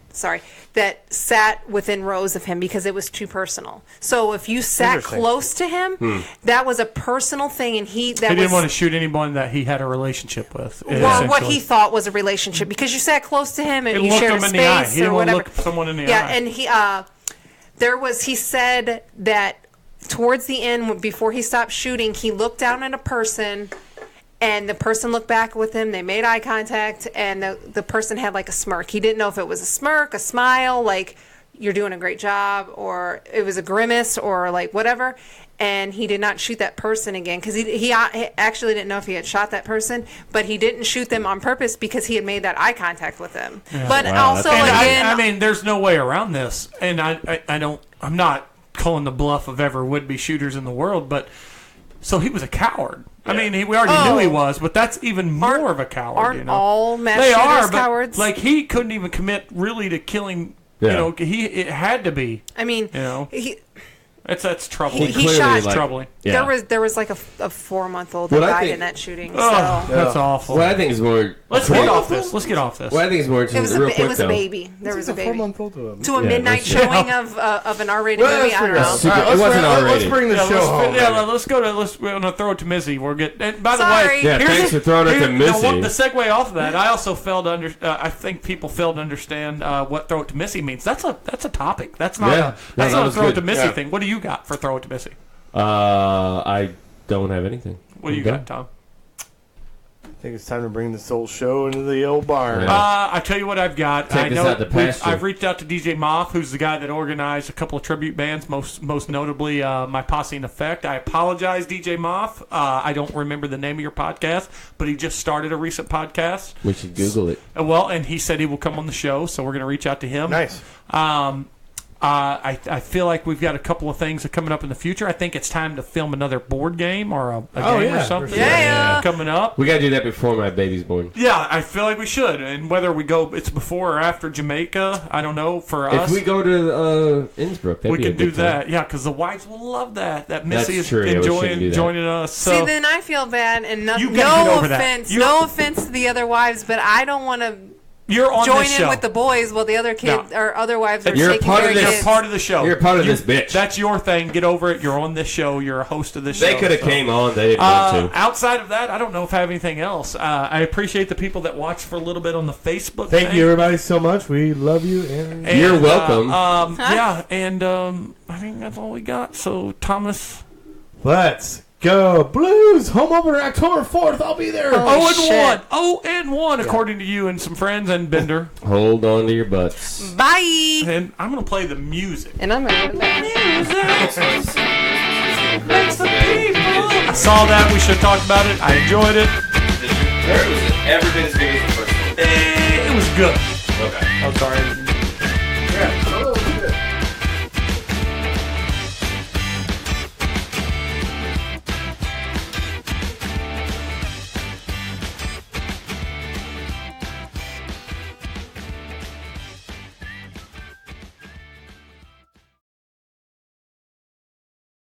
[SPEAKER 4] sat within rows of him because it was too personal. So if you sat
[SPEAKER 3] Interesting.
[SPEAKER 4] close to him, that was a personal thing, and
[SPEAKER 1] He didn't want to shoot anyone that he had a relationship with.
[SPEAKER 4] or what
[SPEAKER 1] essentially.
[SPEAKER 4] he thought was a relationship because you sat close to him and
[SPEAKER 1] It
[SPEAKER 4] you
[SPEAKER 1] looked
[SPEAKER 4] shared
[SPEAKER 1] him
[SPEAKER 4] a
[SPEAKER 1] in the eye.
[SPEAKER 4] space
[SPEAKER 1] He
[SPEAKER 4] or
[SPEAKER 1] didn't want to
[SPEAKER 4] whatever.
[SPEAKER 1] look someone in the
[SPEAKER 4] Yeah,
[SPEAKER 1] eye.
[SPEAKER 4] and he said that towards the end, before he stopped shooting, he looked down at a person, and the person looked back with him. They made eye contact, and the person had like a smirk. He didn't know if it was a smirk, a smile, like you're doing a great job, or it was a grimace, or like whatever. And he did not shoot that person again because he actually didn't know if he had shot that person, but he didn't shoot them on purpose because he had made that eye contact with them. But
[SPEAKER 2] Wow,
[SPEAKER 4] also
[SPEAKER 1] And
[SPEAKER 4] again,
[SPEAKER 1] I mean, there's no way around this. And I'm not calling the bluff of ever would-be shooters in the world, but so he was a coward. I mean, we already knew he was, but that's even more of a coward.
[SPEAKER 4] aren't
[SPEAKER 1] you know?
[SPEAKER 4] all mass
[SPEAKER 1] they
[SPEAKER 4] shooters
[SPEAKER 1] are, but
[SPEAKER 4] cowards?
[SPEAKER 1] like he couldn't even commit really to killing.
[SPEAKER 2] Yeah.
[SPEAKER 1] You know, it had to be.
[SPEAKER 4] I mean,
[SPEAKER 1] You know,
[SPEAKER 4] he
[SPEAKER 1] that's troubling.
[SPEAKER 4] He
[SPEAKER 2] Clearly,
[SPEAKER 4] shot.
[SPEAKER 2] like-
[SPEAKER 1] troubling.
[SPEAKER 2] Yeah.
[SPEAKER 4] there was like a 4-month-old
[SPEAKER 2] What
[SPEAKER 4] that
[SPEAKER 2] I
[SPEAKER 4] died
[SPEAKER 2] think-
[SPEAKER 4] in that shooting.
[SPEAKER 1] Oh,
[SPEAKER 4] So
[SPEAKER 1] that's awful.
[SPEAKER 2] What I think is more.
[SPEAKER 1] Let's get off this. Let's get off this.
[SPEAKER 2] What I think is more
[SPEAKER 4] it was
[SPEAKER 2] interesting, real quick
[SPEAKER 4] it was a
[SPEAKER 2] though.
[SPEAKER 4] baby. There was a baby
[SPEAKER 3] 4-month-old to him.
[SPEAKER 4] to a
[SPEAKER 2] Yeah,
[SPEAKER 4] midnight
[SPEAKER 2] that's-
[SPEAKER 4] showing of an R-rated
[SPEAKER 3] Well,
[SPEAKER 4] movie. I don't know.
[SPEAKER 3] let's
[SPEAKER 2] Super-
[SPEAKER 3] figure-
[SPEAKER 2] it wasn't
[SPEAKER 3] let's
[SPEAKER 2] R-rated.
[SPEAKER 3] bring the
[SPEAKER 1] Yeah,
[SPEAKER 3] show home.
[SPEAKER 1] let's go to. We're gonna throw it to Missy. We'll get. And by the
[SPEAKER 4] Sorry.
[SPEAKER 1] way,
[SPEAKER 4] Yeah,
[SPEAKER 1] here's
[SPEAKER 2] thanks for throwing it to Missy.
[SPEAKER 1] The segue off of that, I also failed to I think people failed to understand what throw it to Missy means. That's a topic. That's not
[SPEAKER 2] Yeah.
[SPEAKER 1] a
[SPEAKER 2] No,
[SPEAKER 1] that's
[SPEAKER 2] that
[SPEAKER 1] not a
[SPEAKER 2] was
[SPEAKER 1] throw it to
[SPEAKER 2] good.
[SPEAKER 1] Missy
[SPEAKER 3] Yeah.
[SPEAKER 1] thing. What do you got for throw it to Missy?
[SPEAKER 2] I don't have anything.
[SPEAKER 1] What do you got, Tom?
[SPEAKER 3] I think it's time to bring this old show into the old barn.
[SPEAKER 2] Yeah.
[SPEAKER 1] I tell you what I've got.
[SPEAKER 2] Take
[SPEAKER 1] I
[SPEAKER 2] us
[SPEAKER 1] know
[SPEAKER 2] out to pasture.
[SPEAKER 1] I've reached out to DJ Moff, who's the guy that organized a couple of tribute bands, most notably My Posse in Effect. I apologize, DJ Moff. I don't remember the name of your podcast, but he just started a recent podcast.
[SPEAKER 2] We should Google it.
[SPEAKER 1] And he said he will come on the show, so we're going to reach out to him.
[SPEAKER 3] Nice.
[SPEAKER 1] I feel like we've got a couple of things coming up in the future. I think it's time to film another board game or a game
[SPEAKER 3] yeah,
[SPEAKER 1] or something
[SPEAKER 3] for sure.
[SPEAKER 4] Yeah.
[SPEAKER 1] coming up.
[SPEAKER 2] We gotta do that before my baby's born.
[SPEAKER 1] Yeah, I feel like we should. And whether we go, it's before or after Jamaica, I don't know. For
[SPEAKER 2] If
[SPEAKER 1] us,
[SPEAKER 2] we go to Innsbruck, that'd
[SPEAKER 1] we
[SPEAKER 2] be a
[SPEAKER 1] can do
[SPEAKER 2] good time.
[SPEAKER 1] that. Yeah, because the wives will love that. That Missy
[SPEAKER 2] That's
[SPEAKER 1] is
[SPEAKER 2] true. Yeah, we shouldn't do
[SPEAKER 1] enjoying
[SPEAKER 2] that.
[SPEAKER 1] joining us. So
[SPEAKER 4] See, then I feel bad, and
[SPEAKER 1] You gotta get
[SPEAKER 4] no
[SPEAKER 1] over that.
[SPEAKER 4] offense,
[SPEAKER 1] You-
[SPEAKER 4] no offense to the other wives, but I don't want to
[SPEAKER 1] You're on
[SPEAKER 4] join
[SPEAKER 1] this
[SPEAKER 4] in
[SPEAKER 1] show.
[SPEAKER 4] with the boys while the other kids or other wives are
[SPEAKER 2] You're
[SPEAKER 4] taking
[SPEAKER 2] part
[SPEAKER 4] care
[SPEAKER 2] of
[SPEAKER 4] of
[SPEAKER 2] this.
[SPEAKER 4] kids.
[SPEAKER 1] You're part of the show.
[SPEAKER 2] You're part of this bitch.
[SPEAKER 1] That's your thing. Get over it. You're on this show. You're a host of this show.
[SPEAKER 2] They could have
[SPEAKER 1] so.
[SPEAKER 2] came on. They didn't want to.
[SPEAKER 1] Outside of that, I don't know if I have anything else. I appreciate the people that watched for a little bit on the Facebook.
[SPEAKER 3] Thank
[SPEAKER 1] thing.
[SPEAKER 3] you, everybody, so much. We love you. And
[SPEAKER 2] You're welcome.
[SPEAKER 1] Yeah, and I think that's all we got. So, Thomas.
[SPEAKER 3] let's go Blues. Home opener October 4th. I'll be there.
[SPEAKER 4] Holy
[SPEAKER 1] 0-1. 0-1, according to you and some friends and Bender.
[SPEAKER 2] Hold on to your butts.
[SPEAKER 4] Bye.
[SPEAKER 1] And I'm going to play the music.
[SPEAKER 4] And I'm going to
[SPEAKER 1] Makes the people. I saw that. We should have talked about it. I enjoyed it.
[SPEAKER 2] Every bit as good as the first one.
[SPEAKER 1] It was good.
[SPEAKER 2] Okay.
[SPEAKER 1] I'm sorry.